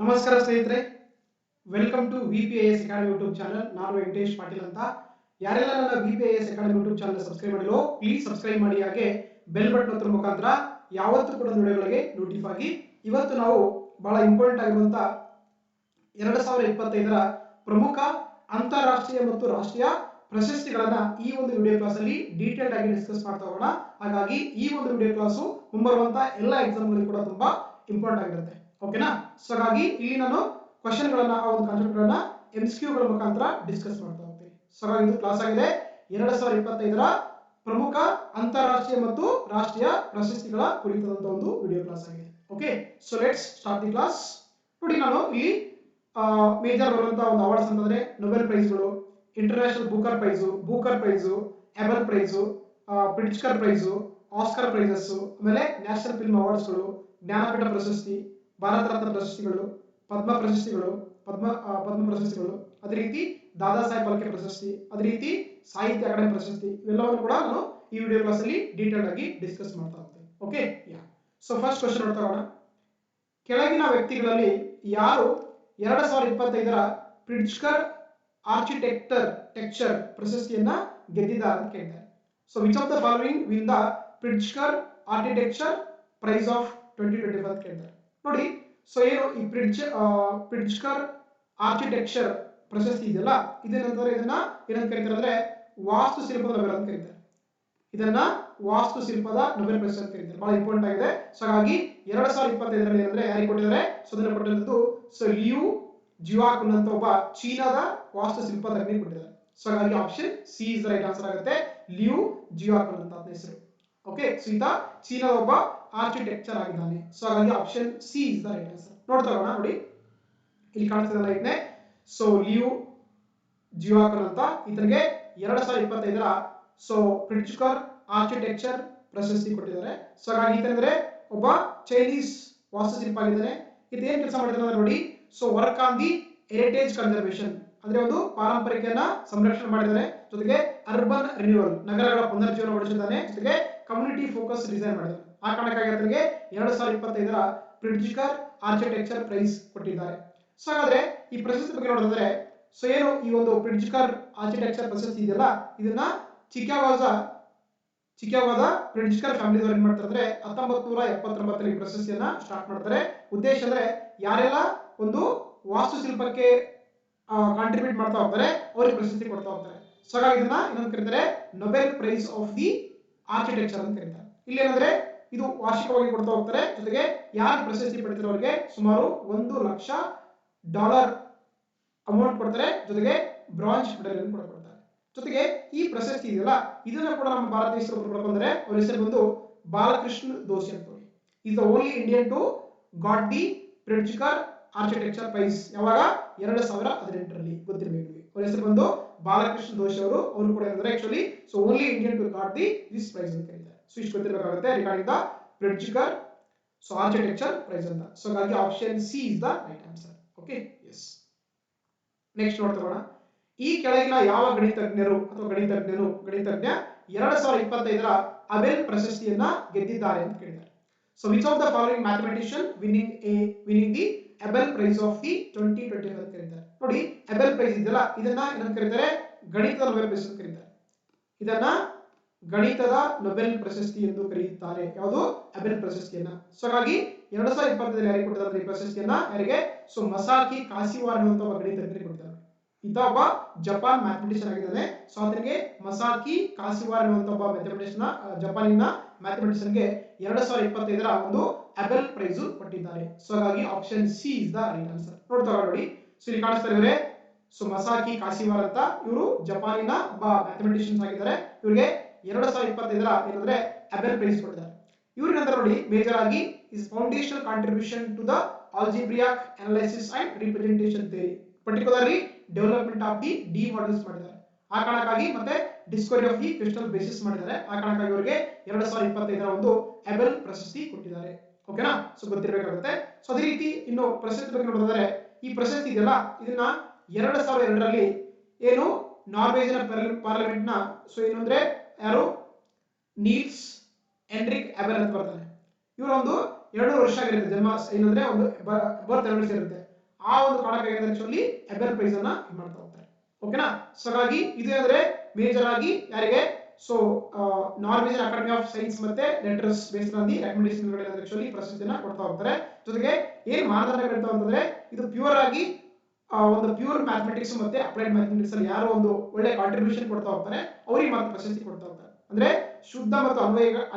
ನಮಸ್ಕಾರ ಸ್ನೇಹಿತರೆ, welcome to VPIS academy YouTube channel. ನಾನು ವೆಂಕಟೇಶ್ ಪಾಟೀಲ್ ಅಂತ. ಯಾರೆಲ್ಲ ನನ್ನ VPIS academy YouTube channel subscribe ಮಾಡಿರೋ ಪ್ಲೀಸ್ ಸಬ್ಸ್ಕ್ರೈಬ್ ಮಾಡಿ, ಹಾಗೆ ಬೆಲ್ ಬಟನ್ ಒತ್ತುವ ಮುಖಾಂತರ ಯಾವತ್ತೂ ಕೂಡ ವಿಡಿಯೋಗಳಿಗೆ ನೋಟಿಫೈ ಆಗಿ. ಇವತ್ತು ನಾವು ಬಹಳ ಇಂಪಾರ್ಟೆಂಟ್ ಆಗಿರುವಂತ 2025ರ ಪ್ರಮುಖ ಅಂತಾರಾಷ್ಟ್ರೀಯ ಮತ್ತು ರಾಷ್ಟ್ರೀಯ ಪ್ರಶಸ್ತಿಗಳನ್ನ ಈ ಒಂದು ವಿಡಿಯೋ ಕ್ಲಾಸ್ ಅಲ್ಲಿ ಡೀಟೇಲ್ಡ್ ಆಗಿ ಡಿಸ್ಕಸ್ ಮಾಡ್ತಾ ಹೋಗೋಣ. ಹಾಗಾಗಿ ಈ ಒಂದು ವಿಡಿಯೋ ಕ್ಲಾಸು ಮುಂಬರುವಂತ ಎಲ್ಲ ಎಕ್ಸಾಮ್ಗಳಿಗೆ ಕೂಡ ತುಂಬಾ ಇಂಪಾರ್ಟೆಂಟ್ ಆಗಿರುತ್ತೆ. ಓಕೆನಾ? ಸೊ ಹಾಗಾಗಿ ಇಲ್ಲಿ ನಾನು ಕ್ವಶನ್ ಗಳನ್ನ ಆ ಒಂದು ಕಾನ್ಸೆಪ್ಟ್ ಗಳನ್ನ MCQ ಗಳ ಮುಖಾಂತರ ಡಿಸ್ಕಸ್ ಮಾಡ್ತಾ ಹೋಗ್ತೀನಿ. ಸೊ ಹಾಗಾಗಿ ಇದು ಕ್ಲಾಸ್ ಆಗಿದೆ 2025ರ ಪ್ರಮುಖ ಅಂತಾರಾಷ್ಟ್ರೀಯ ಮತ್ತು ರಾಷ್ಟ್ರೀಯ ಪ್ರಶಸ್ತಿಗಳ ಕುರಿತಾದಂತ ಒಂದು ವಿಡಿಯೋ ಕ್ಲಾಸ್ ಆಗಿದೆ. Okay, so let's start the class. ನೋಡಿ, ನಾನು ಇಲ್ಲಿ ಮೇಜರ್ ಬರುವಂತಹ ಒಂದು ಅವಾರ್ಡ್ಸ್ ಅಂತಂದ್ರೆ ನೊಬೆಲ್ ಪ್ರೈಸ್ಗಳು, international Booker prize, Abel prize, Pritzker prize, Oscar prizes, ಆಮೇಲೆ ನ್ಯಾಷನಲ್ ಫಿಲ್ಮ್ ಅವಾರ್ಡ್ಸ್ಗಳು, ಜ್ಞಾನಪೀಠ ಪ್ರಶಸ್ತಿ, ಭಾರತ ರತ್ನ ಪ್ರಶಸ್ತಿಗಳು, ಪದ್ಮ ಪ್ರಶಸ್ತಿಗಳು, ಪದ್ಮ ಪ್ರಶಸ್ತಿಗಳು, ಅದೇ ರೀತಿ ದಾದಾ ಸಾಹೇಬ್ ಫಾಲ್ಕೆ ಪ್ರಶಸ್ತಿ, ಅದೇ ರೀತಿ ಸಾಹಿತ್ಯ ಅಕಾಡೆಮಿ ಪ್ರಶಸ್ತಿ, ಇವೆಲ್ಲವನ್ನು ಕೂಡ ನಾನು ಈ ವಿಡಿಯೋ ಕ್ಲಾಸ್ ಅಲ್ಲಿ ಡೀಟೇಲ್ ಆಗಿ ಡಿಸ್ಕಸ್ ಮಾಡ್ತಾ ಹೋಗ್ತೀನಿ. ಓಕೆ, ಸೊ ಫಸ್ಟ್ ಕ್ವಶನ್ ನೋಡ್ತಾ ಹೋಗೋಣ. ಕೆಳಗಿನ ವ್ಯಕ್ತಿಗಳಲ್ಲಿ ಯಾರು 2025ರ ಪ್ರಿಟ್ಜ್ಕರ್ ಆರ್ಕಿಟೆಕ್ಚರ್ ಪ್ರಶಸ್ತಿಯನ್ನ ಗೆದ್ದಿದ್ದಾರೆ ಅಂತ ಕೇಳಿದ್ದಾರೆ. So which of the following win the Pritzker architecture prize of 2025 ಅಂತ ಕೇಳಿದ್ದಾರೆ. ನೋಡಿ, ಸೊ ಏನು ಈ ಪ್ರಿಟ್ಜ್ಕರ್ ಆರ್ಕಿಟೆಕ್ಚರ್ ಪ್ರಶಸ್ತಿ ಇದೆಯಲ್ಲ, ಇದೇನಂತಾರೆ, ಇದನ್ನ ಏನಂತ ಕರೀತಾರೆ ಅಂದ್ರೆ ವಾಸ್ತುಶಿಲ್ಪದ ನೊಬೆಲ್ ಅಂತ ಕರೀತಾರೆ. ಇದನ್ನ ವಾಸ್ತುಶಿಲ್ಪದ ನೊಬೆಲ್ ಪ್ರಶಸ್ತಿ ಅಂತ ಕರೀತಾರೆ. ಬಹಳ ಇಂಪಾರ್ಟೆಂಟ್ ಆಗಿದೆ. ಸೊ ಹಾಗಾಗಿ 2025ರಲ್ಲಿ ಏನಂದ್ರೆ ಯಾರಿಗೆ ಕೊಟ್ಟಿದ್ದಾರೆ, ಸೊ ಅದನ್ನ ಕೊಟ್ಟಿರೋದು ಸೊ ಲಿಯು ಜಿವಾಕುನ್ ಅಂತ ಒಬ್ಬ ಚೀನಾದ ವಾಸ್ತುಶಿಲ್ಪ ತಜ್ಞ ಕೊಟ್ಟಿದ್ದಾರೆ. ಸೊ ಹಾಗಾಗಿ option C is the right answer ಆಗುತ್ತೆ. ಲಿಯು ಜಿವಾಕುನ್ ಅಂತ ಹೆಸರು. ಓಕೆ, ಸೊ ಈತ ಚೀನಾದ ಒಬ್ಬ ಆರ್ಕಿಟೆಕ್ಚರ್ ಆಗಿದ್ದಾನೆ. ಸೊ ಹಾಗಾಗಿ option C is the right answer. ನೋಡ್ತಾ ಹೋಗೋಣ. ನೋಡಿ, ಇಲ್ಲಿ ಕಾಣಿಸ್ತಿದೆಲ್ಲ ಇದನ್ನೇ. ಸೊ ಲಿಯು ಜಿವಾಕುನ್ ಅಂತ ಈತನಿಗೆ 2025ರ ಸೊ ಪ್ರಿಟ್ಜ್ಕರ್ ಆರ್ಕಿಟೆಕ್ಚರ್ ಪ್ರಶಸ್ತಿ ಕೊಟ್ಟಿದ್ದಾರೆ. ಸೊ ಹಾಗಾಗಿ ಈತಂದ್ರೆ ಒಬ್ಬ ಚೈನೀಸ್ ವಾಸ್ತುಶಿಲ್ಪ ಆಗಿದ್ದಾನೆ. ಇದು ಏನ್ ಕೆಲಸ ಮಾಡಿದ್ರೆ ನೋಡಿ, so work on the heritage conservation ಅಂದ್ರೆ ಒಂದು ಪಾರಂಪರಿಕನ ಸಂರಕ್ಷಣೆ ಮಾಡಿದ್ದಾರೆ, ಜೊತೆಗೆ ಅರ್ಬನ್ ರಿನ್ಯೂವಲ್ ನಗರಗಳ ಪುನರ್ಜೀವನಗೊಳಿಸಿದ್ದಾನೆ, ಜೊತೆಗೆ ಕಮ್ಯುನಿಟಿ ಫೋಕಸ್ ಡಿಸೈನ್ ಮಾಡಿದ್ದಾರೆ. ಆ ಕಾರಣಕ್ಕಾಗಿ ಆತನಿಗೆ 2025ರ ಪ್ರಿಟ್ಜ್ಕರ್ ಆರ್ಕಿಟೆಕ್ಚರ್ ಪ್ರೈಸ್ ಕೊಟ್ಟಿದ್ದಾರೆ. ಸೊ ಹಾಗಾದ್ರೆ ಈ ಪ್ರಶಸ್ತಿ ಬಗ್ಗೆ ನೋಡಿದ್ರೆ, ಸೊ ಏನು ಈ ಒಂದು ಪ್ರಿಟ್ಜ್ಕರ್ ಆರ್ಕಿಟೆಕ್ಚರ್ ಪ್ರಶಸ್ತಿ ಇದೆಯಲ್ಲ, ಇದನ್ನ ಚಿಕಾಗೋದ ಪ್ರಿಟ್ಜ್ಕರ್ ಫ್ಯಾಮಿಲಿದವರು ಏನ್ ಮಾಡ್ತಾರೆ ಅಂದ್ರೆ 1979ರಲ್ಲಿ ಪ್ರಶಸ್ತಿಯನ್ನ ಸ್ಟಾರ್ಟ್ ಮಾಡ್ತಾರೆ. ಉದ್ದೇಶ ಅಂದ್ರೆ ಯಾರೆಲ್ಲ ಒಂದು ವಾಸ್ತುಶಿಲ್ಪಕ್ಕೆ ಕಾಂಟ್ರಿಬ್ಯೂಟ್ ಮಾಡ್ತಾ ಹೋಗ್ತಾರೆ ಅವ್ರಿಗೆ ಪ್ರಶಸ್ತಿ ಕೊಡ್ತಾ ಹೋಗ್ತಾರೆ. ಸೊ ಹಾಗಾಗಿ ಇದನ್ನ ಏನಂತ ಕರೀತಾರೆ, Nobel prize of the architecture ಅಂತ ಕರೀತಾರೆ. ಇಲ್ಲಿ ಏನಂದ್ರೆ ಇದು ವಾರ್ಷಿಕವಾಗಿ ಕೊಡ್ತಾ ಹೋಗ್ತಾರೆ, ಜೊತೆಗೆ ಯಾರು ಪ್ರಶಸ್ತಿ ಪಡೆದಿರೋ ಅವರಿಗೆ ಸುಮಾರು $1,00,000 ಅಮೌಂಟ್ ಕೊಡ್ತಾರೆ, ಜೊತೆಗೆ ಬ್ರಾಂಜ್ ಮೆಡಲ್ ಅನ್ನು ಕೂಡ ಕೊಡ್ತಾರೆ. ಜೊತೆಗೆ ಈ ಪ್ರಶಸ್ತಿ ಇದೆಯಲ್ಲ, ಇದನ್ನ ಕೂಡ ನಮ್ಮ ಭಾರತ ದೇಶದ ಪಡ್ಕೊಂಡ್ರೆ ಅವ್ರ ಹೆಸರು ಬಂದು ಬಾಲಕೃಷ್ಣ ದೋಷಿ ಅಂತ. Is the only Indian to got the Pritzker architecture prize. ಯಾವಾಗ? 2018ರಲ್ಲಿ. ಗೊತ್ತಿರಬೇಕು. ಅವ್ರ ಹೆಸರು ಬಂದು ಬಾಲಕೃಷ್ಣ ದೋಷಿ ಅವರು ಕೂಡ ಏನಂದ್ರೆ actually so only Indian to got the this prize ಅಂತ ಕರೀತಾರೆ. ಸೊ ಇಷ್ಟು ಗೊತ್ತಿರಬೇಕಾಗುತ್ತೆ regarding the Pritzker so architecture prize ಅಂತ. ಸೊ ಹಾಗಾಗಿ option C is the right answer. Okay, yes. Next ನೋಡ್ತಾ ಈ ಕೆಳಗಿನ ಯಾವ ಗಣಿತಜ್ಞ 2025ರ ಅಬೆಲ್ ಪ್ರಶಸ್ತಿಯನ್ನ ಗೆದ್ದಿದ್ದಾರೆ ಅಂತ ಕೇಳಿದ್ದಾರೆ. So which of the following mathematician winning the Abel prize of the 2025 ಅಂತ ಕರೀತಾರೆ. ನೋಡಿ, ಅಬೆಲ್ ಪ್ರೈಸ್ ಇದೆಯಲ್ಲ, ಇದನ್ನ ಏನಂತ ಕರೀತಾರೆ, ಗಣಿತದ ನೊಬೆಲ್ ಪ್ರೈಸ್ ಅಂತ ಕರೀತಾರೆ. ಇದನ್ನ ಗಣಿತದ ನೊಬೆಲ್ ಪ್ರಶಸ್ತಿ ಎಂದು ಕರೆಯುತ್ತಾರೆ. ಯಾವುದು? ಅಬೆಲ್ ಪ್ರಶಸ್ತಿಯನ್ನ. ಸೊ ಹಾಗಾಗಿ 2020ರಲ್ಲಿ ಯಾರಿಗೆ ಕೊಟ್ಟಿದ್ದಾರೆ ಈ ಪ್ರಶಸ್ತಿಯನ್ನ? ಯಾರಿಗೆ? ಸೊ ಮಸಾಕಿ ಕಾಸಿವಾರ ಅನ್ನುವಂತ ಒಬ್ಬ ಗಣಿತಜ್ಞರಿಗೆ ಕೊಟ್ಟಿದ್ದಾರೆ. ಈತ ಒಬ್ಬ ಜಪಾನ್ ಮ್ಯಾಥಮೆಟಿಷಿಯನ್ ಆಗಿದ್ದಾನೆ. ಸೊ ಆತನಿಗೆ ಮಸಾಕಿ ಕಾಸಿವಾರ ಅನ್ನುವಂತ ಒಬ್ಬ ಜಪಾನಿನ ಮ್ಯಾಥಮೆಟಿಷಿಯನ್ಗೆ 2025ರ ಒಂದು ಅಬೆಲ್ ಪ್ರೈಸ್ ಕೊಟ್ಟಿದ್ದಾರೆ. ಸೊ ಹಾಗಾಗಿ option C is the right answer. ನೋಡ್ತಾ ನೋಡಿ, ಸೊ ಇಲ್ಲಿ ಕಾಣಿಸ್ತಾ ಇದ್ದಾರೆ ಸೊ ಮಸಾಕಿ ಕಾಸಿವಾರ ಅಂತ. ಇವರು ಜಪಾನಿನ ಒಬ್ಬ ಮ್ಯಾಥಮೆಟಿಷಿಯನ್ಸ್ ಆಗಿದ್ದಾರೆ. ಇವರಿಗೆ 2025ರ ಏನಂದ್ರೆ ಅಬೆಲ್ ಪ್ರೈಸ್ ಕೊಟ್ಟಿದ್ದಾರೆ. ಇವ್ರ ನಂತರ ನೋಡಿ, ಮೇಜರ್ ಆಗಿ is foundational contribution to the algebraic analysis and representation theory, particularly development of the D models ಮಾಡಿದ್ದಾರೆ. ಆ ಕಾರಣಕ್ಕಾಗಿ ಮತ್ತೆ discovery of the crystal basis ಮಾಡಿದ್ದಾರೆ. ಆ ಕಾರಣಕ್ಕಾಗಿ ಅವರಿಗೆ 2025ರ ಒಂದು ಅಬೆಲ್ ಪ್ರಶಸ್ತಿ ಕೊಟ್ಟಿದ್ದಾರೆ. ಓಕೆನಾ? ಸೊ ಗೊತ್ತಿರಬೇಕಾಗುತ್ತೆ. ಸೊ ಅದೇ ರೀತಿ ಇನ್ನು ಪ್ರಶಸ್ತಿ ಬಗ್ಗೆ ನೋಡಿದ್ರೆ, ಈ ಪ್ರಶಸ್ತಿ ಇದೆಯಲ್ಲ, ಇದನ್ನ 2002ರಲ್ಲಿ ಏನು ನಾರ್ವೇಜಿನ ಪಾರ್ಲಿಮೆಂಟ್ ನ ಸೊ ಏನಂದ್ರೆ ಯಾರು ನೀಲ್ಸ್ ಹೆನ್ರಿಕ್ ಅಬೆಲ್ ಅಂತ ಬರ್ತಾನೆ. ಇವರು ಒಂದು 2 ವರ್ಷ ಆಗಿರುತ್ತೆ ಜನ್ಮ, ಏನಂದ್ರೆ ಒಂದು ಬರ್ತ್ 2 ವರ್ಷ ಇರುತ್ತೆ. ಆ ಒಂದು ಕಾರಣಕ್ಕಾಗಿ ಆಕ್ಚುಲಿ ಎಬೆಲ್ ಪ್ರೈಸ್ ಅನ್ನ ಇದು ಮಾಡ್ತಾ ಹೋಗ್ತಾರೆ. ಓಕೆನಾ. ಸೊ ಹಾಗಾಗಿ ಇದು ಅಂದ್ರೆ ಮೇಜರ್ ಆಗಿ ಯಾರಿಗೆ so Norwegian academy of science ಮತ್ತೆ letters based on the recommendation actually ಪ್ರಶಸ್ತಿಯನ್ನ ಕೊಡ್ತಾ ಹೋಗ್ತಾರೆ. ಜೊತೆಗೆ ಏನ್ ಮಾನದಂಡಗಳಿರ್ತ ಅಂತಂದ್ರೆ ಇದು ಪ್ಯೂರ್ ಆಗಿ ಒಂದು ಪ್ಯೂರ್ ಮ್ಯಾಥಮೆಟಿಕ್ಸ್ ಮತ್ತೆ ಅಪ್ಲೈಡ್ ಮ್ಯಾಥಮೆಟಿಕ್ಸ್ ಅಲ್ಲಿ ಯಾರು ಒಂದು ಒಳ್ಳೆ ಕಾಂಟ್ರಿಬ್ಯೂಷನ್ ಕೊಡ್ತಾ ಹೋಗ್ತಾರೆ ಅವರಿಗೆ ಮಾತ್ರ ಪ್ರಶಸ್ತಿ ಕೊಡ್ತಾ ಹೋಗ್ತಾರೆ. ಅಂದ್ರೆ ಶುದ್ಧ ಮತ್ತು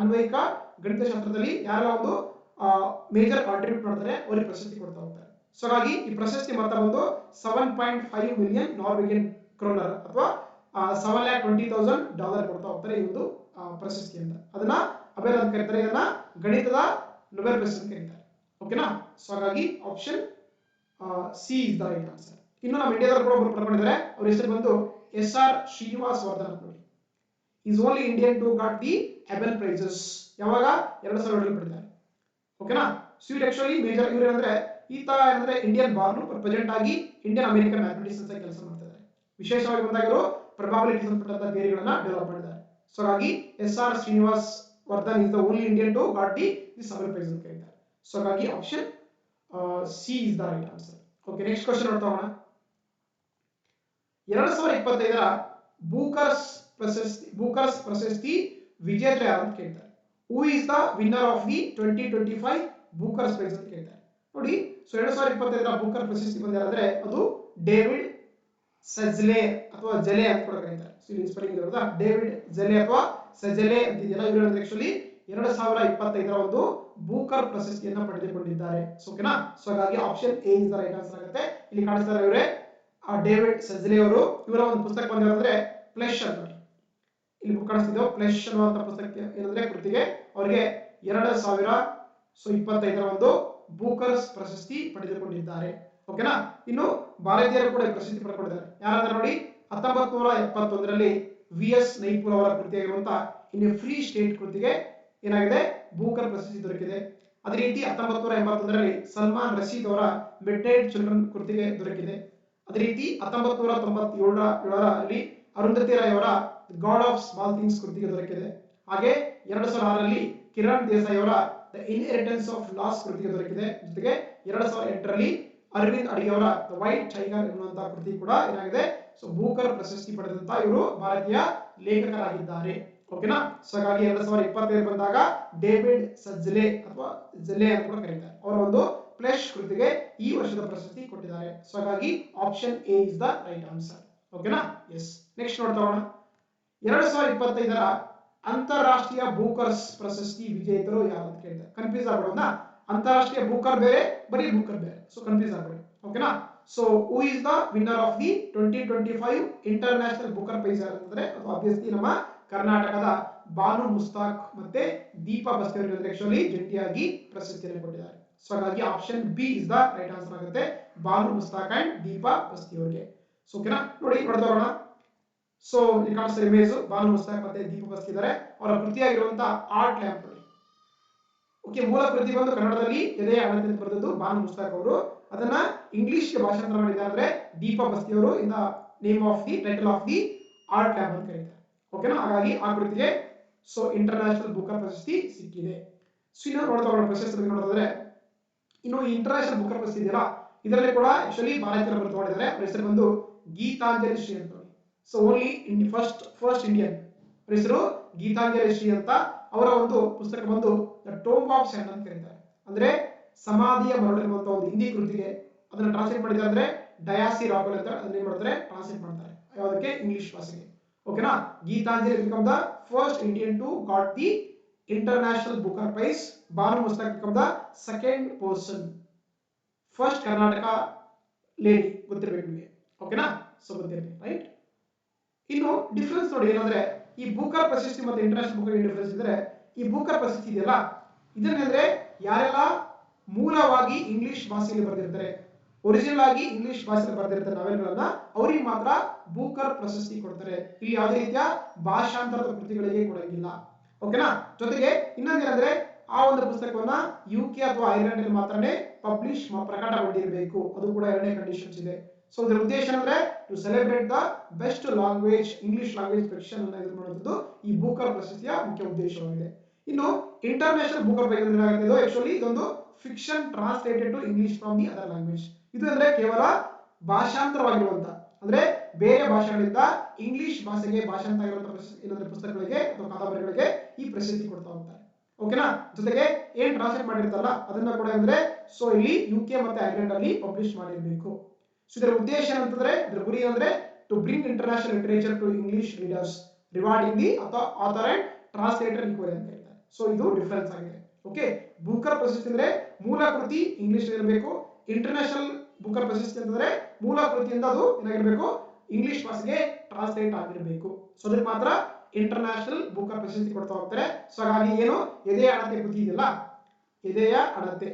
ಅನ್ವಯಿಕ ಗಣಿತಶಾಸ್ತ್ರದಲ್ಲಿ ಯಾರೆಲ್ಲ ಒಂದು ಮೇಜರ್ ಕಾಂಟ್ರಿಬ್ಯೂಟ್ ಮಾಡ್ತಾರೆ ಅವರಿಗೆ ಪ್ರಶಸ್ತಿ ಕೊಡ್ತಾ ಹೋಗ್ತಾರೆ. ಸೊ ಹಾಗಾಗಿ ಈ ಪ್ರಶಸ್ತಿ ಮೊತ್ತ ಬಂದು 7.5 ಮಿಲಿಯನ್ ನಾರ್ವೆಗಿಯನ್ ಕ್ರೋನರ್ ಅಥವಾ $7,20,000 ಕೊಡ್ತಾ ಹೋಗ್ತಾರೆ ಈ ಒಂದು ಪ್ರಶಸ್ತಿ ಅಂತ. ಅದನ್ನ ಅಬೆಲ್ ಅಂತ ಕರೀತಾರೆ. ಇದನ್ನ ಗಣಿತದ ನೊಬೆಲ್ ಪ್ರೈಸ್ ಅಂತ ಕರೀತಾರೆ. ಓಕೆನಾ. ಸೊ ಹಾಗಾಗಿ option C is the right answer. ಇನ್ನು ನಮ್ಮ ಇಂಡಿಯಾದವರು ಕೂಡ ಒಬ್ಬರು ಪಡ್ಕೊಂಡಿದ್ದಾರೆ. ಅವ್ರ ಹೆಸರು ಬಂದು SR ಶ್ರೀನಿವಾಸ್ ವರ್ಧನ್ ಅಂತ ನೋಡಿ. Is only Indian to got the Abel prizes. ಯಾವಾಗ 2007 ಪಡೆದಿದ್ದಾರೆ. ಓಕೆನಾ. ಸ್ವೀಟ್ ಆಕ್ಚುಲಿ ಮೇಜರ್ ಇವರು ಅಂದ್ರೆ ಈತ ಏನಂದ್ರೆ ಇಂಡಿಯನ್ ಬಾರ್ನ್ ಪ್ರೆಸೆಂಟ್ ಆಗಿ ಇಂಡಿಯನ್ ಅಮೆರಿಕನ್ ಮ್ಯಾಥಮೆಟಿಕ್ಸ್ ಅಂತ ಕೆಲಸ ಮಾಡ್ತಿದ್ದಾರೆ. ವಿಶೇಷವಾಗಿ ಬಂದಾಗ ಇವರು ಪ್ರೊಬಬಿಲಿಟಿ ಸಂಬಂಧಪಟ್ಟ ಥಿಯರಿಗಳನ್ನ ಡೆವಲಪ್ ಮಾಡಿದ್ದಾರೆ. ಸೊ ಹಾಗಾಗಿ SR Srinivas Vardhan is the only Indian to got the Nobel prize ಅಂತ ಕರೀತಾರೆ. ಸೊ ಹಾಗಾಗಿ option C is the right answer. Okay, next question ನೋಡ್ತಾ ಹೋಗೋಣ. 2025ರ ಬೂಕರ್ಸ್ ಪ್ರಶಸ್ತಿ ವಿಜೇತ ಯಾರು ಅಂತ ಕೇಳ್ತಾರೆ. Who is the winner of the 2025 Bookers prize ಅಂತ ಕೇಳ್ತಾರೆ. ನೋಡಿ, ಸೊ 2025ರ ಬೂಕರ್ ಪ್ರಶಸ್ತಿ ಬಂದಿರೋದ್ರೆ ಅದು ಡೇವಿಡ್ ಸಜ್ಲೆ ಅಥವಾ ಜಲೆ ಅಂತ ಕೂಡ ಕರೀತಾರೆ. ಸೊ ಇಲ್ಲಿ ಸ್ಪೆಲ್ಲಿಂಗ್ ಇರೋದಾ ಡೇವಿಡ್ ಜಲೆ ಅಥವಾ ಸಜಲೆ ಅಂತಿದೆಯಲ್ಲ, ಇವರು ಆಕ್ಚುಲಿ 2025ರ ಒಂದು ಬೂಕರ್ ಪ್ರಶಸ್ತಿಯನ್ನ ಪಡೆದುಕೊಂಡಿದ್ದಾರೆ. ಸೊ ಓಕೆನಾ. ಸೊ ಹಾಗಾಗಿ option A is the right answer ಆಗುತ್ತೆ. ಇಲ್ಲಿ ಕಾಣಿಸ್ತಾರೆ ಇವರೇ ಡೇವಿಡ್ ಸಜ್ಲೆ ಅವರು. ಇವರ ಒಂದು ಪುಸ್ತಕ ಬಂದಿರೋದ್ರೆ ಫ್ಲೆಶ್ ಅಂತ. ಇಲ್ಲಿ ಬುಕ್ ಕಾಣಿಸ್ತಿದ್ದೆವು ಫ್ಲೆಶ್ ಅನ್ನುವಂತ ಪುಸ್ತಕ ಏನಂದ್ರೆ ಕೃತಿಗೆ ಅವರಿಗೆ 2025ರ ಒಂದು ಬೂಕರ್ಸ್ ಪ್ರಶಸ್ತಿ ಪಡೆದುಕೊಂಡಿದ್ದಾರೆ. ಓಕೆನಾ. ಇನ್ನು ಭಾರತೀಯರು ಕೂಡ ಪ್ರಶಸ್ತಿ ಪಡೆದುಕೊಂಡಿದ್ದಾರೆ. ಯಾರಂದ್ರೆ ನೋಡಿ 1971ರಲ್ಲಿ VS ನೈಪುರ್ ಅವರ ಕೃತಿಯಾಗಿರುವಂತಹ ಇನ್ ಎ ಫ್ರೀ ಸ್ಟೇಟ್ ಕೃತಿಗೆ ಏನಾಗಿದೆ ಬೂಕರ್ ಪ್ರಶಸ್ತಿ ದೊರಕಿದೆ. ಅದೇ ರೀತಿ 1981ರಲ್ಲಿ ಸಲ್ಮಾನ್ ರಶೀದ್ ಅವರ ಮಿಡ್ ನೈಟ್ ಚಿಲ್ಡ್ರನ್ ಕೃತಿಗೆ ದೊರಕಿದೆ. ಅದೇ ರೀತಿ 1997ರಲ್ಲಿ ಅರುಂಧತಿ ರಾಯ್ ಅವರ ಗಾಡ್ ಆಫ್ ಸ್ಮಾಲ್ ಥಿಂಗ್ಸ್ ಕೃತಿಗೆ ದೊರಕಿದೆ. ಹಾಗೆ 2006ರಲ್ಲಿ ಕಿರಣ್ ದೇಸಾಯಿ ಅವರ ದ ಇನ್ಹೆರಿಟೆನ್ಸ್ ಆಫ್ ಲಾಸ್ ಕೃತಿಗೆ ದೊರಕಿದೆ. ಜೊತೆಗೆ 2008ರಲ್ಲಿ ಅರವಿಂದ್ ಅಡಿಗೆ ಅವರ ದ ವೈಟ್ ಟೈಗರ್ ಎನ್ನುವಂತಹ ಕೃತಿ ಕೂಡ ಏನಾಗಿದೆ ಸೊ ಬೂಕರ್ ಪ್ರಶಸ್ತಿ ಪಡೆದಂತ ಇವರು ಭಾರತೀಯ ಲೇಖಕರಾಗಿದ್ದಾರೆ. ಓಕೆನಾ. ಸೊ ಹಾಗಾಗಿ 2025 ಬಂದಾಗ ಡೇವಿಡ್ ಸಜ್ಲೆ ಅಥವಾ ಜಲೆ ಅಂತ ಕೂಡ ಕರೀತಾರೆ. ಅವರ ಒಂದು ಫ್ಲೆಶ್ ಕೃತಿಗೆ ಈ ವರ್ಷದ ಪ್ರಶಸ್ತಿ ಕೊಟ್ಟಿದ್ದಾರೆ. ಸೊ ಹಾಗಾಗಿ option A is the right answer. ಓಕೆನಾ. ಎಸ್, ನೆಕ್ಸ್ಟ್ ನೋಡ್ತಾ ಹೋಗೋಣ. 2025ರ ಅಂತಾರಾಷ್ಟ್ರೀಯ ಬೂಕರ್ಸ್ ಪ್ರಶಸ್ತಿ ವಿಜೇತರು ಯಾರು ಅಂತ ಕೇಳಿದ್ದಾರೆ. ಕನ್ಫ್ಯೂಸ್ ಆಗ್ಬಿಡೋಣ. ಅಂತಾರಾಷ್ಟ್ರೀಯ ಬೂಕರ್ ಬೇರೆ, ಬರೀ ಬೂಕರ್ ಬೇರೆ. ಸೊ ಕನ್ಫ್ಯೂಸ್ ಆಗ್ಬೇಡಿ. ಓಕೆನಾ. So who is the winner of the 2025 international Booker prize ಅಂತಂದ್ರೆ ಅದು ಆಬ್ವಿಯಸ್ಲಿ ನಮ್ಮ ಕರ್ನಾಟಕದ ಬಾನು ಮುಸ್ತಾಕ್ ಮತ್ತೆ ದೀಪಾ ಬಸ್ತಿ ಅವರಿಗೆ ಆಕ್ಚುಲಿ ಜಂಟಿಯಾಗಿ ಪ್ರಶಸ್ತಿಯನ್ನು ಕೊಟ್ಟಿದ್ದಾರೆ. ಸೊ ಹಾಗಾಗಿ option B is the right answer ಆಗುತ್ತೆ. ಬಾನು ಮುಸ್ತಾಕ್ ಅಂಡ್ ದೀಪಾ ಬಸ್ತಿ ಅವರಿಗೆ. ಸೊ ಓಕೆನಾ. ನೋಡಿ ನೋಡ್ತಾ ಹೋಗೋಣ. ಸೊ ಇಲ್ಲಿ ಕಾಣಿಸ್ತಾ ಇಮೇಜ್ ಬಾನು ಮುಸ್ತಾಕ್ ಮತ್ತೆ ದೀಪಾ ಬಸ್ತಿ ಇದ್ದಾರೆ. ಅವರ ಕೃತಿಯಾಗಿರುವಂತಹ ಆರ್ಟ್ ಲ್ಯಾಂಪ್ ನೋಡಿ. ಓಕೆ, ಮೂಲ ಕೃತಿ ಬಂದು ಕನ್ನಡದಲ್ಲಿ ಎದೆಯ ಅಳತೆ ಅಂತ ಬರೆದದ್ದು ಬಾನು ಮುಸ್ತಾಕ್ ಅವರು. ಅದನ್ನ ಇಂಗ್ಲಿಷ್ಗೆ ಭಾಷಾಂತರ ಮಾಡಿದ್ದಾರೆ ದೀಪಾ ಬಸ್ತಿ ಅವರು. In the name of the title of the art lamp ಅಂತ ಕರೀತಾರೆ. ಓಕೆನಾ. ಹಾಗಾಗಿ ಆ ಕೃತಿಗೆ ಸೊ ಇಂಟರ್ನ್ಯಾಷನಲ್ ಬೂಕರ್ ಪ್ರಶಸ್ತಿ ಸಿಕ್ಕಿದೆ. ಸೊ ಇನ್ನು ನೋಡ್ತಾ ಹೋಗೋಣ ಪ್ರಶಸ್ತಿ ಬಗ್ಗೆ ನೋಡಿದ್ರೆ, ಇನ್ನು ಇಂಟರ್ನ್ಯಾಷನಲ್ ಬೂಕರ್ ಪ್ರಶಸ್ತಿ ಇದೆಯಲ್ಲ ಇದರಲ್ಲಿ ಕೂಡ ಆಕ್ಚುಲಿ ಭಾರತೀಯರು ಬರೆದು ಮಾಡಿದ್ದಾರೆ. ಅವರ ಹೆಸರು ಬಂದು ಗೀತಾಂಜಲಿ ಶ್ರೀ ಅಂತ. So only in first Indian. ಅವರ ಹೆಸರು ಗೀತಾಂಜಲಿ ಶ್ರೀ ಅಂತ. ಅವರ ಒಂದು ಪುಸ್ತಕ ಬಂದು ದ ಟೋಂಬ್ ಆಫ್ ಸ್ಯಾಂಡ್ ಅಂತ ಕರೀತಾರೆ. ಅಂದ್ರೆ ಸಮಾಧಿಯ ಮರಳು ಎನ್ನುವಂತ ಒಂದು ಹಿಂದಿ ಕೃತಿಗೆ ಅದನ್ನ ಟ್ರಾನ್ಸ್ಲೇಟ್ ಮಾಡಿದ್ದಾರೆ ಅಂದ್ರೆ ಡಯಾಸಿ ರಾಬಲ್ ಅಂತ ಅದನ್ನ ಏನ್ ಮಾಡ್ತಾರೆ ಟ್ರಾನ್ಸ್ಲೇಟ್ ಮಾಡ್ತಾರೆ ಯಾವುದಕ್ಕೆ ಇಂಗ್ಲಿಷ್ ಭಾಷೆಗೆ. ಓಕೆನಾ. Geetanjali become the first Indian to got the international Booker prize. Banu Mushtaq become the second person. First Karnataka lady ಗೊತ್ತಿರಬೇಕು ನಿಮಗೆ. ಓಕೆನಾ. ಸೊ ಗೊತ್ತಿರಲಿ, ರೈಟ್. ಇನ್ನು ಡಿಫರೆನ್ಸ್ ನೋಡಿ ಏನಂದ್ರೆ ಈ ಬೂಕರ್ ಪ್ರಶಸ್ತಿ ಮತ್ತೆ ಇಂಟರ್ನ್ಯಾಷನಲ್ ಬೂಕರ್ ಡಿಫರೆನ್ಸ್ ಇದ್ರೆ, ಈ ಬೂಕರ್ ಪ್ರಶಸ್ತಿ ಇದೆಯಲ್ಲ ಇದನ್ನಂದ್ರೆ ಯಾರೆಲ್ಲ ಮೂಲವಾಗಿ ಇಂಗ್ಲಿಷ್ ಭಾಷೆಯಲ್ಲಿ ಬರೆದಿರ್ತಾರೆ, ಒರಿಜಿನಲ್ ಆಗಿ ಇಂಗ್ಲಿಷ್ ಭಾಷೆಯಲ್ಲಿ ಬರೆದಿರ್ತಾರೆ ನಾವೆಲ್ಗಳನ್ನ, ಅವರಿಗೆ ಮಾತ್ರ ಬೂಕರ್ ಪ್ರಶಸ್ತಿ ಕೊಡ್ತಾರೆ. ಇಲ್ಲಿ ಯಾವುದೇ ರೀತಿಯ ಭಾಷಾಂತರದ ಕೃತಿಗಳಿಗೆ ಕೊಡಂಗಿಲ್ಲ. ಓಕೆನಾ. ಜೊತೆಗೆ ಇನ್ನೊಂದೇನಂದ್ರೆ ಆ ಒಂದು ಪುಸ್ತಕವನ್ನ UK ಅಥವಾ ಐರ್ಲೆಂಡ್ ಅಲ್ಲಿ ಮಾತ್ರನೇ ಪ್ರಕಟಗೊಂಡಿರಬೇಕು. ಅದು ಕೂಡ ಎರಡನೇ ಕಂಡೀಷನ್ಸ್ ಇದೆ. ಸೊ ಇದರ ಉದ್ದೇಶ ಅಂದ್ರೆ to celebrate the best language, English language fiction ಅನ್ನ ಇದು ಮಾಡುವುದು ಈ ಬೂಕರ್ ಪ್ರಶಸ್ತಿಯ ಮುಖ್ಯ ಉದ್ದೇಶವಾಗಿದೆ. ಇನ್ನು ಇಂಟರ್ನ್ಯಾಷನಲ್ ಬೂಕರ್ ಪ್ರೈಸ್ ಏನಾಗುತ್ತೆ, ಇದು ಆಕ್ಚುಲಿ ಇದೊಂದು fiction translated to English from the other language. ಇದು ಅಂದ್ರೆ ಕೇವಲ ಭಾಷಾಂತರವಾಗಿರುವಂತ ಅಂದ್ರೆ ಬೇರೆ ಭಾಷೆಗಳಿಂದ ಇಂಗ್ಲಿಷ್ ಭಾಷೆಗೆ ಭಾಷಾಂತರ ಆಗಿರುವಂತಹ ಪುಸ್ತಕಗಳಿಗೆ ಅಥವಾ ಕಾದಂಬರಿಗಳಿಗೆ ಈ ಪ್ರಸಿದ್ಧಿ ಕೊಡ್ತಾ ಹೋಗ್ತಾರೆ. ಓಕೆನಾ. ಜೊತೆಗೆ ಏನ್ ಟ್ರಾನ್ಸ್ಲೇಟ್ ಮಾಡಿರ್ತಾರಲ್ಲ ಅದನ್ನ ಕೂಡ ಅಂದ್ರೆ ಸೊ ಇಲ್ಲಿ UK ಮತ್ತೆ ಐರ್ಲೆಂಡ್ ಅಲ್ಲಿ ಪಬ್ಲಿಷ್ ಮಾಡಿರಬೇಕು. ಸೊ ಇದರ ಉದ್ದೇಶ ಅಂತಂದ್ರೆ ಇದರ ಗುರಿ ಅಂದ್ರೆ to bring international literature to English readers rewarding the author and translator equal ಅಂತ ಹೇಳ್ತಾರೆ. ಸೊ ಇದು ಡಿಫರೆನ್ಸ್ ಆಗಿದೆ. ಓಕೆ. ಬೂಕರ್ ಪ್ರಶಸ್ತಿ ಅಂದ್ರೆ ಮೂಲ ಕೃತಿ ಇಂಗ್ಲಿಷ್ ಇರಬೇಕು. ಇಂಟರ್ನ್ಯಾಷನಲ್ ಬೂಕರ್ ಪ್ರಶಸ್ತಿ ಅಂತಂದ್ರೆ ಮೂಲ ಕೃತಿಯಿಂದ ಅದು ಏನಾಗಿರ್ಬೇಕು ಇಂಗ್ಲಿಷ್ ಭಾಷೆಗೆ ಟ್ರಾನ್ಸ್ಲೇಟ್ ಆಗಿರಬೇಕು. ಸೊ ಅದಕ್ಕೆ ಮಾತ್ರ ಇಂಟರ್ನ್ಯಾಷನಲ್ ಬೂಕರ್ ಪ್ರಶಸ್ತಿ ಕೊಡ್ತಾ ಹೋಗ್ತಾರೆ. ಸೊ ಹಾಗಾಗಿ ಏನು ಎದೆಯ ಅಳತೆ ಕೃತಿ ಇದೆಯಲ್ಲ ಎದೆಯ ಅಳತೆ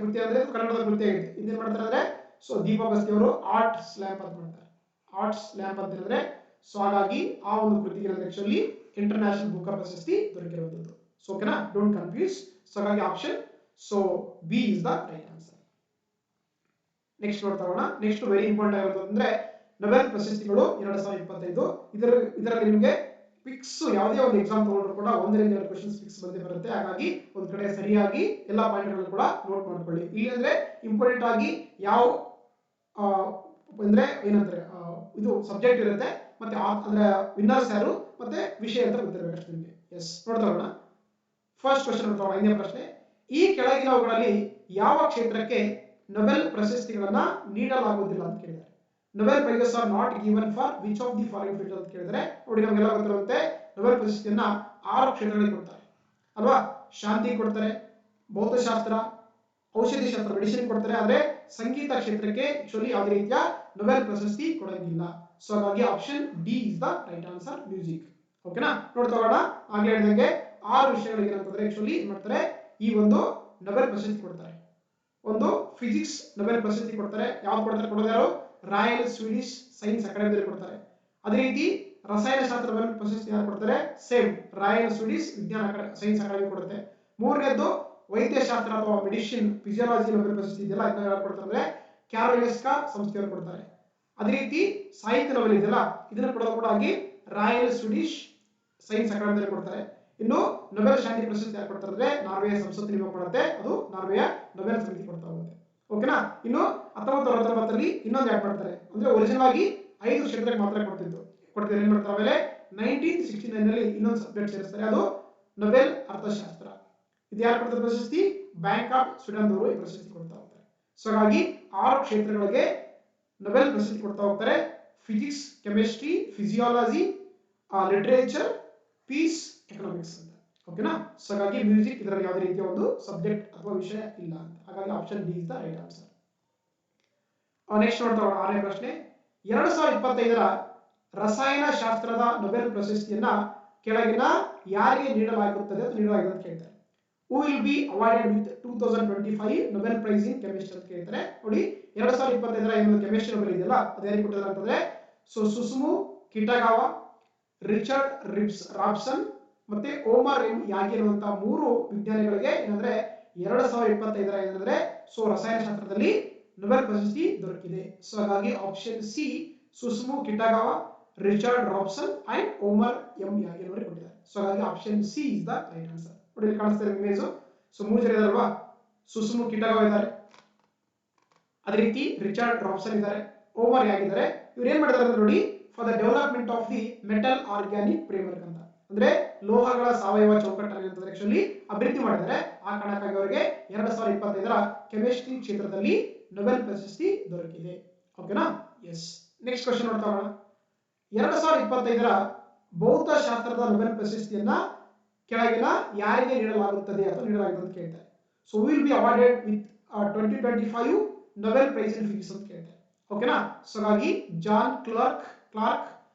ಕೃತಿ ಅಂದ್ರೆ ಕನ್ನಡದ ಕೃತಿ ಆಗಿದೆ. ಇದೇನ್ ಮಾಡ್ತಾರೆ ಅಂದ್ರೆ ಸೊ ದೀಪಾ ಬಸ್ತಿ ಅವರು ಆರ್ಟ್ ಸ್ಲ್ಯಾಪ್ ಅಂತ ಮಾಡ್ತಾರೆ. ಆರ್ಟ್ ಸ್ಲ್ಯಾಪ್ ಅಂತ ಹೇಳಿದ್ರೆ ಸೊ ಹಾಗಾಗಿ ಆ ಒಂದು ಕೃತಿಗೆ ಆಕ್ಚುಲಿ ಇಂಟರ್ನ್ಯಾಷನಲ್ ಬೂಕರ್ ಪ್ರಶಸ್ತಿ ದೊರಕಿರುವಂತದ್ದು. ಸೊ ಓಕೆನಾ, ಡೋಂಟ್ ಕನ್ಫ್ಯೂಸ್. ಸೊ ಹಾಗಾಗಿ option so B is the right answer. Next ನೋಡ್ತಾ ಹೋಗೋಣ. ನೆಕ್ಸ್ಟ್ ವೆರಿ ಇಂಪಾರ್ಟೆಂಟ್ ಆಗಿರೋದು ಅಂದ್ರೆ ನೊಬೆಲ್ ಪ್ರಶಸ್ತಿಗಳು 2025. ಇದರಲ್ಲಿ ನಿಮಗೆ ಫಿಕ್ಸ್ ಯಾವುದೇ ಒಂದು ಎಕ್ಸಾಮ್ ತಗೊಂಡ್ರು ಕೂಡ ಒಂದರಿಂದ ಎರಡು ಕ್ವೆಶ್ಚನ್ಸ್ ಫಿಕ್ಸ್ ಬಂದೇ ಬರುತ್ತೆ. ಹಾಗಾಗಿ ಒಂದ್ ಕಡೆ ಸರಿಯಾಗಿ ಎಲ್ಲಾ ಪಾಯಿಂಟ್ಗಳನ್ನು ಕೂಡ ನೋಟ್ ಮಾಡ್ಕೊಳ್ಳಿ. ಇಲ್ಲಿ ಅಂದ್ರೆ ಇಂಪಾರ್ಟೆಂಟ್ ಆಗಿ ಯಾವ ಅಂದ್ರೆ ಏನಂತಾರೆ ಇದು ಸಬ್ಜೆಕ್ಟ್ ಇರುತ್ತೆ ಮತ್ತೆ ಅಂದ್ರೆ ವಿನ್ನರ್ಸ್ ಯಾರು ಮತ್ತೆ ವಿಷಯ ಅಂತ ಗೊತ್ತಿರಬೇಕು ಅಷ್ಟೇ ನಿಮಗೆ. ಎಸ್, ನೋಡ್ತಾ ಹೋಗೋಣ. ಫಸ್ಟ್ ಕ್ವೆಶ್ಚನ್ ನೋಡ್ತಾ ಹೋಗೋಣ. 5ನೇ ಪ್ರಶ್ನೆ. ಈ ಕೆಳಗಿನವುಗಳಲ್ಲಿ ಯಾವ ಕ್ಷೇತ್ರಕ್ಕೆ ನೊಬೆಲ್ ಪ್ರಶಸ್ತಿಗಳನ್ನ ನೀಡಲಾಗುವುದಿಲ್ಲ ಅಂತ ಕೇಳಿದ್ದಾರೆ. Nobel prizes are not given for which of the following field ಅಂತ ಕೇಳಿದ್ರೆ ನೋಡಿ ನಮಗೆಲ್ಲ ಗೊತ್ತಿರುವಂತೆ ನೊಬೆಲ್ ಪ್ರಶಸ್ತಿಯನ್ನ 6 ಕ್ಷೇತ್ರಗಳಿಗೆ ಕೊಡ್ತಾರೆ ಅಲ್ವಾ. ಶಾಂತಿ ಕೊಡ್ತಾರೆ, ಭೌತಶಾಸ್ತ್ರ, ಔಷಧಿ ಶಾಸ್ತ್ರ ಮೆಡಿಸಿನ್ ಕೊಡ್ತಾರೆ. ಆದ್ರೆ ಸಂಗೀತ ಕ್ಷೇತ್ರಕ್ಕೆ ಆಕ್ಚುಲಿ ಯಾವುದೇ ರೀತಿಯ ನೊಬೆಲ್ ಪ್ರಶಸ್ತಿ ಕೊಡಂಗಿಲ್ಲ. ಸೊ ಹಾಗಾಗಿ option D is the right answer, music. ಓಕೆನಾ. ನೋಡ್ತಾ ಹೋಗೋಣ. ಆಗ್ಲೇ ಹೇಳಿದಂಗೆ 6 ವಿಷಯಗಳಿಗೆ ಏನಂತಂದ್ರೆ ಆಕ್ಚುಲಿ ಏನ್ ಮಾಡ್ತಾರೆ ಈ ಒಂದು ನೊಬೆಲ್ ಪ್ರಶಸ್ತಿ ಕೊಡ್ತಾರೆ. ಒಂದು ಫಿಸಿಕ್ಸ್ ನೊಬೆಲ್ ಪ್ರಶಸ್ತಿ ಕೊಡ್ತಾರೆ. ಯಾವ್ದು ಕೊಡ್ತಾರೆ ಕೊಡೋದು ಯಾರು? ರಾಯಲ್ ಸ್ವೀಡಿಶ್ ಸೈನ್ಸ್ ಅಕಾಡೆಮಿಯಲ್ಲಿ ಕೊಡ್ತಾರೆ. ಅದೇ ರೀತಿ ರಸಾಯನಶಾಸ್ತ್ರ ನೊಬೆಲ್ ಪ್ರಶಸ್ತಿ ಯಾರು ಕೊಡ್ತಾರೆ? ಸೇಮ್ ರಾಯಲ್ ಸ್ವೀಡಿಶ್ ವಿಜ್ಞಾನ ಸೈನ್ಸ್ ಅಕಾಡೆಮಿ ಕೊಡುತ್ತೆ. ಮೂರನೇದ್ದು ವೈದ್ಯಶಾಸ್ತ್ರ ಅಥವಾ ಮೆಡಿಸಿನ್ ಫಿಸಿಯಾಲಜಿ ನೊಬೆಲ್ ಪ್ರಶಸ್ತಿ ಇದೆಯಲ್ಲ ಇದನ್ನ ಯಾರು ಕೊಡ್ತಾರೆ ಅಂದ್ರೆ ಕ್ಯಾರೋಲಿನ್ಸ್ಕಾ ಸಂಸ್ಥೆಯವರು ಕೊಡ್ತಾರೆ. ಅದೇ ರೀತಿ ಸಾಹಿತ್ಯ ನೊಬೆಲ್ ಇದೆಯಲ್ಲ ಇದನ್ನ ಕೊಡೋದು ಕೂಡ ಆಗಿ ರಾಯಲ್ ಸ್ವೀಡಿಶ್ ಸೈನ್ಸ್ ಅಕಾಡೆಮಿಯಲ್ಲಿ ಕೊಡ್ತಾರೆ. ಇನ್ನು ನೊಬೆಲ್ ಶಾಂತಿ ಪ್ರಶಸ್ತಿ ಯಾರು ಕೊಡ್ತಾರೆ ಅಂದ್ರೆ ನಾರ್ವೆಯ ಸಂಸತ್ತು ನೇಮಕ ಮಾಡುತ್ತೆ, ಅದು ನಾರ್ವೆಯ ನೊಬೆಲ್ ಸಮಿತಿ ಕೊಡ್ತಾ ಹೋಗುತ್ತೆ. ಓಕೆನಾ. ಇನ್ನು 1969ರಲ್ಲಿ ಇನ್ನೊಂದು ಆಡ್ ಮಾಡ್ತಾರೆ. ಅಂದ್ರೆ ಒರಿಜಿನಲ್ ಆಗಿ 5 ಕ್ಷೇತ್ರಕ್ಕೆ ಮಾತ್ರ ಕೊಡ್ತಿದ್ದಾರೆ. ಏನ್ ಮಾಡ್ತಾರೆ ಆಮೇಲೆ 1969ನಲ್ಲಿ ಇನ್ನೊಂದು ಸಬ್ಜೆಕ್ಟ್ ಸೇರಿಸ್ತಾರೆ, ಅದು ನೊಬೆಲ್ ಅರ್ಥಶಾಸ್ತ್ರ. ಇದು ಯಾರು ಕೊಡ್ತಾರೆ ಪ್ರಶಸ್ತಿ? ಬ್ಯಾಂಕ್ ಆಫ್ ಸ್ವೀಡನ್ ಅವರು ಈ ಪ್ರಶಸ್ತಿ ಕೊಡ್ತಾ ಹೋಗ್ತಾರೆ. ಸೊ ಹಾಗಾಗಿ 6 ಕ್ಷೇತ್ರಗಳಿಗೆ ನೊಬೆಲ್ ಪ್ರಶಸ್ತಿ ಕೊಡ್ತಾ ಹೋಗ್ತಾರೆ. Physics, chemistry, physiology, literature, peace, economics ಅಂತ. ಓಕೆನಾ. ಸೊ ಹಾಗಾಗಿ ಮ್ಯೂಸಿಕ್ ಇದರಲ್ಲಿ ಯಾವುದೇ ರೀತಿಯ ಒಂದು ಸಬ್ಜೆಕ್ಟ್ ಅಥವಾ ವಿಷಯ ಇಲ್ಲ ಅಂತ. ಹಾಗಾಗಿ option D is the right answer. Next ನೋಡ್ತಾ ಹೋಗೋಣ. 6ನೇ ಪ್ರಶ್ನೆ. 2025ರ ರಸಾಯನಶಾಸ್ತ್ರದ ನೊಬೆಲ್ ಪ್ರಶಸ್ತಿಯನ್ನ ಕೆಳಗಿನ ಯಾರಿಗೆ ನೀಡಲಾಗುತ್ತದೆ ಅಂತ ಕೇಳ್ತಾರೆ. Who will be awarded with 2025 Nobel prize in chemistry ಅಂತ ಕೇಳ್ತಾರೆ. ನೋಡಿ 2025ರ ಏನು ಕೆಮಿಸ್ಟ್ರಿ ನೊಬೆಲ್ ಇದೆಯಲ್ಲ ಅದು ಯಾರಿಗೆ ಕೊಟ್ಟಿದ್ದಾರೆ ಅಂತಂದ್ರೆ ಸೊ ಸುಸುಮು ಕಿಟಾಗಾವಾ, ರಿಚರ್ಡ್ ರಾಬ್ಸನ್ ಮತ್ತೆ ಓಮರ್ ಎಂ ಯಾಗಿ ಅನ್ನುವಂತ 3 ವಿಜ್ಞಾನಿಗಳಿಗೆ ಏನಂದ್ರೆ 2025ರ ಏನಂದ್ರೆ ಸೊ ರಸಾಯನಶಾಸ್ತ್ರದಲ್ಲಿ ನೊಬೆಲ್ ಪ್ರಶಸ್ತಿ ದೊರಕಿದೆ. ಸೊ ಹಾಗಾಗಿ option C Susumu Kitagawa, Richard Robson and Omar M Yaghi ಅವರಿಗೆ ಕೊಟ್ಟಿದ್ದಾರೆ. ಸೊ ಹಾಗಾಗಿ option C is the right answer. ನೋಡಿ ಇಲ್ಲಿ ಕಾಣಿಸ್ತಾ ಇದೆ ಇಮೇಜ್. ಸೊ 3 ಜನ ಇದಾರಲ್ವಾ, ಸುಸುಮು ಕಿಟಾಗಾವಾ ಇದ್ದಾರೆ, ಅದೇ ರೀತಿ ರಿಚರ್ಡ್ ರಾಬ್ಸನ್ ಇದ್ದಾರೆ, ಓಮರ್ ಯಾಗಿ ಇದ್ದಾರೆ. ಇವ್ರು ಏನ್ ಮಾಡಿದ್ದಾರೆ ಅಂದ್ರೆ ನೋಡಿ for the development of the metal organic framework ಅಂತ, ಅಂದ್ರೆ ಲೋಹಗಳ ಸಾವಯವ ಚೌಕಟ್ಟನ್ನು ಅಂತಂದ್ರೆ ಆಕ್ಚುಲಿ ಅಭಿವೃದ್ಧಿ ಮಾಡಿದ್ದಾರೆ. ಆ ಕಾರಣಕ್ಕಾಗಿ ಅವರಿಗೆ 2025ರ ಕೆಮಿಸ್ಟ್ರಿ ಕ್ಷೇತ್ರದಲ್ಲಿ ನೊಬೆಲ್ ಪ್ರಶಸ್ತಿ ದೊರಕಿದೆ. ಓಕೆನಾ. ಎಸ್. ನೆಕ್ಸ್ಟ್ ಕ್ವೆಶ್ಚನ್ ನೋಡ್ತಾ ಹೋಗೋಣ. 2025ರ ಭೌತಶಾಸ್ತ್ರದ ನೊಬೆಲ್ ಪ್ರಶಸ್ತಿಯನ್ನ ಕೆಳಗಿನ ಯಾರಿಗೆ ನೀಡಲಾಗುತ್ತದೆ ಅಥವಾ ನೀಡಲಾಗಿದೆ ಅಂತ ಕೇಳ್ತಾರೆ. So will be awarded with 2025 Nobel prize in physics ಅಂತ ಕೇಳ್ತಾರೆ. ಓಕೆನಾ. ಸೊ ಹಾಗಾಗಿ ಜಾನ್ ಕ್ಲಾರ್ಕ್,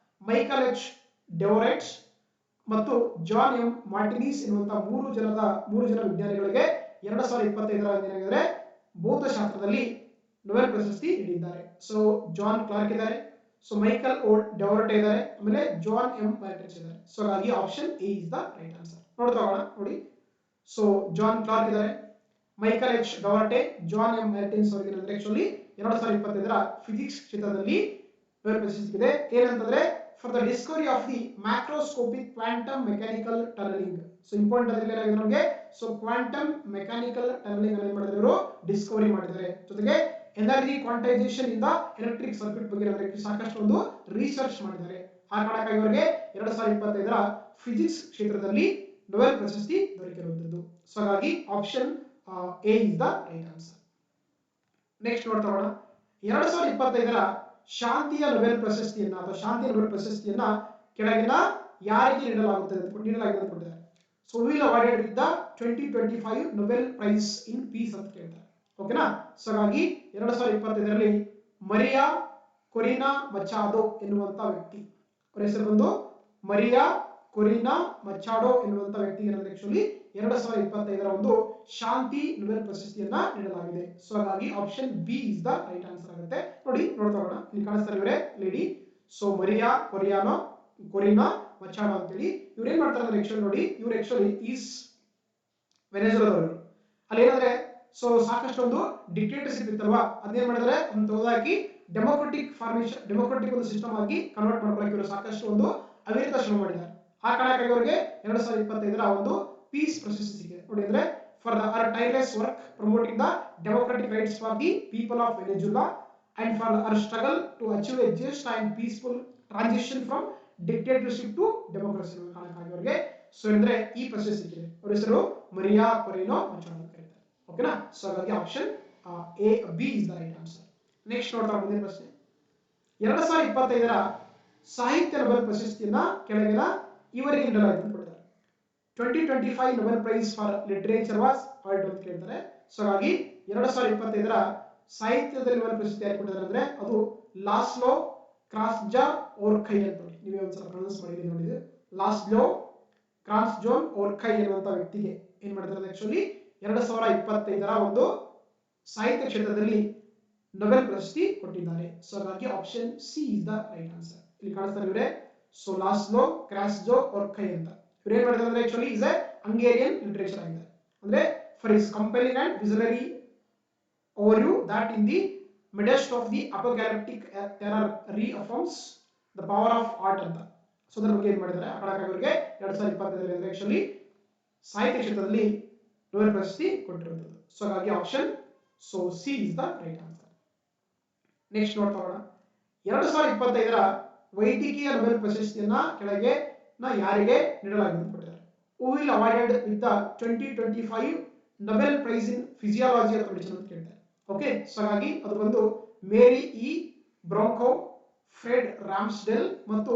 ಮೈಕಲ್ ಎಚ್ ಡೆವೊರೈಟ್ಸ್ ಮತ್ತು ಜಾನ್ ಎಂ ಮಾರ್ಟಿನೀಸ್ ಎನ್ನುವಂತ 3 ಜನ ವಿಜ್ಞಾನಿಗಳಿಗೆ 2025ರ ಏನಾಗಿದೆ ಭೌತಶಾಸ್ತ್ರದಲ್ಲಿ ನೊಬೆಲ್ ಪ್ರಶಸ್ತಿ ನೀಡಿದ್ದಾರೆ. ಸೊ ಜಾನ್ ಕ್ಲಾರ್ಕ್ ಇದ್ದಾರೆ, ಸೊ ಮೈಕಲ್ ಓ ಡೆವೊರೈಟ್ ಇದ್ದಾರೆ, ಆಮೇಲೆ ಜಾನ್ ಎಂ ಮಾರ್ಟಿನೀಸ್ ಇದ್ದಾರೆ. ಸೊ ಹಾಗಾಗಿ option A is the right answer. ನೋಡ್ತಾ ಹೋಗೋಣ. ನೋಡಿ ಸೊ ಜಾನ್ ಕ್ಲಾರ್ಕ್ ಇದ್ದಾರೆ, ಮೈಕಲ್ ಎಚ್ ಡೆವೊರೈಟ್, ಜಾನ್ ಎಂ ಮಾರ್ಟಿನೀಸ್ ಅವರಿಗೆ ಏನಂದ್ರೆ ಆಕ್ಚುಲಿ 2025ರ ಫಿಸಿಕ್ಸ್ ಕ್ಷೇತ್ರದಲ್ಲಿ ನೊಬೆಲ್ ಪ್ರಶಸ್ತಿ ಇದೆ. ಏನಂತಂದ್ರೆ for the Discovery of the macroscopic quantum mechanical tunnelling. So important ಅಂದ್ರೆ ಏನಾಗಿದೆ ನಮಗೆ ಸೊ ಕ್ವಾಂಟಮ್ ಮೆಕ್ಯಾನಿಕಲ್ ಟನಲಿಂಗ್ ಅನ್ನು ಮಾಡಿದ್ರು ಇವರು ಡಿಸ್ಕವರಿ ಮಾಡಿದ್ದಾರೆ. ಜೊತೆಗೆ ಎನರ್ಜಿ ಕ್ವಾಂಟೈಸೇಷನ್ ಇಂದ ಎಲೆಕ್ಟ್ರಿಕ್ ಸರ್ಕ್ಯೂಟ್ ಬಗ್ಗೆ ಸಾಕಷ್ಟು ಒಂದು ರಿಸರ್ಚ್ ಮಾಡಿದ್ದಾರೆ. ಆ ಕಾರಣಕ್ಕಾಗಿ ಇವರಿಗೆ 2025ರ ಫಿಸಿಕ್ಸ್ ಕ್ಷೇತ್ರದಲ್ಲಿ ನೊಬೆಲ್ ಪ್ರಶಸ್ತಿ ದೊರಕಿರುವಂತದ್ದು. ಸೊ ಹಾಗಾಗಿ option A is the right answer. Next ನೋಡ್ತಾ ಹೋಗೋಣ. 2025ರ ಶಾಂತಿಯ ನೊಬೆಲ್ ಪ್ರಶಸ್ತಿಯನ್ನ ಅಥವಾ ಶಾಂತಿಯ ನೊಬೆಲ್ ಪ್ರಶಸ್ತಿಯನ್ನ ಕೆಳಗಿನ ಯಾರಿಗೆ ನೀಡಲಾಗಿದೆ ಅಂತ ಕೊಟ್ಟಿದ್ದಾರೆ. So will awarded with the 2025 Nobel prize in peace ಅಂತ ಕೇಳ್ತಾರೆ. ಓಕೆನಾ. ಸೊ ಹಾಗಾಗಿ 2025ರಲ್ಲಿ ಮರಿಯಾ ಕೊರಿನಾ ಮಚಾಡೋ ಎನ್ನುವಂತ ವ್ಯಕ್ತಿ, ಅವರ ಹೆಸರು ಬಂದು ಮರಿಯಾ ಕೊರಿನಾ ಮಚಾಡೋ ಎನ್ನುವಂತ ವ್ಯಕ್ತಿಗೆ ಆಕ್ಚುಲಿ 2025ರ ಒಂದು ಶಾಂತಿ ನೊಬೆಲ್ ಪ್ರಶಸ್ತಿಯನ್ನ ನೀಡಲಾಗಿದೆ. ಸೊ ಹಾಗಾಗಿ option B is the right answer ಆಗುತ್ತೆ. ನೋಡಿ ನೋಡ್ತಾ ಹೋಗೋಣ. ಇಲ್ಲಿ ಕಾಣಿಸ್ತಾರೆ ಇವರೇ ಲೇಡಿ. ಸೊ ಮರಿಯಾ ಕೊರಿನಾ ಮಚಾಡೋ ಅಂತೇಳಿ ಇವ್ರು ಏನ್ ಮಾಡ್ತಾರೆ ಅಂದ್ರೆ ಆಕ್ಚುಲಿ ನೋಡಿ, ಇವ್ರು ಆಕ್ಚುಲಿ ಈಸ್ ವೆನೆಜುಲಾದವರು. ಅಲ್ಲಿ ಏನಂದ್ರೆ ಸೊ ಸಾಕಷ್ಟು ಒಂದು ಡಿಕ್ಟೇಟರ್ಶಿಪ್ ಇತ್ತಲ್ವಾ, ಅದನ್ನೇನ್ ಮಾಡಿದ್ರೆ ಒಂದು ತೆಗೆದಾಕಿ ಡೆಮೋಕ್ರೆಟಿಕ್ ಒಂದು ಸಿಸ್ಟಮ್ ಆಗಿ ಕನ್ವರ್ಟ್ ಮಾಡ್ಕೊಳ್ಳೋಕೆ ಇವರು ಸಾಕಷ್ಟು ಒಂದು ಅವಿರತ ಶ್ರಮ ಮಾಡಿದ್ದಾರೆ. ಆ ಕಾರಣಕ್ಕಾಗಿ ಅವರಿಗೆ 2025ರ ಒಂದು ಪೀಸ್ ಪ್ರಶಸ್ತಿ ಸಿಕ್ಕಿದೆ. ನೋಡಿ ಅಂದ್ರೆ for the our tireless work promoting the democratic rights for the people of Venezuela and for our struggle to achieve a just and peaceful transition from dictatorship to democracy. ಕಾರಣಕ್ಕಾಗಿ ಅವರಿಗೆ ಸೊ ಅಂದ್ರೆ ಈ ಪ್ರಶಸ್ತಿ ಸಿಕ್ಕಿದೆ. ಅವರ ಹೆಸರು ಮರಿಯಾ ಕೊರಿನಾ ಮಚಾಡೋ ಅಂತ ಕರೀತಾರೆ. ಓಕೆನಾ. ಸೊ ಹಾಗಾಗಿ option A B is the right answer. Next ನೋಡ್ತಾ ಮುಂದಿನ ಪ್ರಶ್ನೆ. 2025ರ ಸಾಹಿತ್ಯ ನೊಬೆಲ್ ಪ್ರಶಸ್ತಿಯನ್ನ ಕೆಳಗಿನ ಇವರಿಗೆ ನೀಡಲಾಗಿದೆ ಅಂತ ಕೊಟ್ಟಿದ್ದಾರೆ. 2025 Nobel prize for literature was award ಅಂತ ಕೇಳ್ತಾರೆ. ಸೊ ಹಾಗಾಗಿ 2025ರ ಸಾಹಿತ್ಯದಲ್ಲಿ ನೊಬೆಲ್ ಪ್ರಶಸ್ತಿ ಯಾರು ಕೊಟ್ಟಿದ್ದಾರೆ ಅಂದ್ರೆ ಅದು ಲಾಸ್ಲೋ ಕ್ರಾಸ್ಜಾ ಓರ್ಖೈ ಅಂತ. ನೀವೇ ಒಂದ್ಸಲ ಪ್ರೊನೌನ್ಸ್ ಮಾಡಿ ನೋಡಿದ್ರೆ ಲಾಸ್ಲೋ ಕ್ರಾಸ್ಜೋನ್ ಓರ್ಖೈ ಎನ್ನುವಂತ ವ್ಯಕ್ತಿಗೆ ಏನ್ ಮಾಡಿದ್ದಾರೆ ಆಕ್ಚುಲಿ 2025ರ ಒಂದು ಸಾಹಿತ್ಯ ಕ್ಷೇತ್ರದಲ್ಲಿ ನೊಬೆಲ್ ಪ್ರಶಸ್ತಿ ಕೊಟ್ಟಿದ್ದಾರೆ. ಸೊ ಹಾಗಾಗಿ option C is the right answer. ಇಲ್ಲಿ ಕಾಣಿಸ್ತಾರೆ ಇವರೇ. ಸೊ ಲಾಸ್ಲೋ ಕ್ರಾಸ್ಜೋ ಓರ್ಖೈ ಅಂತ ಇವ್ರು ಏನ್ ಮಾಡಿದ್ದಾರೆ ಅಂದ್ರೆ actually is a Hungarian literature ಆಗಿದೆ. ಅಂದ್ರೆ for is compelling and visionary overview that in the midst of the apocalyptic terror reaffirms the power of art ಅಂತ. ಸೊ ಅದರ ಬಗ್ಗೆ ಏನ್ ಮಾಡಿದ್ದಾರೆ. ಆ ಕಾರಣಕ್ಕಾಗಿ ಅವರಿಗೆ 2025ರಲ್ಲಿ ಆಕ್ಚುಲಿ ಸಾಹಿತ್ಯ ಕ್ಷೇತ್ರದಲ್ಲಿ ನೊಬೆಲ್ ಪ್ರಶಸ್ತಿ ಕೊಟ್ಟಿರುವಂತದ್ದು. ಸೊ ಹಾಗಾಗಿ option so C is the right answer. Next ನೋಡ್ತಾ ಹೋಗೋಣ. 2025ರ ವೈದ್ಯಕೀಯ ನೊಬೆಲ್ ಪ್ರಶಸ್ತಿಯನ್ನ ಕೆಳಗೆ ಯಾರಿಗೆ ನೀಡಲಾಗಿದೆ ಅಂತ ಕೊಟ್ಟಿದ್ದಾರೆ. Who will awarded with the 2025 Nobel prize in physiology ಅಂತ ಮೆಡಿಸಿನ್ ಅಂತ ಕೇಳ್ತಾರೆ. ಓಕೆ. ಸೊ ಹಾಗಾಗಿ ಅದು ಬಂದು ಮೇರಿ ಇ ಬ್ರಾಂಕೋ, ಫ್ರೆಡ್ ರಾಮ್ಸ್ಡೆಲ್ ಮತ್ತು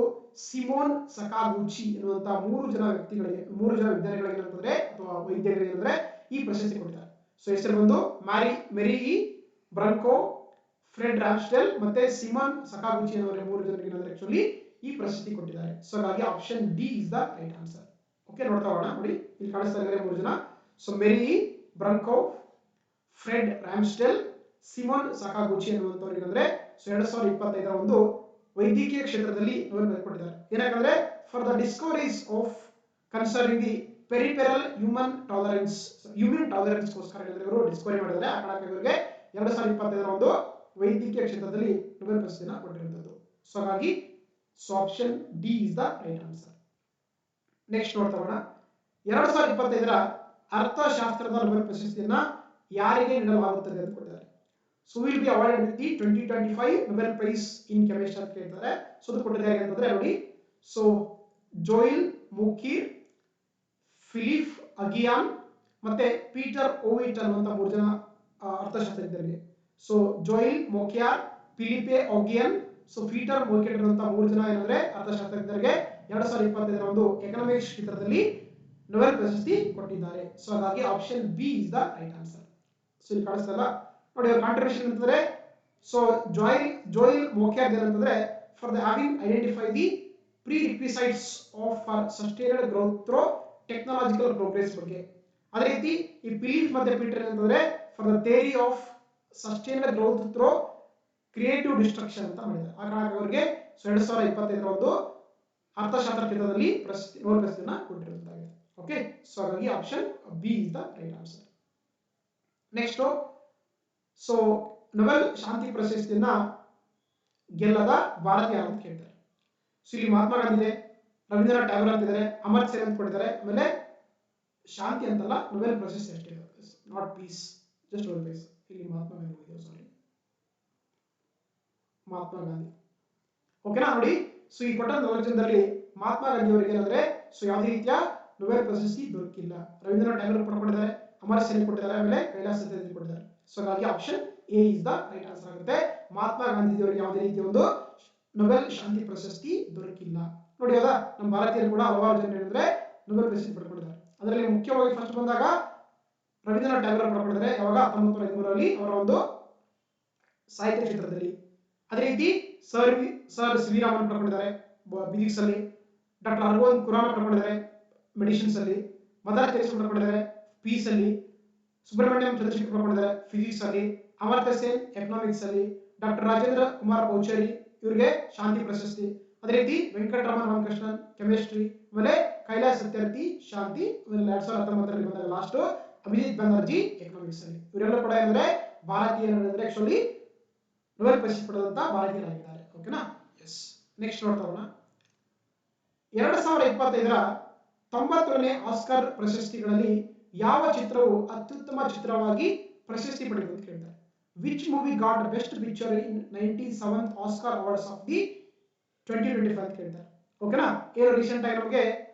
ಸಿಮೋನ್ ಸಕಾಗುಚಿ ಎನ್ನುವಂತ ಮೂರು ಜನ ವಿಜ್ಞಾನಿಗಳಿಗೆ ಏನಂತಂದ್ರೆ ಅಥವಾ ವೈದ್ಯರಿಗೆ ಏನಂದ್ರೆ ಈ ಪ್ರಶಸ್ತಿ ಕೊಟ್ಟಿದ್ದಾರೆ. ಸೊ ಹೆಸರು ಬಂದು ಮೇರಿ ಇ ಬ್ರಾಂಕೋ, ಫ್ರೆಡ್ ರಾಮ್ಸ್ಡೆಲ್ ಮತ್ತೆ ಸಿಮೋನ್ ಸಕಾಗುಚಿ ಅನ್ನೋ ಮೂರು ಜನರಿಗೆ ಆಕ್ಚುಲಿ ಈ ಪ್ರಶಸ್ತಿ ಕೊಟ್ಟಿದ್ದಾರೆ. ಸೊ ಹಾಗಾಗಿ option D is the right answer. Okay. ನೋಡ್ತಾ ಹೋಗೋಣ. ನೋಡಿ ಇಲ್ಲಿ ಕಾಣಿಸ್ತಾ ಇದ್ದಾರೆ ಮೂರು ಜನ. ಸೊ ಮೇರಿ ಇ ಬ್ರಾಂಕೋ, ಫ್ರೆಡ್ ರಾಮ್ಸ್ಡೆಲ್, ಸಿಮೋನ್ ಸಕಾಗುಚಿ ಅನ್ನುವಂತವರಿಗೆ ಅಂದ್ರೆ ಸೊ 2025ರ ಒಂದು ವೈದ್ಯಕೀಯ ಕ್ಷೇತ್ರದಲ್ಲಿ ನೊಬೆಲ್ ಕೊಟ್ಟಿದ್ದಾರೆ. ಏನಂದ್ರೆ for the discoveries of concerning the peripheral human tolerance ಗೋಸ್ಕರ ಇವರು ಡಿಸ್ಕವರಿ ಮಾಡಿದ್ದಾರೆ. ಆ ಕಾರಣಕ್ಕಾಗಿ ಇವರಿಗೆ 2025ರ ಒಂದು ವೈದ್ಯಕೀಯ ಕ್ಷೇತ್ರದಲ್ಲಿ ನೊಬೆಲ್ ಪ್ರಶಸ್ತಿಯನ್ನು ಕೊಟ್ಟಿರುವಂತದ್ದು. ಸೊ ಹಾಗಾಗಿ so option D is the right answer. Next ನೋಡ್ತಾ ಹೋಗೋಣ. 2025ರ ಅರ್ಥಶಾಸ್ತ್ರದ ನೊಬೆಲ್ ಪ್ರಶಸ್ತಿಯನ್ನ ಯಾರಿಗೆ ನೀಡಲಾಗುತ್ತದೆ ಅಂತ ಕೊಟ್ಟಿದ್ದಾರೆ. So will be awarded with the 2025 Nobel prize in chemistry ಅಂತ ಕೇಳ್ತಾರೆ. ಸೊ ಅದು ಕೊಟ್ಟಿದ್ದಾರೆ ಅಂತಂದ್ರೆ ನೋಡಿ. ಸೊ ಜೋಯಿಲ್ ಮುಕೀರ್, ಫಿಲಿಪ್ ಅಗಿಯಾನ್ ಮತ್ತೆ ಪೀಟರ್ ಓವಿಟ್ ಅನ್ನುವಂತ ಮೂರು ಜನ ಅರ್ಥಶಾಸ್ತ್ರಜ್ಞರಿಗೆ. So Joel ಮೊಕ್ಯಾರ್, Philippe ಒಗಿಯನ್, so Peter ಮೊಕೆಟ್ ಅನ್ನುವಂತ ಮೂರು ಜನ ಏನಂದ್ರೆ ಅರ್ಥಶಾಸ್ತ್ರಜ್ಞರಿಗೆ 2025ರ ಒಂದು ಎಕನಾಮಿಕ್ಸ್ ಕ್ಷೇತ್ರದಲ್ಲಿ ನೊಬೆಲ್ ಪ್ರಶಸ್ತಿ ಕೊಟ್ಟಿದ್ದಾರೆ. ಸೊ ಹಾಗಾಗಿ option B is the right answer. So ಇಲ್ಲಿ ಕಾಣಿಸ್ತಲ್ಲ ನೋಡಿ ಅವರ ಕಾಂಟ್ರಿಬ್ಯೂಷನ್ ಅಂತಂದ್ರೆ ಸೊ ಜೋಯಿಲ್ ಮೊಕ್ಯಾರ್ ಏನಂತಂದ್ರೆ for the having identify the prerequisites of for sustainable growth through technological progress ಬಗ್ಗೆ. ಅದೇ ರೀತಿ ಈ ಫಿಲಿಪ್ ಮತ್ತೆ ಪೀಟರ್ ಏನಂತಂದ್ರೆ for the theory of sustainable growth through creative destruction ಅಂತ ಮಾಡಿದ್ದಾರೆ. ಆ ಕಾರಣಕ್ಕಾಗಿ ಅವರಿಗೆ 2025ರ ಒಂದು ಅರ್ಥಶಾಸ್ತ್ರ ಕ್ಷೇತ್ರದಲ್ಲಿ ನೊಬೆಲ್ ಪ್ರಶಸ್ತಿಯನ್ನ ಕೊಟ್ಟಿರುತ್ತದೆ. ಓಕೆ. ಸೊ ಹಾಗಾಗಿ option B is the right answer. Next so Nobel ಶಾಂತಿ ಪ್ರಶಸ್ತಿಯನ್ನ ಗೆಲ್ಲದ ಭಾರತೀಯ ಅಂತ ಕೇಳ್ತಾರೆ. ಸೊ ಇಲ್ಲಿ ಮಹಾತ್ಮ ಗಾಂಧಿ ಇದೆ, ರವೀಂದ್ರನಾಥ್ ಟ್ಯಾಗೋರ್ ಅಂತಿದ್ದಾರೆ, ಅಮರ್ ಸೇನ್ ಅಂತ ಕೊಟ್ಟಿದ್ದಾರೆ, ಆಮೇಲೆ ಶಾಂತಿ ಅಂತಲ್ಲ, ನೊಬೆಲ್ ಪ್ರಶಸ್ತಿ ಅಷ್ಟೇ, not peace, just Nobel prize. ಇಲ್ಲಿ ಮಹಾತ್ಮ ಗಾಂಧಿ ಹೋಗಿದೆ, ಸಾರಿ, ಮಹಾತ್ಮ ಗಾಂಧಿ. ಓಕೆನಾ ನೋಡಿ. ಸೊ ಈ ಕೊಟ್ಟ 4 ಜನದಲ್ಲಿ ಮಹಾತ್ಮ ಗಾಂಧಿ ಅವರಿಗೆ ಏನಂದ್ರೆ ಸೊ ಯಾವುದೇ ರೀತಿಯ ನೊಬೆಲ್ ಪ್ರಶಸ್ತಿ ದೊರಕಿಲ್ಲ. ರವೀಂದ್ರನಾಥ್ ಟ್ಯಾಗೋರ್ ಪಡ್ಕೊಂಡಿದ್ದಾರೆ, ಅಮರ್ ಸೇನ್ ಕೊಟ್ಟಿದ್ದಾರೆ, ಆಮೇಲೆ ಕೈಲಾಸ ಸತ್ಯಾರ್ಥಿ ಕೊಟ್ಟಿದ್ದಾರೆ. ಸೊ ಹಾಗಾಗಿ option A is the right answer ಆಗುತ್ತೆ. ಮಹಾತ್ಮ ಗಾಂಧಿ ಅವರಿಗೆ ಯಾವುದೇ ರೀತಿಯ ಒಂದು ನೊಬೆಲ್ ಶಾಂತಿ ಪ್ರಶಸ್ತಿ ದೊರಕಿಲ್ಲ. ನೋಡಿ ಹೌದಾ, ನಮ್ಮ ಭಾರತೀಯರು ಕೂಡ ಹಲವಾರು ಜನರು ಏನಂದ್ರೆ ನೊಬೆಲ್ ಪ್ರಶಸ್ತಿ ಪಡ್ಕೊಂಡಿದ್ದಾರೆ. ಅದರಲ್ಲಿ ಮುಖ್ಯವಾಗಿ ಫಸ್ಟ್ ಬಂದಾಗ ರವೀಂದ್ರನಾಥ್ ಟ್ಯಾಗೋರ್ ಪಡ್ಕೊಂಡಿದ್ದಾರೆ, ಯಾವಾಗ 1953ರಲ್ಲಿ ಅವರ ಒಂದು ಸಾಹಿತ್ಯ ಕ್ಷೇತ್ರದಲ್ಲಿ. ಅದೇ ರೀತಿ ಸರ್ ಸಿ ವಿ ರಾಮನ್ ಪಡ್ಕೊಂಡಿದ್ದಾರೆ ಫಿಸಿಕ್ಸ್ ಅಲ್ಲಿ, ಡಾಕ್ಟರ್ ಅರವಿಂದ್ ಖುರಾನ ಪಡ್ಕೊಂಡಿದ್ದಾರೆ ಮೆಡಿಸಿನ್ಸ್ ಅಲ್ಲಿ, ಮದರ್ ತೆರೇಸಾ ಪಡ್ಕೊಂಡಿದ್ದಾರೆ ಪೀಸ್ ಅಲ್ಲಿ, ಸುಬ್ರಹ್ಮಣ್ಯಂ ಚಂದ್ರಶೇಖರ್ ಪಡ್ಕೊಂಡಿದ್ದಾರೆ ಫಿಸಿಕ್ಸ್ ಅಲ್ಲಿ, ಅಮರ್ತ್ಯ ಸೇನ್ ಎಕನಾಮಿಕ್ಸ್ ಅಲ್ಲಿ, ಡಾಕ್ಟರ್ ರಾಜೇಂದ್ರ ಕುಮಾರ್ ಪೌಚೇರಿ ಇವರಿಗೆ ಶಾಂತಿ ಪ್ರಶಸ್ತಿ. ಅದೇ ರೀತಿ ವೆಂಕಟರಮಣ ರಾಮಕೃಷ್ಣನ್ ಕೆಮಿಸ್ಟ್ರಿ, ಆಮೇಲೆ ಕೈಲಾಸ್ ಸತ್ಯಾರ್ಥಿ ಶಾಂತಿ, 2019ರಲ್ಲಿ ಬಂದಾಗ ಲಾಸ್ಟ್ ಅಭಿಜಿತ್ ಬ್ಯಾನರ್ಜಿ ಎಕನಾಮಿಕ್ಸ್ ಅಲ್ಲಿ. ಇವರೆಲ್ಲ ಕೂಡ ಏನಂದ್ರೆ ಭಾರತೀಯರು ಆಕ್ಚುಲಿ ನೊಬೆಲ್ ಪ್ರಶಸ್ತಿ ಪಡೆದಂತ ಭಾರತೀಯರಾಗಿದ್ದಾರೆ. ಓಕೆನಾ. ಎಸ್, ನೆಕ್ಸ್ಟ್ ನೋಡ್ತಾ ಹೋಗೋಣ. 2025ರ 90ನೇ ಆಸ್ಕರ್ ಪ್ರಶಸ್ತಿಗಳಲ್ಲಿ ಯಾವ ಚಿತ್ರವು ಅತ್ಯುತ್ತಮ ಚಿತ್ರವಾಗಿ ಪ್ರಶಸ್ತಿ ಪಡೆಯಿತು ಅಂತ ಕೇಳ್ತಾರೆ. Which movie got best picture in 97th Oscar awards of the 2025 ಅಂತ ಕೇಳ್ತಾರೆ. ಓಕೆನಾ. ಏನು ರೀಸೆಂಟ್ ಆಗಿ ನಮಗೆ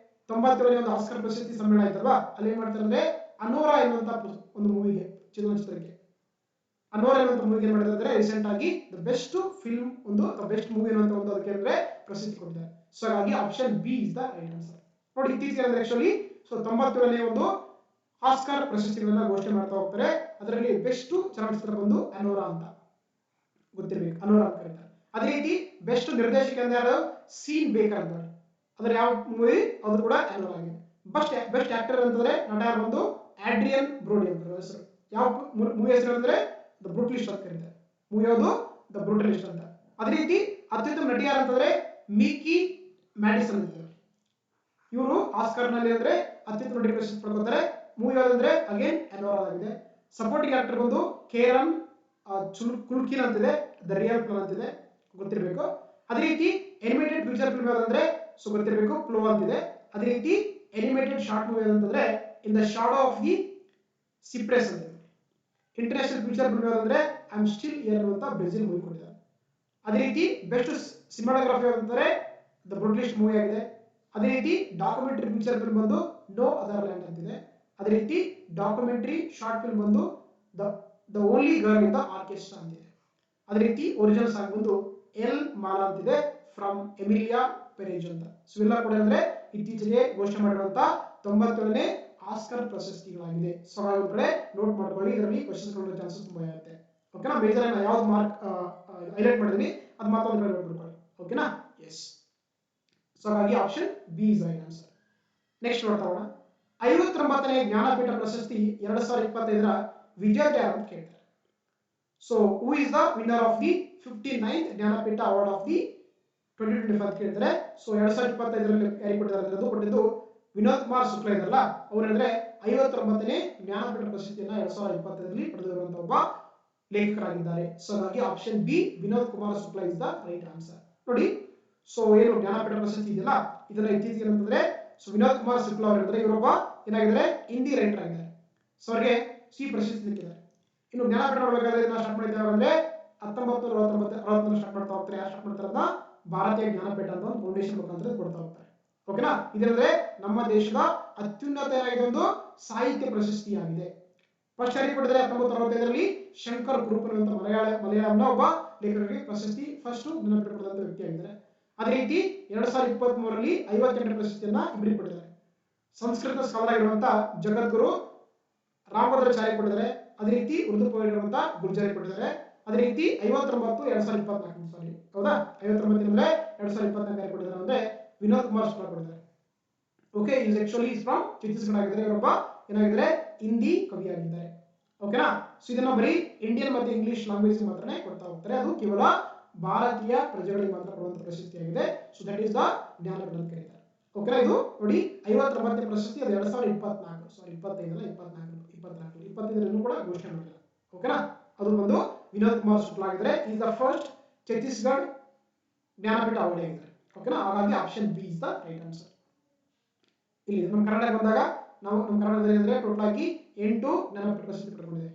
97ನೇ ಒಂದು ಆಸ್ಕರ್ ಪ್ರಶಸ್ತಿ ಸಮ್ಮೇಳನ ಆಯ್ತಲ್ವಾ, ಅಲ್ಲಿ ಏನ್ ಮಾಡ್ತಾರೆ ಅಂದ್ರೆ ಅನೋರಾ ಎನ್ನುವಂತ ಒಂದು ಮೂವಿಗೆ, ಚಲನಚಿತ್ರಕ್ಕೆ ಅನೋರಾ ಎನ್ನುವಂತ ಮೂವಿಗೆ ಏನ್ ಮಾಡಿದ್ರೆ ರೀಸೆಂಟ್ ಆಗಿ ದ ಬೆಸ್ಟ್ ಫಿಲ್ಮ್ ಒಂದು ಬೆಸ್ಟ್ ಮೂವಿ ಅನ್ನುವಂತ ಒಂದು ಅದಕ್ಕೆ ಅಂದ್ರೆ ಪ್ರಶಸ್ತಿ ಕೊಟ್ಟಿದ್ದಾರೆ. ಸೊ ಹಾಗಾಗಿ option B is the right answer. ನೋಡಿ ಇತ್ತೀಚೆಗೆ ಅಂದ್ರೆ ಆಕ್ಚುಲಿ ಸೊ 97ನೇ ಒಂದು ಆಸ್ಕರ್ ಪ್ರಶಸ್ತಿಗಳನ್ನ ಘೋಷಣೆ ಮಾಡ್ತಾ ಹೋಗ್ತಾರೆ. ಅದರಲ್ಲಿ ಬೆಸ್ಟ್ ಚಲನಚಿತ್ರ ಬಂದು ಅನೋರಾ ಅಂತ ಗೊತ್ತಿರಬೇಕು, ಅನೋರಾ ಅಂತ ಕರೀತಾರೆ. ಅದೇ ರೀತಿ ಬೆಸ್ಟ್ ನಿರ್ದೇಶಕ ಅಂದ್ರೆ ಯಾರು, ಸೀನ್ ಬೇಕರ್ ಅಂತ. ಅದ್ರ ಯಾವ ಮೂವಿ, ಅದು ಕೂಡ ಅನೋರಾ ಆಗಿದೆ. ಬೆಸ್ಟ್ ಆಕ್ಟರ್ ಅಂತಂದ್ರೆ ನಟ ಯಾರು ಬಂದು ಆಡ್ರಿಯನ್ ಬ್ರೋಡಿ ಅಂತ ಹೆಸರು. ಯಾವ ಮೂವಿ ಹೆಸರು ಅಂದ್ರೆ ದ ಬ್ರೂಟಲಿಸ್ಟ್ ಅಂತ ಕರೀತಾರೆ. ಮೂವಿ ಯಾವುದು, ದ ಬ್ರೂಟಲಿಸ್ಟ್ ಅಂತ. ಅದೇ ರೀತಿ ಅತ್ಯುತ್ತಮ ನಟಿ ಯಾರು ಅಂತಂದ್ರೆ ಮಿಕಿ ಮ್ಯಾಡಿಸನ್ ಅಂತ. ಇವರು ಆಸ್ಕರ್ ನಲ್ಲಿ ಅಂದ್ರೆ ಅತ್ಯುತ್ತಮ ನಟಿ ಪ್ರಶಸ್ತಿ ಪಡ್ಕೊತಾರೆ. ಮೂವಿ ಯಾವ್ದಂದ್ರೆ ಅಗೇನ್ ಅನೋರಾ ಆಗಿದೆ. ಸಪೋರ್ಟಿಂಗ್ ಆಕ್ಟರ್ ಬಂದು ಕೇರನ್ ಕುಲ್ಕಿನ್ ಅಂತಿದೆ, ದ ರಿಯಲ್ ಪ್ಲಾನ್ ಅಂತಿದೆ, ಗೊತ್ತಿರಬೇಕು. ಅದೇ ರೀತಿ ಅನಿಮೇಟೆಡ್ ಫೀಚರ್ ಫಿಲ್ಮ್ ಯಾವ್ದಂದ್ರೆ ಸೊ ಗೊತ್ತಿರಬೇಕು, ಫ್ಲೋ ಅಂತಿದೆ. ಅದೇ ರೀತಿ ಅನಿಮೇಟೆಡ್ ಶಾರ್ಟ್ ಮೂವಿ ಅಂತಂದ್ರೆ in the shadow of the cypress ಅಂತ. ಇಂಟರ್ನ್ಯಾಷನಲ್ ಫೀಚರ್ ಫಿಲ್ಮ್ ಯಾವ್ದಂದ್ರೆ ಐ ಆಮ್ ಸ್ಟಿಲ್ ಹಿಯರ್ ಅಂತ ಬ್ರೆಜಿಲ್ ಮೂವಿ ಕೊಟ್ಟಿದ್ದಾರೆ. ಅದೇ ರೀತಿ ಬೆಸ್ಟ್ ಸಿನಿಮಾಟೋಗ್ರಫಿ ಅಂತಂದ್ರೆ ದ ಬ್ರೂಟಲಿಸ್ಟ್ ಮೂವಿ ಆಗಿದೆ. ಅದೇ ರೀತಿ ಡಾಕ್ಯುಮೆಂಟರಿ ಫೀಚರ್ ಫಿಲ್ಮ್ ಬಂದು ನೋ ಅದರ್ ಲ್ಯಾಂಡ್ ಅಂತಿದೆ. ಅದೇ ರೀತಿ ಡಾಕ್ಯುಮೆಂಟರಿ ಶಾರ್ಟ್ ಫಿಲ್ಮ್ ಬಂದು the only girl in the orchestra ಅಂತಿದೆ. ಅದೇ ರೀತಿ ಒರಿಜಿನಲ್ ಸಾಂಗ್ ಬಂದು ಎಲ್ ಮಾಲಾ ಅಂತಿದೆ ಫ್ರಮ್ ಎಮಿಲಿಯಾ ಪೆರೇಜ್ ಅಂತ. ಸೊ ಎಲ್ಲ ಕೂಡ ಅಂದ್ರೆ ಇತ್ತೀಚೆಗೆ ಘೋಷಣೆ ಮಾಡಿರುವಂತ 97ನೇ ಆಸ್ಕರ್ ಪ್ರಶಸ್ತಿಗಳಾಗಿದೆ. ಸೊ ಹಾಗಾದ್ರೆ ನೋಟ್ ಮಾಡ್ಕೊಳ್ಳಿ, ಇದರಲ್ಲಿ ಕ್ವೆಶ್ಚನ್ಸ್ ಬರೋ ಚಾನ್ಸಸ್ ತುಂಬಾ ಇರುತ್ತೆ. ಓಕೆನಾ. ಮೇಜರ್ ಆಗಿ ಯಾವ್ದು ಮಾರ್ಕ್ ಹೈಲೈಟ್ ಮಾಡಿದೀನಿ ಅದು ಮಾತ್ರ ಒಂದು ಕಡೆ ನೋಡ್ಕೊಳ್ಳಿ. ಓಕೆನಾ. ಎಸ್. ಸೊ ಹಾಗಾಗಿ option B is right answer. Next ನೋಡ್ತಾ ಹೋಗೋಣ. 59ನೇ ಜ್ಞಾನಪೀಠ ಪ್ರಶಸ್ತಿ 2025ರ ವಿಜೇತ ಯಾರು ಅಂತ ಕೇಳ್ತಾರೆ. So who is the winner of the 59th Jnanpith award of the 2025 ಅಂತ ಕೇಳ್ತಾರೆ. ಸೊ 2025ರಲ್ಲಿ ಯಾರಿಗೆ ಕೊಟ್ಟಿದ್ದಾರೆ ಅಂದ್ರೆ ಅದು ಕೊಟ್ಟಿದ್ದು ವಿನೋದ್ ಕುಮಾರ್ ಶುಕ್ಲಾ ಇದಾರಲ್ಲ, ಅವ್ರಂದ್ರೆ 59ನೇ ಜ್ಞಾನಪೀಠ ಪ್ರಶಸ್ತಿಯನ್ನ 2025ರಲ್ಲಿ ಪಡೆದಿರುವಂತ ಒಬ್ಬ ಲೇಖಕರಾಗಿದ್ದಾರೆ. ಸೊ ಹಾಗಾಗಿ option B Vinod Kumar Shukla is the right answer. ನೋಡಿ ಸೊ ಏನು ಜ್ಞಾನಪೀಠ ಪ್ರಶಸ್ತಿ ಇದೆಯಲ್ಲ, ಇದನ್ನ ಇತ್ತೀಚೆಗೆ ಏನಂತಂದ್ರೆ ಸೊ ವಿನೋದ್ ಕುಮಾರ್ ಶುಕ್ಲಾ ಅವರಂದ್ರೆ ಇವರೊಬ್ಬ ಏನಾಗಿದ್ದಾರೆ, ಹಿಂದಿ ರೈಟರ್ ಆಗಿದ್ದಾರೆ. ಸೊ ಅವ್ರಿಗೆ ಸಿ ಪ್ರಶಸ್ತಿ ಸಿಕ್ಕಿದ್ದಾರೆ. ಇನ್ನು ಜ್ಞಾನಪೀಠ ನೋಡ್ಬೇಕಾದ್ರೆ ಇದನ್ನ ಸ್ಟಾರ್ಟ್ ಮಾಡಿದ್ದೇವೆ ಅಂದ್ರೆ 1960 ಸ್ಟಾರ್ಟ್ ಮಾಡ್ತಾ ಹೋಗ್ತಾರೆ. ಯಾರು ಸ್ಟಾರ್ಟ್ ಮಾಡ್ತಾರೆ ಅಂತ ಭಾರತೀಯ ಜ್ಞಾನಪೀಠ ಅಂತ ಒಂದು ಫೌಂಡೇಶನ್ ಮುಖಾಂತರ ಕೊಡ್ತಾ ಹೋಗ್ತಾರೆ. ಓಕೆನಾ. ಇದಂದ್ರೆ ನಮ್ಮ ದೇಶದ ಅತ್ಯುನ್ನತ ಒಂದು ಸಾಹಿತ್ಯ ಪ್ರಶಸ್ತಿಯಾಗಿದೆ. ಫಸ್ಟ್ ಯಾರಿಗೆ ಕೊಟ್ಟಿದ್ದಾರೆ 1965ರಲ್ಲಿ ಶಂಕರ್ ಕುರುಪ್ ಅನ್ನುವಂತ ಮಲಯಾಳಂನ ಒಬ್ಬ ಲೇಖಕರಿಗೆ ಪ್ರಶಸ್ತಿ ಫಸ್ಟ್ ಜ್ಞಾನಪೀಠ ಪಡೆದಂತ ವ್ಯಕ್ತಿಯಾಗಿದ್ದಾರೆ. ಅದೇ ರೀತಿ 2023ರಲ್ಲಿ 58ನೇ ಪ್ರಶಸ್ತಿಯನ್ನ ಇಬ್ಬರಿಗೆ ಕೊಟ್ಟಿದ್ದಾರೆ. ಸಂಸ್ಕೃತ ಸ್ಕಾಲರ್ ಆಗಿರುವಂತ ಜಗದ್ಗುರು ರಾಮಭದ್ರಾಚಾರ್ಯ ಕೊಟ್ಟಿದ್ದಾರೆ. ಅದೇ ರೀತಿ ಉರ್ದು ಪೋಯಟ್ ಇರುವಂತ ಗುರ್ಜರಿ ಕೊಟ್ಟಿದ್ದಾರೆ. ಅದೇ ರೀತಿ 59 2024 ಸಾರಿ ಹೌದಾ 59 ಅಂದ್ರೆ 2024 ಕೊಟ್ಟಿದ್ದಾರೆ ಅಂದ್ರೆ ವಿನೋದ್ ಕುಮಾರ್ ಶುಕ್ಲಾ ಕೊಟ್ಟಿದ್ದಾರೆ. Okay, is actually is from Chhattisgarh ಆಗಿದ್ದಾರೆ. ಇವರೊಬ್ಬ ಏನಾಗಿದ್ದಾರೆ, ಹಿಂದಿ ಕವಿ ಆಗಿದ್ದಾರೆ. ಓಕೆನಾ. ಸೊ ಇದನ್ನ ಬರೀ ಇಂಡಿಯನ್ ಮತ್ತೆ ಇಂಗ್ಲಿಷ್ ಲ್ಯಾಂಗ್ವೇಜ್ ಮಾತ್ರನೇ ಕೊಡ್ತಾ ಹೋಗ್ತಾರೆ. ಅದು ಕೇವಲ ಭಾರತೀಯ ಪ್ರಜೆಗಳಿಗೆ ಮಾತ್ರ ಕೊಡುವಂತ ಪ್ರಶಸ್ತಿಯಾಗಿದೆ. So that is the Jnanpith ಅಂತ ಕರೀತಾರೆ. ಓಕೆನಾ. ಇದು ನೋಡಿ 59ನೇ ಪ್ರಶಸ್ತಿ, ಅದು 2024 ಸಾರಿ 25 ಅಲ್ಲ 24 ಕೂಡ ಘೋಷಣೆ ಮಾಡಿಲ್ಲ. ಓಕೆನಾ. ಅದು ಬಂದು ವಿನೋದ್ ಕುಮಾರ್ ಶುಕ್ಲಾ ಆಗಿದ್ದಾರೆ. Is the first Chhattisgarh Jnanpith award ಆಗಿದ್ದಾರೆ. ಓಕೆನಾ. ಹಾಗಾಗಿ option B is the right answer. ಇಲ್ಲಿ ನಮ್ಮ ಕನ್ನಡ ಬಂದಾಗ ನಾವು ನಮ್ಮ ಕರ್ನಾಟಕದಲ್ಲಿ ಅಂದ್ರೆ ಟೋಟಲ್ ಆಗಿ 8 ಜ್ಞಾನಪೀಠ ಪ್ರಶಸ್ತಿ ಪಡೆದುಕೊಂಡಿದೆ.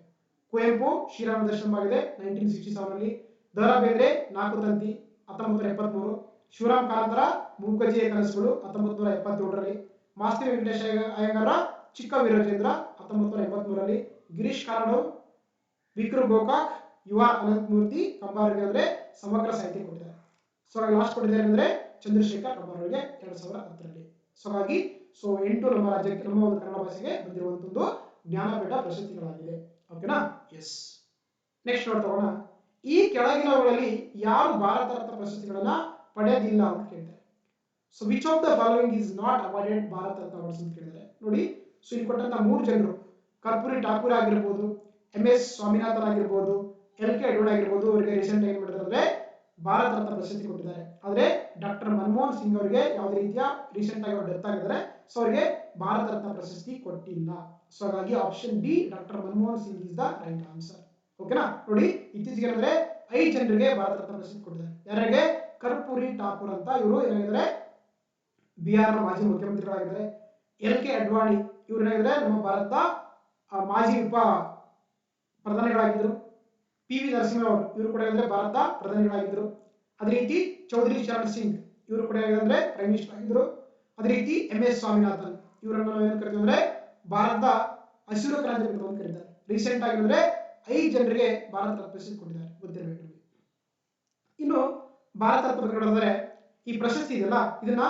ಕುವೆಂಪು ಶ್ರೀರಾಮ ದರ್ಶನವಾಗಿದೆ 1967 ರಲ್ಲಿ. ದ ರಾ ಬೇಂದ್ರೆ ನಾಲ್ಕು ತಂತಿ 1973. ಶಿವರಾಮ್ ಕಾರಂತರ ಮೂಕಜ್ಜಿಯ ಕನಸುಗಳು 1977 ರಲ್ಲಿ. ಮಾಸ್ತಿ ವೆಂಕಟೇಶ ಅಯ್ಯಂಗಾರ ಚಿಕ್ಕ ವೀರರಾಜೇಂದ್ರ 1983 ರಲ್ಲಿ. ಗಿರೀಶ್ ಕಾರ್ನಾಡ್, ವಿಕ್ರು ಗೋಕಾಕ್, ಯುವ ಅನಂತಮೂರ್ತಿ ಕಂಬಾರರಿಗೆ ಅಂದ್ರೆ ಸಮಗ್ರ ಸಾಹಿತ್ಯ ಕೊಟ್ಟಿದ್ದಾರೆ. ಸೊ ಲಾಸ್ಟ್ ಕೊಟ್ಟಿದ್ದಾರೆ ಅಂದ್ರೆ ಚಂದ್ರಶೇಖರ್ ಕಂಬಾರರಿಗೆ 2010 ರಲ್ಲಿ. ಸೊ ಹಾಗಾಗಿ 8 ನಮ್ಮ ರಾಜ್ಯಕ್ಕೆ, ನಮ್ಮ ಒಂದು ಕನ್ನಡ ಭಾಷೆಗೆ ಬಂದಿರುವಂತದ್ದು ಜ್ಞಾನಪೀಠ ಪ್ರಶಸ್ತಿಗಳಾಗಿದೆ. ಓಕೆನಾ? ಎಸ್. ನೆಕ್ಸ್ಟ್ ನೋಡ್ತೋಣ. ಈ ಕೆಳಗಿನವುಗಳಲ್ಲಿ ಯಾರು ಭಾರತ ರತ್ನ ಪ್ರಶಸ್ತಿಗಳನ್ನ ಪಡೆದಿಲ್ಲ ಅಂತ ಕೇಳಿದ್ದಾರೆ. So which of the following is not awarded Bharat Ratna awards ಅಂತ ಕೇಳಿದ್ದಾರೆ. ನೋಡಿ, ಸೊ ಇಲ್ಲಿ ಕೊಟ್ಟಂತ 3 ಜನರು ಕರ್ಪೂರಿ ಠಾಕೂರ್ ಆಗಿರ್ಬೋದು, MS ಸ್ವಾಮಿನಾಥನ್ ಆಗಿರ್ಬೋದು, LK ಅಡ್ವಾಣಿ ಆಗಿರ್ಬೋದು, ಅವರಿಗೆ ರೀಸೆಂಟ್ ಆಗಿ ಮಾಡಿದ್ರೆ ಭಾರತ ರತ್ನ ಪ್ರಶಸ್ತಿ ಕೊಟ್ಟಿದ್ದಾರೆ. ಆದ್ರೆ ಡಾಕ್ಟರ್ ಮನಮೋಹನ್ ಸಿಂಗ್ ಅವರಿಗೆ ಯಾವುದೇ ರೀತಿಯ ರೀಸೆಂಟ್ ಆಗಿ ಅವರು ಡೆತ್ ಆಗಿದ್ದಾರೆ. ಸೊ ಅವರಿಗೆ ಭಾರತ ರತ್ನ ಪ್ರಶಸ್ತಿ ಕೊಟ್ಟಿಲ್ಲ. ಸೊ ಹಾಗಾಗಿ option D doctor Manmohan Singh is the right answer. ಓಕೆನಾ? ನೋಡಿ, ಇತ್ತೀಚೆಗೆ ಅಂದ್ರೆ 5 ಜನರಿಗೆ ಭಾರತ ರತ್ನ ಪ್ರಶಸ್ತಿ ಕೊಟ್ಟಿದ್ದಾರೆ. ಯಾರಿಗೆ? ಕರ್ಪೂರಿ ಠಾಕೂರ್ ಅಂತ, ಇವರು ಏನಾಗಿದ್ದಾರೆ ಬಿಹಾರ್ನ ಮಾಜಿ ಮುಖ್ಯಮಂತ್ರಿಗಳಾಗಿದ್ದಾರೆ. LK ಅಡ್ವಾಣಿ ಇವರು ಏನಾಗಿದ್ದಾರೆ ನಮ್ಮ ಭಾರತದ ಮಾಜಿ ಉಪ ಪ್ರಧಾನಿಗಳಾಗಿದ್ದರು. PV ನರಸಿಂಹ ಅವರು ಇವರು ಕೂಡ ಏನಂದ್ರೆ ಭಾರತ ಪ್ರಧಾನಿಗಳಾಗಿದ್ದರು. ಅದೇ ರೀತಿ ಚೌಧರಿ ಚರಣ್ ಸಿಂಗ್ ಇವರು ಕೂಡ ಏನಂದ್ರೆ ಪ್ರೈಮ್ ಮಿನಿಸ್ಟರ್ ಆಗಿದ್ದರು. ಅದೇ ರೀತಿ MS ಸ್ವಾಮಿನಾಥನ್ ಇವರನ್ನು ನಾವು ಏನು ಕರಿತೀವಿ ಅಂದ್ರೆ ಭಾರತದ ಹಸಿರು ಕ್ರಾಂತಿ ಅಂತ ಕರೀತಾರೆ. ರೀಸೆಂಟ್ ಆಗಿ ಅಂದ್ರೆ 5 ಜನರಿಗೆ ಭಾರತ ರತ್ನ ಪ್ರಶಸ್ತಿ ಕೊಟ್ಟಿದ್ದಾರೆ, ಗೊತ್ತಿರಬೇಕು ನಿಮಗೆ. ಇನ್ನು ಭಾರತ ರತ್ನ ಅಂದ್ರೆ ಈ ಪ್ರಶಸ್ತಿ ಇದೆಯಲ್ಲ, ಇದನ್ನ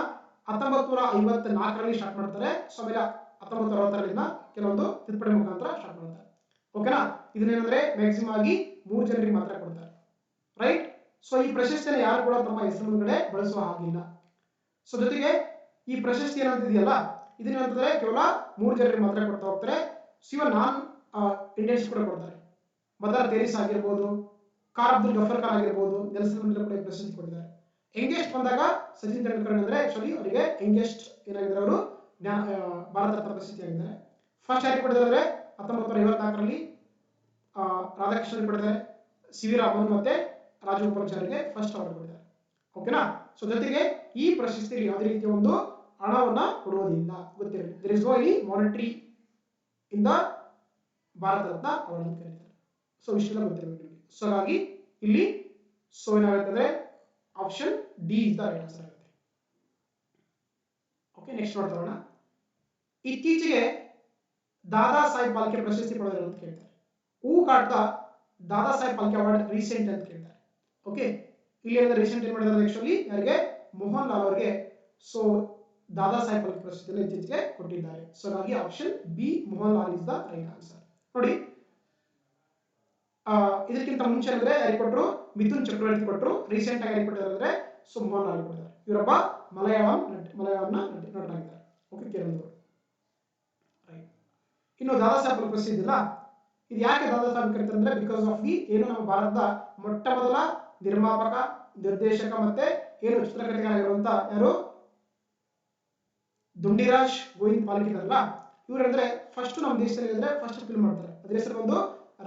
1954ರಲ್ಲಿ ಸ್ಟಾರ್ಟ್ ಮಾಡ್ತಾರೆ. ಸೊ ಆಮೇಲೆ 1960ರಿಂದ ಕೆಲವೊಂದು ತಿದ್ದುಪಡಿ ಮುಖಾಂತರ ಸ್ಟಾರ್ಟ್ ಮಾಡ್ತಾರೆ. ಓಕೆನಾ? ಇದನ್ನೇನಂದ್ರೆ ಮ್ಯಾಕ್ಸಿಮಮ್ ಆಗಿ 3 ಜನರಿಗೆ ಮಾತ್ರ ಕೊಡ್ತಾರೆ, ರೈಟ್? ಸೊ ಈ ಪ್ರಶಸ್ತಿಯನ್ನು ಯಾರು ಕೂಡ ತಮ್ಮ ಹೆಸರು ಮುಂದೆ ಬಳಸುವ ಹಾಗಿಲ್ಲ. ಸೊ ಜೊತೆಗೆ ಈ ಪ್ರಶಸ್ತಿ ಏನಂತಿದೆಯಲ್ಲ, ಇದನ್ನೇನಂತಂದ್ರೆ ಕೇವಲ 3 ಜನರಿಗೆ ಮಾತ್ರ ಕೊಡ್ತಾ ಹೋಗ್ತಾರೆ. ನಾನ್ ಇಂಡಿಯನ್ಸ್ ಕೂಡ ಕೊಡ್ತಾರೆ. ಮದರ್ ತೆರೇಸಾ ಆಗಿರ್ಬೋದು, ಕಾರ್ ಅಬ್ದುಲ್ ಗಫರ್ ಖಾನ್ ಆಗಿರ್ಬೋದು, ನೆಲ್ಸನ್ ಮಂಡೇಲಾ ಕೂಡ ಪ್ರಶಸ್ತಿ ಕೊಟ್ಟಿದ್ದಾರೆ. ಯಂಗೆಸ್ಟ್ ಬಂದಾಗ ಸಚಿನ್ ತೆಂಡೂಲ್ಕರ್ ಅಂದ್ರೆ ಆಕ್ಚುಲಿ ಅವರಿಗೆ ಯಂಗೆಸ್ಟ್ ಏನಾಗಿದ್ದಾರೆ, ಅವರು ಭಾರತ ರತ್ನ ಪ್ರಶಸ್ತಿ ಆಗಿದ್ದಾರೆ. ಫಸ್ಟ್ ಯಾರಿಗೆ ಕೊಟ್ಟಿದ್ದಾರೆ 1954ರಲ್ಲಿ ರಾಧಾಕೃಷ್ಣನ್ ಕೊಟ್ಟಿದ್ದಾರೆ. CV ರಾಮನ್ ಮತ್ತೆ ರಾಜಗೋಪಾಲಾಚಾರಿಗೆ ಫಸ್ಟ್ ಅವಾರ್ಡ್ ಕೊಟ್ಟಿದ್ದಾರೆ. ಓಕೆನಾ? ಸೊ ಜೊತೆಗೆ ಈ ಪ್ರಶಸ್ತಿಯಲ್ಲಿ ಯಾವುದೇ ರೀತಿಯ ಒಂದು ಹಣವನ್ನ ಕೊಡುವುದಿಲ್ಲ, ಗೊತ್ತಿರಲಿ. There is no any monetary in the Bharat Ratna award ಅಂತ ಕರೀತಾರೆ. ಸೊ ಇಷ್ಟೆಲ್ಲ ಗೊತ್ತಿರಬೇಕು ನಿಮಗೆ. ಸೊ ಹಾಗಾಗಿ ಇಲ್ಲಿ ಏನಾಗುತ್ತೆ ಅಂದ್ರೆ option D is the right answer ಆಗುತ್ತೆ. ಓಕೆ, ನೆಕ್ಸ್ಟ್ ನೋಡ್ತೋಣ. ಇತ್ತೀಚೆಗೆ ದಾದಾ ಸಾಹೇಬ್ ಫಾಲ್ಕೆ ಪ್ರಶಸ್ತಿ ಪಡೆದರು ಅಂತ ಕೇಳ್ತಾರೆ. ಹೂ ಕಾಡ್ತಾ ದಾದಾ ಸಾಹೇಬ್ ಫಾಲ್ಕೆ ಅವಾರ್ಡ್ ರೀಸೆಂಟ್ ಅಂತ ಕೇಳ್ತಾರೆ. ಓಕೆ, ಇಲ್ಲಿ ಅಂದ್ರೆ ರೀಸೆಂಟ್ ಏನ್ ಮಾಡಿದ್ದಾರೆ ಆಕ್ಚುಲಿ ಯಾರಿಗೆ? ಮೋಹನ್ ಲಾಲ್ ಅವರಿಗೆ ಸೊ ದಾದಾ ಸಾಹೇಬ್ ಫಾಲ್ಕೆ ಪ್ರಶಸ್ತಿಯನ್ನು ಇತ್ತೀಚೆಗೆ ಕೊಟ್ಟಿದ್ದಾರೆ. ಸೊ ಹಾಗಾಗಿ option B Mohan Lal is the right answer. ನೋಡಿ, ಇದಕ್ಕಿಂತ ಮುಂಚೆ ಅಂದ್ರೆ ಯಾರಿಗೆ ಕೊಟ್ಟರು? ಮಿಥುನ್ ಚಕ್ರವರ್ತಿ ಕೊಟ್ಟರು. ರೀಸೆಂಟ್ ಆಗಿ ಯಾರಿಗೆ ಕೊಟ್ಟಿದ್ದಾರೆ ಅಂದ್ರೆ ಮೋಹನ್ ಲಾಲ್ ಕೊಟ್ಟಿದ್ದಾರೆ. ಇವರೊಬ್ಬ ಮಲಯಾಳಂನ ನಟರಾಗಿದ್ದಾರೆ. ಓಕೆ, ಕೇರಳದವರು. ರೈಟ್. ಇನ್ನು ದಾದಾ ಸಾಹೇಬ್ ಫಾಲ್ಕೆ ಪ್ರಶಸ್ತಿ ಇದೆಯಲ್ಲ, ಇದು ಯಾಕೆ ದಾದಾ ಸಾಹೇಬ್ ಕರೀತಾರೆ ಅಂದ್ರೆ ಬಿಕಾಸ್ ಆಫ್ ದಿ ಏನು ನಮ್ಮ ಭಾರತದ ಮೊಟ್ಟ ಮೊದಲ ನಿರ್ಮಾಪಕ, ನಿರ್ದೇಶಕ ಮತ್ತೆ ಏನು ಚಿತ್ರಕಥೆಗಾರರಾಗಿರುವಂತ ಯಾರು ದುಂಡಿರಾಜ್ ಗೋವಿಂದ್ ಫಾಲ್ಕೆ ಇದಾರಲ್ಲ, ಇವರಂದ್ರೆ ಫಸ್ಟ್ ನಮ್ಮ ದೇಶದಲ್ಲಿ ಅಂದ್ರೆ ಫಸ್ಟ್ ಫಿಲ್ಮ್ ಮಾಡ್ತಾರೆ. ಅದ್ರ ಹೆಸರು ಒಂದು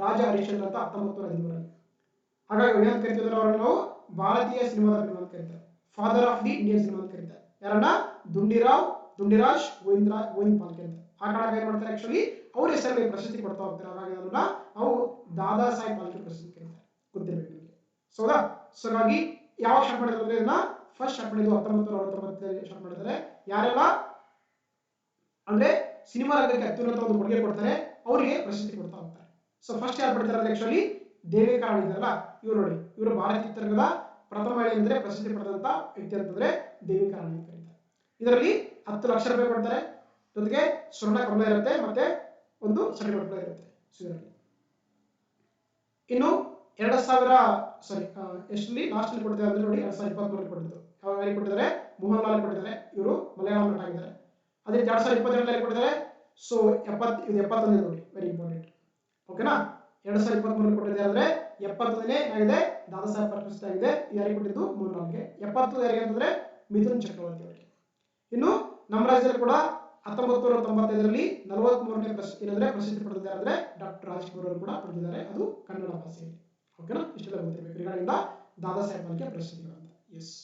ರಾಜ ಹರಿಶ್ಚಂದ್ರ ಅಂತ 1913ರಲ್ಲಿ. ಹಾಗಾಗಿ ಏನಂತ ಕರಿತಿದ್ರು ಅವರನ್ನು ನಾವು ಭಾರತೀಯ ಸಿನಿಮಾದ ಫಿಲ್ಮ್ ಅಂತ ಕರೀತಾರೆ. Father of the Indian cinema ಅಂತ ಕರೀತಾರೆ. ಯಾರನ್ನ? ದುಂಡಿರಾಜ್ ಗೋವಿಂದ್ ಫಾಲ್ಕೆ ಅಂತ. ಆ ಕಾರಣ ಏನ್ ಮಾಡ್ತಾರೆ ಆಕ್ಚುಲಿ ಅವ್ರ ಹೆಸರಲ್ಲಿ ಪ್ರಶಸ್ತಿ ಕೊಡ್ತಾ ಹೋಗ್ತಾರೆ. ಹಾಗಾಗಿ ಅದನ್ನ ನಾವು ದಾದಾ ಸಾಹೇಬ್ ಫಾಲ್ಕೆ ಪ್ರಶಸ್ತಿ ಕರೀತಾರೆ, ಗೊತ್ತಿರಬೇಕು ನಿಮಗೆ. ಸೊ ಹಾಗಾಗಿ ಯಾವಾಗ ಸ್ಟಾರ್ಟ್ ಮಾಡಿದ್ರು ಅಂದ್ರೆ ಇದನ್ನ ಫಸ್ಟ್ ಸ್ಟಾರ್ಟ್ ಮಾಡಿದ್ದು 1949ರಲ್ಲಿ ಸ್ಟಾರ್ಟ್ ಮಾಡಿದ್ದಾರೆ. ಯಾರೆಲ್ಲ ಅಂದ್ರೆ ಸಿನಿಮಾ ರಂಗಕ್ಕೆ ಅತ್ಯುನ್ನತ ಒಂದು ಕೊಡುಗೆ ಕೊಡ್ತಾರೆ ಅವರಿಗೆ ಪ್ರಶಸ್ತಿ ಕೊಡ್ತಾ ಹೋಗ್ತಾರೆ. ಸೊ ಫಸ್ಟ್ ಯಾರು ಪಡ್ತಾರೆ ಅಂದ್ರೆ ಆಕ್ಚುಲಿ ದೇವಿಕಾ ರಾಣಿ ಇದ್ದಾರಲ್ಲ, ಇವರು ನೋಡಿ, ಇವರು ಭಾರತೀಯ ಚಿತ್ರರಂಗದ ಪ್ರಥಮ ಮಹಿಳೆ ಅಂದ್ರೆ ಪ್ರಶಸ್ತಿ ಪಡೆದಂತ ವ್ಯಕ್ತಿ ಅಂತಂದ್ರೆ ದೇವಿಕಾ ರಾಣಿ ಅಂತ ಕರೀತಾರೆ. ಇದರಲ್ಲಿ 10 ಲಕ್ಷ ರೂಪಾಯಿ ಕೊಡ್ತಾರೆ, ಜೊತೆಗೆ ಸ್ವರ್ಣ ಕಮಲ ಇರುತ್ತೆ, ಮತ್ತೆ ಒಂದು ಸರ್ಟಿಫಿಕೇಟ್ ಕೂಡ ಇರುತ್ತೆ. ಇನ್ನು 2000 ಎಷ್ಟಲ್ಲಿ ಲಾಸ್ಟ್ ಅಲ್ಲಿ ಕೊಟ್ಟಿದ್ದಾರೆ ಅಂದ್ರೆ ನೋಡಿ 2023 ಕೊಟ್ಟಿದ್ದು. ಯಾವಾಗ ಕೊಟ್ಟಿದ್ದಾರೆ? ಮೋಹನ್ ಲಾಲ್ ಕೊಟ್ಟಿದ್ದಾರೆ, ಇವರು ಮಲಯಾಳಂ ನಟ ಆಗಿದ್ದಾರೆ. ಅದೇ 2022ರಲ್ಲಿ ಕೊಟ್ಟಿದ್ದಾರೆ. ಸೊ 71 ನೋಡಿ, ವೆರಿ ಇಂಪಾರ್ಟೆಂಟ್. ಓಕೆನಾ? 2023 ಕೊಟ್ಟಿದ್ದಾರೆ ಅಂದ್ರೆ 71ನೇ ಆಗಿದೆ ದಾದಾ ಸಾಹೇಬ್ ಪ್ರಶಸ್ತಿ ಆಗಿದೆ. ಯಾರಿಗೆ ಕೊಟ್ಟಿದ್ದು? ಮೋಹನ್ ಲಾಲ್ಗೆ. 70 ಯಾರಿಗೆ ಅಂತಂದ್ರೆ ಮಿಥುನ್ ಚಕ್ರವರ್ತಿ ಅವರಿಗೆ. ಇನ್ನು ನಮ್ಮ ರಾಜ್ಯದಲ್ಲಿ ಕೂಡ 1995ರಲ್ಲಿ 43ನೇ ಪ್ರಶಸ್ತಿ ಪಡೆದಿದ್ದಾರೆ ಅಂದ್ರೆ ಡಾಕ್ಟರ್ ರಾಜ್ಕುಮಾರ್ ಅವರು ಕೂಡ ಪಡೆದಿದ್ದಾರೆ, ಅದು ಕನ್ನಡ ಭಾಷೆಯಲ್ಲಿ. ಓಕೆನಾ? ಇಷ್ಟೆಲ್ಲ ಗೊತ್ತಿರಬೇಕು ರಿಗಾರ್ಡಿಂಗ್ ದಾದಾ ಸಾಹೇಬ್ ಫಾಲ್ಕೆ ಪ್ರಶಸ್ತಿಗಳಂತ. ಎಸ್.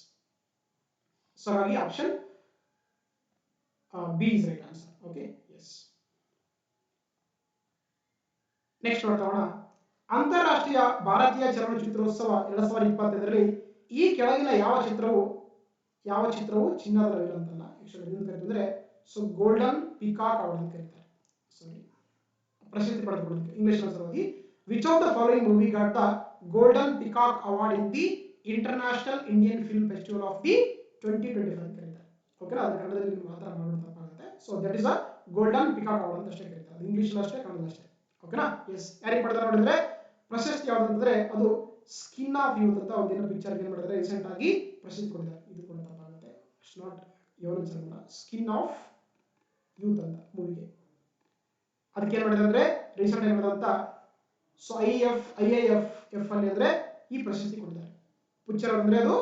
ಸೊ ಹಾಗಾಗಿ option B is right answer. Okay, yes. Next ನೋಡ್ತಾ ಹೋಗೋಣ. ಅಂತಾರಾಷ್ಟ್ರೀಯ ಭಾರತೀಯ ಚಲನಚಿತ್ರೋತ್ಸವ 2025ರಲ್ಲಿ ಈ ಕೆಳಗಿನ ಯಾವ ಚಿತ್ರವು ಚಿನ್ನದ ರೈಲು ಅಂತಲ್ಲ, ಆಕ್ಚುಲಿ ಏನು ಕರೀತಾರೆ ಸೊ ಗೋಲ್ಡನ್ ಪಿಕಾಕ್ ಅವಾರ್ಡ್ ಅಂತ ಕರೀತಾರೆ. ಸಾರಿ, ಪ್ರಶಸ್ತಿ ಪಡೆದುಕೊಳ್ಳುತ್ತೆ ಇಂಗ್ಲಿಷ್ ಸಲುವಾಗಿ. Which of the following movie got the golden peacock award in the international Indian film festival of the 2025 ಅಂತ ಕರೀತಾರೆ. ಓಕೆನಾ, ಅದು ಕನ್ನಡದಲ್ಲಿ ಮಾತ್ರ ಮಾಡೋದು ತಪ್ಪಾಗುತ್ತೆ. So that is a golden peacock award ಅಂತ ಅಷ್ಟೇ ಕರೀತಾರೆ, ಅದು ಇಂಗ್ಲಿಷ್ ಅಷ್ಟೇ, ಕನ್ನಡ ಅಷ್ಟೇ. ಓಕೆನಾ, ಎಸ್. ಯಾರಿಗೆ ಪಡೆದ ನೋಡಿದ್ರೆ ಪ್ರಶಸ್ತಿ ಯಾವ್ದಂದ್ರೆ ಅದು ಸ್ಕಿನ್ ಆಫ್ ಯೂತ್ ಅಂತ ಒಂದಿನ ಪಿಕ್ಚರ್ ಏನ್ ಮಾಡಿದ್ರೆ ರೀಸೆಂಟ್ ಆಗಿ ಪ್ರಶಸ್ತಿ ಕೊಟ್ಟಿದ್ದಾರೆ. ಇದು ಕೂಡ ತಪ್ಪಾಗುತ್ತೆ, ಇಟ್ಸ್ ನಾಟ್ ಯವನ ಚರ್ಮ, ಸ್ಕಿನ್ ಆಫ್ ಯೂತ್ ಅಂತ ಮೂವಿಗೆ. ಅದಕ್ಕೆ ಏನ್ ಮಾಡಿದ್ರೆ ಅಂದ್ರೆ ರೀಸೆಂಟ್ ಏನ್ ಮಾಡಿದಂತ ಸೊ ಐಐಎಫ್ ಅಲ್ಲಿ ಅಂದ್ರೆ ಈ ಪ್ರಶಸ್ತಿ ಕೊಟ್ಟಿದ್ದಾರೆ. ಪಿಕ್ಚರ್ ಅಂದ್ರೆ ಅದು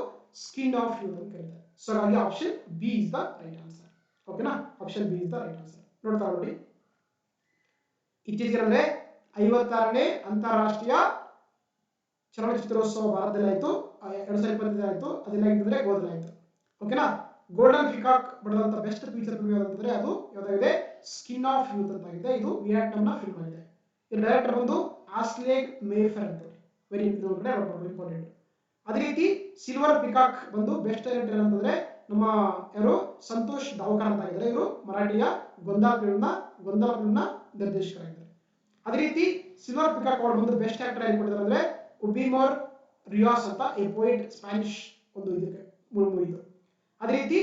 ಸ್ಕಿನ್ ಆಫ್ ಯೂತ್ ಅಂತ ಕರೀತಾರೆ. ಸೊ ಹಾಗಾಗಿ option B is the right answer. ಓಕೆನಾ, option B is the right answer. ನೋಡ್ತಾ ನೋಡಿ, ಇತ್ತೀಚೆಗೆ ಅಂದ್ರೆ 56ನೇ ಅಂತಾರಾಷ್ಟ್ರೀಯ ಚಲನಚಿತ್ರೋತ್ಸವ ಭಾರತದಲ್ಲಿ ಆಯ್ತು, 2025 ಆಯ್ತು. ಅದೆಲ್ಲ ಆಗಿದ್ರೆ ಗೋಲ್ಡನ್ ಆಯ್ತು. ಓಕೆನಾ, ಗೋಲ್ಡನ್ ಪಿಕಾಕ್ ಪಡೆದಂತ ಬೆಸ್ಟ್ ಫೀಚರ್ ಫಿಲ್ಮ್ ಯಾವ್ದಂದ್ರೆ ಅದು ಯಾವ್ದಾಗಿದೆ, ಸ್ಕಿನ್ ಆಫ್ ಯೂತ್ ಅಂತ ಆಗಿದೆ. ಇದು ವಿಯೆಟ್ನಾಂನ ಫಿಲ್ಮ್ ಆಗಿದೆ. ಈ ಡೈರೆಕ್ಟರ್ ಬಂದು ಆಸ್ಲೇಗ್ ಮೇಫರ್ ಅಂತ, ವೆರಿ ಇಂಪಾರ್ಟೆಂಟ್. ಅದೇ ರೀತಿ ಸಿಲ್ವರ್ ಪಿಕಾಕ್ ಬಂದು ಬೆಸ್ಟ್ ಡೈರೆಕ್ಟರ್ ಅಂತಂದ್ರೆ ನಮ್ಮ ಯಾರು ಸಂತೋಷ್ ದಾವ್ಕರ್ ಅಂತ ಆಗಿದ್ದಾರೆ. ಇವರು ಮರಾಠಿಯ ಗೊಂದಲ ಫಿಲ್ಮ್ನ ನಿರ್ದೇಶಕರಾಗಿದ್ದಾರೆ. ಅದೇ ರೀತಿ ಸಿಲ್ವರ್ ಪಿಕಾಕ್ ಅವಾರ್ಡ್ ಬಂದು ಬೆಸ್ಟ್ ಆಕ್ಟರ್ ಆಗಿ ಕೊಟ್ಟಿದ್ದಾರೆ ಅಂದ್ರೆ ಉಬಿಮೋರ್ ರಿಯಾಸ್ ಅಂತ ಎ ಪೋಯಿಟ್, ಸ್ಪ್ಯಾನಿಷ್ ಒಂದು ಇದಕ್ಕೆ ಮೂವಿ ಇದು. ಅದೇ ರೀತಿ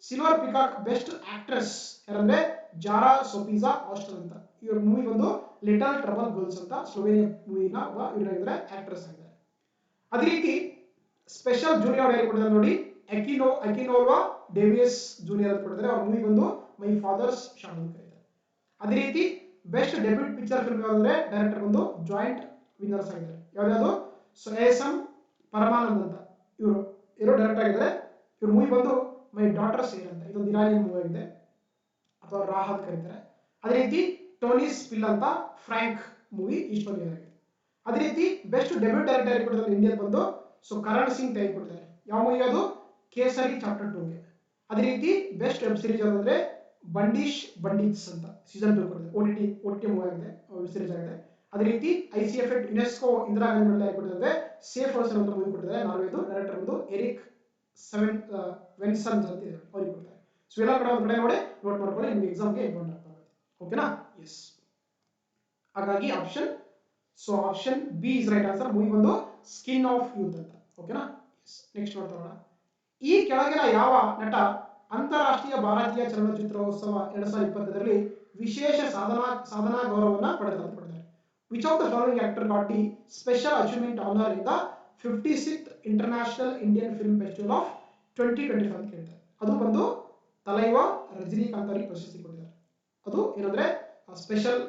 ಸಿಲ್ವರ್ ಪಿಕಾಕ್ ಬೆಸ್ಟ್ ಆಕ್ಟ್ರೆಸ್ ಯಾರಂದ್ರೆ ಜಾರಾ ಸೋಫಿಜಾ ಆಸ್ಟನ್ ಅಂತ. ಇವ್ರ ಮೂವಿ ಬಂದು ಲಿಟಲ್ ಟ್ರಬಲ್ ಗರ್ಲ್ಸ್ ಅಂತ ಸ್ಲೋವೇನಿಯಾ ಮೂವಿನ ಇವರಾಗಿದ್ರೆ ಆಕ್ಟ್ರೆಸ್ ಆಗಿದ್ದಾರೆ. ಅದೇ ರೀತಿ ಸ್ಪೆಷಲ್ ಜೂನಿಯರ್ ಯಾರು ಕೊಟ್ಟಿದ್ದಾರೆ ನೋಡಿ, ಅಕಿನೋವಾ ಡೇವಿಯಸ್ ಜೂನಿಯರ್ ಅಂತ ಕೊಟ್ಟಿದ್ದಾರೆ. ಅವ್ರ ಮೂವಿ ಬಂದು ಮೈ ಫಾದರ್ಸ್ ಶಾಡೋ ಅಂತ ಕರೀತಾರೆ. ಅದೇ ರೀತಿ ಬೆಸ್ಟ್ ಡೆಬ್ಯೂಟ್ ಪಿಕ್ಚರ್ ಫಿಲ್ಮ್ ಯಾವ್ದಂದ್ರೆ ಡೈರೆಕ್ಟರ್ ಬಂದು ಜಾಯಿಂಟ್ ವಿನ್ನರ್ಸ್ ಆಗಿದ್ದಾರೆ. ಯಾವ್ದಾದ್ರು ಸೋಯಸಂ ಪರಮಾನಂದ್ ಅಂತ ಇವರು ಡೈರೆಕ್ಟರ್ ಆಗಿದ್ದಾರೆ. ಇವ್ರ ಮೂವಿ ಬಂದು ಮೈ ಡಾಟರ್ ಸೇರ್ ಅಂತ, ಇದೊಂದು ಇರಾನಿಯನ್ ಮೂವಿ ಆಗಿದೆ ಅಥವಾ ರಾಹ್ ಅಂತ ಕರೀತಾರೆ. ಅದೇ ರೀತಿ ಟೋನಿ ಸ್ಪಿಲ್ ಅಂತ ಫ್ರಾಂಕ್ ಮೂವಿ ಈಸ್ಟೋನಿಯನ್ ಆಗಿದೆ. ಅದೇ ರೀತಿ ಬೆಸ್ಟ್ ಡೆಬ್ಯೂಟ್ ಡೈರೆಕ್ಟರ್ ಕೊಟ್ಟಿದ್ದಾರೆ ಇಂಡಿಯನ್ ಬಂದು ಸೊ ಕರಣ್ ಸಿಂಗ್ ತೆಗೆದು ಕೊಟ್ಟಿದ್ದಾರೆ. ಯಾವ ಮೂವಿ ಅದು, ಕೇಸರಿ ಚಾಪ್ಟರ್ 2ಗೆ. ಅದೇ ರೀತಿ ಬೆಸ್ಟ್ ವೆಬ್ ಸೀರೀಸ್ ಯಾವ್ದಂದ್ರೆ ಬಂಡಿಟ್ಸ್ ಅಂತ ಸೀಸನ್ 2 ಕೊಟ್ಟಿದ್ದಾರೆ. OTT ಮೂವಿ ಆಗಿದೆ, ವೆಬ್ ಸೀರೀಸ್ ಆಗಿದೆ. ಅದೇ ರೀತಿ ICF UNESCO Indira Gandhi medal ಕೊಟ್ಟಿದ್ದಾರೆ. ಸೇಫ್ ಪರ್ಸನ್ ಅಂತ ಮೂವಿ ಕೊಟ್ಟಿದ್ದಾರೆ. ನಾರ್ವೆದು ಡೈರೆಕ್ಟರ್ ಬಂದು ಎರಿಕ್ ವೆನ್ಸನ್ ಅಂತ ಇದೆ, ಅವ್ರಿಗೆ ಕೊಡ್ತಾರೆ. ಸೊ ಎಲ್ಲ ಕಡೆ ಒಂದು ಕಡೆ ನೋಡಿ ನೋಟ್ ಮಾಡ್ಕೊಳ್ಳಿ, ನಿಮ್ಗೆ ಎಕ್ಸಾಮ್ಗೆ ಇಂಪಾರ್ಟೆಂಟ್ ಆಗ್ತದೆ. ಓಕೆನಾ, ಎಸ್. ಹಾಗಾಗಿ option B is right answer. Movie ಬಂದು ಸ್ಕಿನ್ ಆಫ್ ಯೂತ್ ಅಂತ. ಓಕೆನಾ, ಎಸ್. ನೆಕ್ಸ್ಟ್ ನೋಡ್ತಾ ಹೋಗೋಣ. ಈ ಕೆಳಗಿನ ಯಾವ ನಟ ಅಂತಾರಾಷ್ಟ್ರೀಯ ಭಾರತೀಯ ಚಲನಚಿತ್ರೋತ್ಸವ 2025ರಲ್ಲಿ ವಿಶೇಷ ಸಾಧನಾ ಗೌರವವನ್ನು ಪಡೆದಿದ್ದಾರೆ? Which of the following actor got the special achievement honour in the 56th international Indian film festival of 2025 ಅಂತ ಕೇಳ್ತಾರೆ. ಅದು ಬಂದು ತಲೈವಾ ರಜನಿಕಾಂತ್ ಅವರಿಗೆ ಪ್ರಶಸ್ತಿ ಕೊಟ್ಟಿದ್ದಾರೆ. ಅದು ಏನಂದ್ರೆ ಸ್ಪೆಷಲ್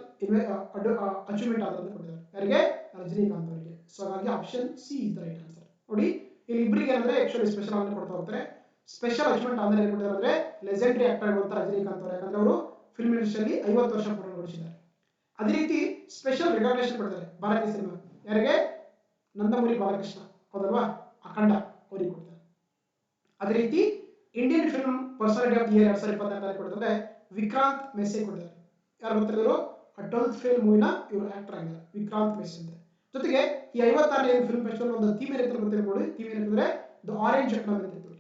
ಅಚೀವ್ಮೆಂಟ್ ಆನರ್ ಅಂತ ಕೊಟ್ಟಿದ್ದಾರೆ. ಯಾರಿಗೆ? ರಜನಿಕಾಂತ್ ಅವರಿಗೆ. ಸೊ ಹಾಗಾಗಿ option C is the right answer. ನೋಡಿ, ಇಲ್ಲಿ ಇಬ್ಬರಿಗೆ ಅಂದ್ರೆ ಆಕ್ಚುಲಿ ಸ್ಪೆಷಲ್ ಆನರ್ ಕೊಡ್ತಾ ಹೋಗ್ತಾರೆ. ಸ್ಪೆಷಲ್ ಅಚೀವ್ಮೆಂಟ್ ಆನರ್ ಏನು ಕೊಟ್ಟಿದ್ದಾರೆ ಅಂದ್ರೆ ಲೆಜೆಂಡರಿ ಆಕ್ಟರ್ ಆಗಿರುವಂತ ರಜನಿಕಾಂತ್ ಅವರು, ಯಾಕಂದ್ರೆ ಅವರು ಫಿಲ್ಮ್ ಇಂಡಸ್ಟ್ರಿಯಲ್ಲಿ 50 ವರ್ಷ ಪೂರ್ಣಗೊಳಿಸಿದ್ದಾರೆ. ಅದೇ ರೀತಿ ಸ್ಪೆಷಲ್ ರಿಕಗ್ನೇಷನ್ ಕೊಡ್ತಾರೆ ಭಾರತೀಯ ಸಿನಿಮಾ, ಯಾರಿಗೆ? ನಂದಮೂರಿ ಬಾಲಕೃಷ್ಣ, ಹೌದಲ್ವಾ, ಅಖಂಡ ಅವರಿಗೆ ಕೊಡ್ತಾರೆ. ಅದೇ ರೀತಿ Indian film personality of the year 2024 ಕೊಡ್ತಾರೆ ವಿಕ್ರಾಂತ್ ಮೆಸ್ಸೆ ಕೊಟ್ಟಿದ್ದಾರೆ. ಯಾರು ಗೊತ್ತಿರೋರು? 12th ಫೇಲ್ ಮೂವಿನ ಇವರು ಆಕ್ಟರ್ ಆಗಿದ್ದಾರೆ, ವಿಕ್ರಾಂತ್ ಮೆಸ್ಸೆ ಅಂತ. ಜೊತೆಗೆ ಈ 56ನೇ ಫಿಲ್ಮ್ ಫೆಸ್ಟಿವಲ್ ಒಂದು ಥೀಮ್ ಏನಿತ್ತು ಗೊತ್ತಿಲ್ಲ ನೋಡಿ. ಥೀಮ್ ಏನಂತಂದ್ರೆ ದ ಆರೆಂಜ್ ಎಕನಾಮಿ ಅಂತ ಇತ್ತು.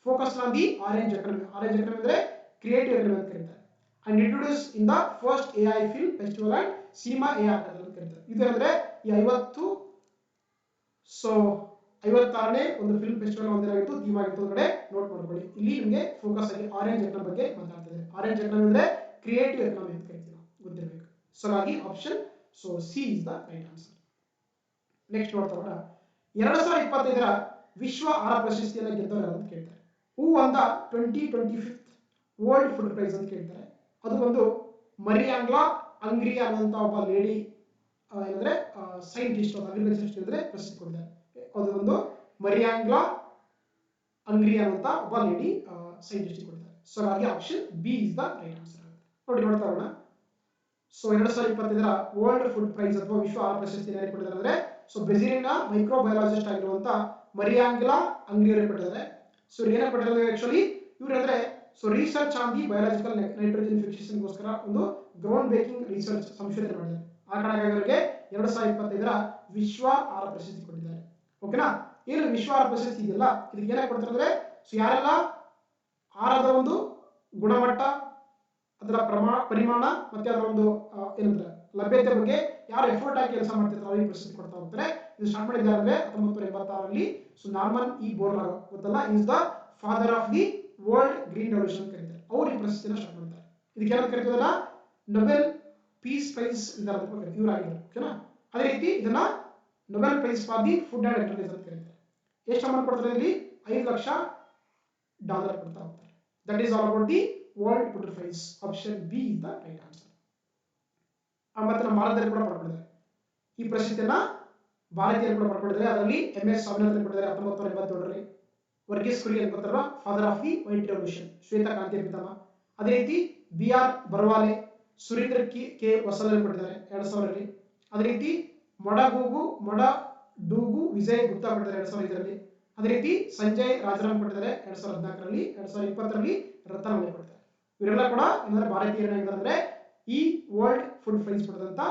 Focus on the orange economy. Orange economy ಅಂದ್ರೆ ಕ್ರಿಯೇಟಿವ್ ಎಕನಾಮಿ ಅಂತ ಕರೀತಾರೆ. And introduce in the first AI film festival and cinema AI ಅಂತ ಕರೀತಾರೆ. ಇದು ಅಂದ್ರೆ ಈ 56ನೇ ಒಂದು ಫಿಲ್ಮ್ ಫೆಸ್ಟಿವಲ್ ಒಂದಿನಾಗಿತ್ತು, ಥೀಮ್ ಆಗಿತ್ತು. ಕಡೆ ನೋಟ್ ಮಾಡ್ಕೊಳ್ಳಿ. ಇಲ್ಲಿ ನಿಮಗೆ ಫೋಕಸ್ ಆಗಿ ಆರೆಂಜ್ ಎಕನಾಮಿ ಬಗ್ಗೆ ಮಾತಾಡ್ತಿದೆ. ಆರೆಂಜ್ ಎಕನಾಮಿ ಅಂದ್ರೆ ಕ್ರಿಯೇಟಿವ್ ಎಕನಾಮಿ ಅಂತ ಕರಿತೀವಿ ನಾವು, ಗೊತ್ತಿರಬೇಕು. ಸೊ ಹಾಗಾಗಿ option C is the right answer. Next ನೋಡ್ತಾ ಹೋಗೋಣ. 2025ರ ವಿಶ್ವ ಆಹಾರ ಪ್ರಶಸ್ತಿಯನ್ನು ಗೆದ್ದವರು ಅಂತ ಕೇಳ್ತಾರೆ. ಹೂ ಅಂತ 2025 ವರ್ಲ್ಡ್ ಫುಡ್ ಪ್ರೈಸ್ ಅಂತ ಕೇಳ್ತಾರೆ. ಅದು ಬಂದು ಮರಿಯಾಂಗ್ಲಾ ಅಂಗ್ರಿ ಅನ್ನುವಂತ ಒಬ್ಬ ಲೇಡಿ ಏನಂದ್ರೆ ಸೈಂಟಿಸ್ಟ್ ಅಗ್ರಿಕಲ್ಚರ್ ಅಂದ್ರೆ ಪ್ರಶಸ್ತಿ ಕೊಟ್ಟಿದ್ದಾರೆ. ಅದು ಒಂದು ಮರಿಯಾಂಗ್ಲಾ ಅಂಗ್ರಿ ಅನ್ನುವಂತ ಒಬ್ಬ ಲೇಡಿ ಸೈಂಟಿಸ್ಟ್ ಕೊಡ್ತಾರೆ. ಸೊ ಹಾಗಾಗಿ option B is the right answer. ನೋಡ್ತಾ ಹೋಗೋಣ. ಸೊ 2025ರ ವರ್ಲ್ಡ್ ಫುಡ್ ಪ್ರೈಸ್ ಅಥವಾ ವಿಶ್ವ ಆಹಾರ ಪ್ರಶಸ್ತಿ ಯಾರು ಕೊಟ್ಟಿದ್ದಾರೆ ಅಂದ್ರೆ ಬ್ರೆಜಿಲಿಯನ್ ಮೈಕ್ರೋಬಯಾಲಜಿಸ್ಟ್ ಆಗಿರುವಂತ ಮರಿಯಾಂಗ್ಲಾ ಅಂಗ್ರಿ ಅವರು ಕೊಟ್ಟಿದ್ದಾರೆ. ಸೊ ಏನ ಕೊಟ್ಟಿದ್ದಾರೆ ಆಕ್ಚುಲಿ ಇವರು ಅಂದ್ರೆ research on the biological nitrogen fixation ಗೋಸ್ಕರ ಒಂದು ಗ್ರೌಂಡ್ ಬ್ರೇಕಿಂಗ್ ರಿಸರ್ಚ್ ಸಂಶೋಧನೆ ಮಾಡಿದ್ದಾರೆ. ಆ ಕಾರಣಕ್ಕಾಗಿ ಅವರಿಗೆ 2025ರ ವಿಶ್ವ ಆಹಾರ ಪ್ರಶಸ್ತಿ ಕೊಟ್ಟಿದ್ದಾರೆ. ಓಕೆನಾ? ಏನು ವಿಶ್ವ ಆಹಾರ ಪ್ರಶಸ್ತಿ ಇದೆಯಲ್ಲ, ಇದಕ್ಕೆ ಏನಾಗಿ ಕೊಡ್ತಾರೆ ಅಂದ್ರೆ, ಸೊ ಯಾರೆಲ್ಲ ಆಹಾರದ ಒಂದು ಗುಣಮಟ್ಟ, ಅದರ ಪರಿಮಾಣ ಮತ್ತೆ ಅದರ ಒಂದು ಏನಂದ್ರೆ ಲಭ್ಯತೆ ಬಗ್ಗೆ ಯಾರು ಎಫರ್ಟ್ ಆಗಿ ಕೆಲಸ ಮಾಡ್ತಿರ್ತಾರೆ ಅವರಿಗೆ ಪ್ರಶಸ್ತಿ ಕೊಡ್ತಾ ಹೋಗ್ತಾರೆ. ಇದು ಸ್ಟಾರ್ಟ್ ಮಾಡಿದ್ದಾರೆ ಅಂದ್ರೆ 1986ರಲ್ಲಿ. ಸೊ ನಾರ್ಮನ್ ಇ ಬೋರ್ಲಾಗ್ ಗೊತ್ತಲ್ಲ, is the father of the world green revolution ಕರೀತಾರೆ. ಅವ್ರು ಈ ಪ್ರಶಸ್ತಿನ ಸ್ಟಾರ್ಟ್ ಮಾಡ್ತಾರೆ. ಇದಕ್ಕೆ ಏನಂತ ಕರೀತೀವಲ್ಲ, ನೊಬೆಲ್ ಪೀಸ್ ಪ್ರೈಸ್ ಇವರಾಗಿದ್ದಾರೆ. ಓಕೆನಾ? ಅದೇ ರೀತಿ ಇದನ್ನ Nobel prize for the food and energy ಅಂತ ಕರೀತಾರೆ. ಎಷ್ಟು ಅಮೌಂಟ್ ಕೊಡ್ತಾರೆ ಇಲ್ಲಿ? $5 ಲಕ್ಷ ಕೊಡ್ತಾ ಹೋಗ್ತಾರೆ. That is all about the world food prize. Option B is the right answer. ಮತ್ತೆ ನಮ್ಮ ಭಾರತದಲ್ಲಿ ಕೂಡ ಪಡ್ಕೊಂಡಿದ್ದಾರೆ ಈ ಪ್ರಶಸ್ತಿಯನ್ನ. ಭಾರತೀಯರು ಕೂಡ ಪಡ್ಕೊಂಡಿದ್ದಾರೆ. ಅದರಲ್ಲಿ MS ಸ್ವಾಮಿನಾಥನ್ ಕೊಟ್ಟಿದ್ದಾರೆ 1987ರಲ್ಲಿ. ವರ್ಗೀಸ್ ಕುರಿಯನ್ ಕೊಡ್ತಾರ, father of the white revolution, ಶ್ವೇತ ಕ್ರಾಂತಿಯ ಪಿತಾಮಹ. ಅದೇ ರೀತಿ BR ಬರ್ವಾಲೆ, ಸುರೇಂದ್ರ ಕೆ ವಸಲನ್ ಕೊಟ್ಟಿದ್ದಾರೆ 2000ರಲ್ಲಿ. ಅದೇ ರೀತಿ ಮೊಡಡೂಗು ವಿಜಯ್ ಗುಪ್ತಾ ಕೊಟ್ಟಿದ್ದಾರೆ 2005ರಲ್ಲಿ. ಅದೇ ರೀತಿ ಸಂಜಯ್ ರಾಜಾರಾಮ್ ಕೊಟ್ಟಿದ್ದಾರೆ 2014ರಲ್ಲಿ. 2020ರಲ್ಲಿ ರತ್ನಮಣಿ ಕೊಟ್ಟಿದ್ದಾರೆ. ಇವರೆಲ್ಲ ಕೂಡ ಏನಂದ್ರೆ ಭಾರತೀಯರಾಗಿದ್ದಾರೆ, ಈ ವರ್ಲ್ಡ್ ಫುಡ್ ಪ್ರೈಸ್ ಪಡೆದಂತ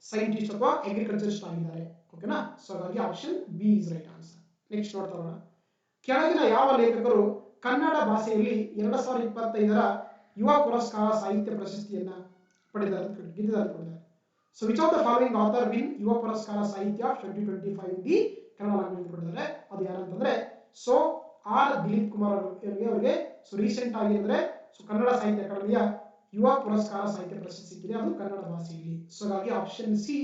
ಸೈಂಟಿಸ್ಟ್ ಅಥವಾ ಅಗ್ರಿಕಲ್ಚರಿಸ್ಟ್ ಆಗಿದ್ದಾರೆ. ಓಕೆನಾ? ಸೊ ಹಾಗಾಗಿ option B is right answer. Next ನೋಡ್ತಾ ಹೋಗೋಣ. ಕೆಳಗಿನ ಯಾವ ಲೇಖಕರು ಕನ್ನಡ ಭಾಷೆಯಲ್ಲಿ 2025ರ ಯುವ ಪುರಸ್ಕಾರ ಸಾಹಿತ್ಯ ಪ್ರಶಸ್ತಿಯನ್ನ ಪಡೆದಿದ್ದಾರೆ ಗೆದ್ದಿದ್ದಾರೆ? So which of the following author win ಯುವ ಪುರಸ್ಕಾರ ಸಾಹಿತ್ಯ 2025 ದಿ ಕನ್ನಡ ಲ್ಯಾಂಗ್ವೇಜ್ ಕೊಟ್ಟಿದ್ದಾರೆ? ಅದು ಯಾರಂತಂದ್ರೆ, ಸೊ ಆರ್ ದಿಲೀಪ್ ಕುಮಾರ್ ಅವರಿಗೆ ಸೊ ರೀಸೆಂಟ್ ಆಗಿ ಅಂದ್ರೆ ಸೊ ಕನ್ನಡ ಸಾಹಿತ್ಯ ಅಕಾಡೆಮಿಯ ಯುವ ಪುರಸ್ಕಾರ ಸಾಹಿತ್ಯ ಪ್ರಶಸ್ತಿ ಸಿಕ್ಕಿದೆ, ಅದು ಕನ್ನಡ ಭಾಷೆಯಲ್ಲಿ. ಸೊ ಹಾಗಾಗಿ option C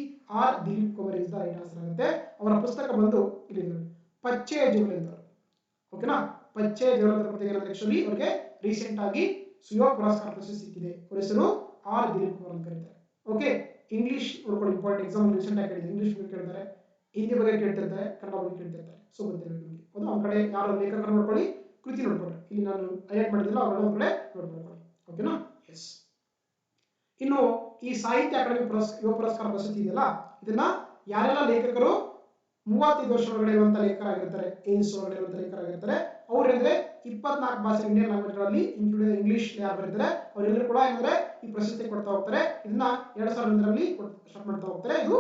or Dilip Kumar is the right answer ಆಗುತ್ತೆ. ಅವರ ಪುಸ್ತಕ ಬಂದು ಇಲ್ಲಿ ಪಚ್ಚೆಯ ಜೋಗುಲಿ ಅಂತ. ಓಕೆನಾ? ಪಚ್ಚೆಯ ಜೋಗುಲಿ ಅಂತ ಆಕ್ಚುಲಿ ಅವರಿಗೆ ರೀಸೆಂಟ್ ಆಗಿ ಯುವ ಪುರಸ್ಕಾರ ಪ್ರಶಸ್ತಿ ಸಿಕ್ಕಿದೆ. ಅವರ ಹೆಸರು ಆರ್ ದಿಲೀಪ್ ಕುಮಾರ್ ಅಂತ ಕರೀತಾರೆ. ಓಕೆ, ಇಂಗ್ಲಿಷ್ ನೋಡ್ಕೊಳ್ಳಿ, ಇಂಪಾರ್ಟೆಂಟ್ ಎಕ್ಸಾಮ್ ರೀಸೆಂಟ್ ಆಗಿ ಕೇಳಿದೆ. ಇಂಗ್ಲಿಷ್ ಬಗ್ಗೆ ಕೇಳ್ತಾರೆ, ಹಿಂದಿ ಬಗ್ಗೆ ಕೇಳ್ತಿರ್ತಾರೆ, ಕನ್ನಡ ಬಗ್ಗೆ ಕೇಳ್ತಿರ್ತಾರೆ. ಸೊ ಗೊತ್ತಿರಬೇಕು ನಿಮಗೆ. ಅದು ಒಂದ್ ಕಡೆ ಯಾರು ಲೇಖಕರು ನೋಡ್ಕೊಳ್ಳಿ, ಕೃತಿ ನೋಡ್ಕೊಳ್ಳಿ. ಇಲ್ಲಿ ನಾನು ಹೈಲೈಟ್ ಮಾಡಿದಿಲ್ಲ, ಅವರೆಲ್ಲ ಒಂದ್ ಕಡೆ ನೋಡ್ಕೊಳ್ಳಿ. ಓಕೆನಾ? ಎಸ್. ಇನ್ನು ಈ ಸಾಹಿತ್ಯ ಅಕಾಡೆಮಿ ಯುವ ಪುರಸ್ಕಾರ ಪ್ರಶಸ್ತಿ ಇದೆಯಲ್ಲ, ಇದನ್ನ ಯಾರೆಲ್ಲ ಲೇಖಕರು 35 ವರ್ಷ ಒಳಗಡೆ ಇರುವಂತಹ ಲೇಖಕರಾಗಿರ್ತಾರೆ, ಏಜ್ ಒಳಗಡೆ ಇರುವಂತಹ ಲೇಖಕರಾಗಿರ್ತಾರೆ, ಅವ್ರಂದ್ರೆ 24 ಭಾಷೆ ಇಂಡಿಯನ್ ಲ್ಯಾಂಗ್ವೇಜ್ಗಳಲ್ಲಿ ಇನ್ಕ್ಲೂಡಿಂಗ್ ಇಂಗ್ಲಿಷ್ ಯಾರು ಬರೀತಾರೆ ಅವರೆಲ್ಲರೂ ಕೂಡ ಏನಂದ್ರೆ ಈ ಪ್ರಶಸ್ತಿ ಕೊಡ್ತಾ ಹೋಗ್ತಾರೆ. ಇದನ್ನ 2001ರಲ್ಲಿ ಸ್ಟಾರ್ಟ್ ಮಾಡ್ತಾ ಹೋಗ್ತಾರೆ. ಇದು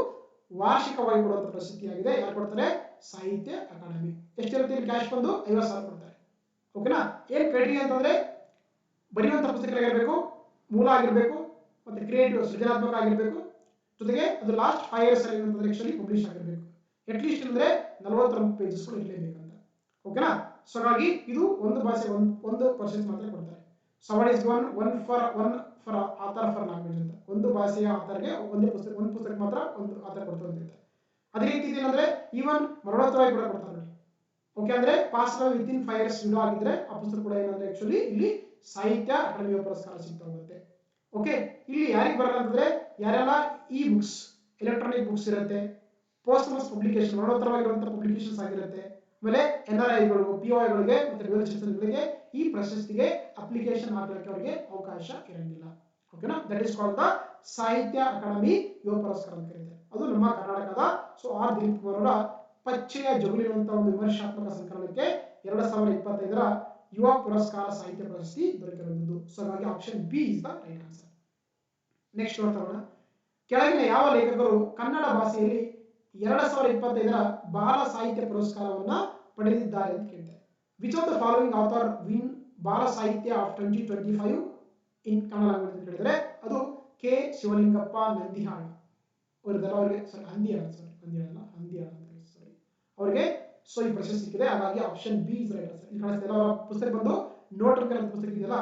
ವಾರ್ಷಿಕವಾಗಿ ಕೊಡುವಂತ ಪ್ರಶಸ್ತಿಯಾಗಿದೆ. ಯಾರು ಕೊಡ್ತಾರೆ? ಸಾಹಿತ್ಯ ಅಕಾಡೆಮಿ. ಎಷ್ಟಿರುತ್ತೆ ಇಲ್ಲಿ ಕ್ಯಾಶ್ ಬಂದು 50,000 ಕೊಡ್ತಾರೆ. ಓಕೆನಾ? ಏನ್ ಕ್ರೈಟೀರಿಯಾ ಅಂತಂದ್ರೆ, ಬರೆಯುವಂತ ಪುಸ್ತಕರಾಗಿರ್ಬೇಕು, ಮೂಲ ಆಗಿರ್ಬೇಕು, ಮತ್ತೆ ಕ್ರಿಯೇಟಿವ್ ಸೃಜನಾತ್ಮಕ ಆಗಿರ್ಬೇಕು, ಜೊತೆಗೆ ಅದು ಲಾಸ್ಟ್ 5 years ಅಲ್ಲಿ ಆಕ್ಚುಲಿ ಪಬ್ಲಿಷ್ ಆಗಿರ್ಬೇಕು. ಅಟ್ ಲೀಸ್ಟ್ ಅಂದ್ರೆ 40 ಪೇಜಸ್ ಇರಲೇಬೇಕಂತ. ಓಕೆನಾ? ಸೊ ಹಾಗಾಗಿ ಇದು ಒಂದು ಭಾಷೆ ಒಂದು ಪರ್ಸೆಂಟ್ ಮಾತ್ರ ಕೊಡ್ತಾರೆ. So what is one for author for language ಅಂತ. ಒಂದು ಭಾಷೆಯ ಆಥರ್ಗೆ ಒಂದು ಪುಸ್ತಕ ಮಾತ್ರ ಒಂದು ಆಥರ್ ಕೊಡ್ತಾ ಇರ್ತಾರೆ. ಅದೇ ರೀತಿ ಏನಂದ್ರೆ ಈವನ್ ಮರಣೋತ್ತರವಾಗಿ ಕೂಡ ಕೊಡ್ತಾರೆ ನೋಡಿ. ಓಕೆ, ಅಂದ್ರೆ ಪಾಸ್ ವಿತಿನ್ 5 years ವಿಡಿಯೋ ಆಗಿದ್ರೆ ಆ ಪುಸ್ತಕ ಕೂಡ ಏನಂದ್ರೆ ಆಕ್ಚುಲಿ ಇಲ್ಲಿ ಸಾಹಿತ್ಯ ಅಕಾಡೆಮಿ ಪುರಸ್ಕಾರ ಸಿಗ್ತಾ ಹೋಗುತ್ತೆ. ಓಕೆ, ಇಲ್ಲಿ ಯಾರಿಗೆ ಬರಲ್ಲ ಅಂತಂದ್ರೆ ಯಾರೆಲ್ಲ ಈ ಬುಕ್ಸ್, ಎಲೆಕ್ಟ್ರಾನಿಕ್ ಬುಕ್ಸ್ ಇರುತ್ತೆ, ಪೋಸ್ಟ್ಮಸ್ ಪಬ್ಲಿಕೇಶನ್ ಮರಣೋತ್ತರವಾಗಿರುವಂತಹ ಪಬ್ಲಿಕೇಶನ್ಸ್ ಆಗಿರುತ್ತೆ, ಆಮೇಲೆ NRIಗಳು, POIಗಳಿಗೆ ಮತ್ತೆ ಗಳಿಗೆ ಈ ಪ್ರಶಸ್ತಿಗೆ ಅಪ್ಲಿಕೇಶನ್ ಹಾಕಲಿಕ್ಕೆ ಅವರಿಗೆ ಅವಕಾಶ ಇರಂಗಿಲ್ಲ. ಓಕೆನಾ? ದಟ್ ಈಸ್ ಕಾಲ್ಡ್ ದ ಸಾಹಿತ್ಯ ಅಕಾಡೆಮಿ ಯುವ ಪುರಸ್ಕಾರ ಅಂತ ಕರೀತಾರೆ. ಅದು ನಮ್ಮ ಕರ್ನಾಟಕದ ಸೊ ಆರ್ ದಿಲೀಪ್ ಕುಮಾರ್ ಅವರ ಪಚ್ಚೆಯ ಜೋಗುಲಿ ಇರುವಂತಹ ಒಂದು ವಿಮರ್ಶಾತ್ಮಕ ಸಂಕಲನಕ್ಕೆ 2025ರ ಯುವ ಪುರಸ್ಕಾರ ಸಾಹಿತ್ಯ ಪ್ರಶಸ್ತಿ ದೊರಕಿರುವುದು. ಸೊ ಹಾಗಾಗಿ option B is the right answer. Next ನೋಡ್ತಾ ಹೋಗೋಣ. ಕೆಳಗಿನ ಯಾವ ಲೇಖಕರು ಕನ್ನಡ ಭಾಷೆಯಲ್ಲಿ 2025ರ ಬಾಲ ಸಾಹಿತ್ಯ ಪುರಸ್ಕಾರವನ್ನ ಪಡೆದಿದ್ದಾರೆ ಅಂತ ಕೇಳ್ತಾರೆ? Which of the following author win ಬಾಲ ಸಾಹಿತ್ಯ ಆಫ್ 2025 ಇನ್ ಕನ್ನಡ ಲ್ಯಾಂಗ್ವೇಜ್ ಅಂತ ಕೇಳಿದ್ರೆ ಅದು ಕೆ ಶಿವಲಿಂಗಪ್ಪ ನಂದಿಹಾಳ್ ಅವರಿದ್ದಾರೆ. ಅವರಿಗೆ ಹಂದಿಯಾಳ ಅವರಿಗೆ ಸೊ ಈ ಪ್ರಶಸ್ತಿ ಸಿಕ್ಕಿದೆ. ಹಾಗಾಗಿ option B is right answer. ಇಲ್ಲಿ ಕಾಣಿಸ್ತಾ ಅವರ ಪುಸ್ತಕ ಬಂದು ನೋಟ್ಬುಕ್ ಅಂತ ಪುಸ್ತಕ ಇದೆಯಲ್ಲ,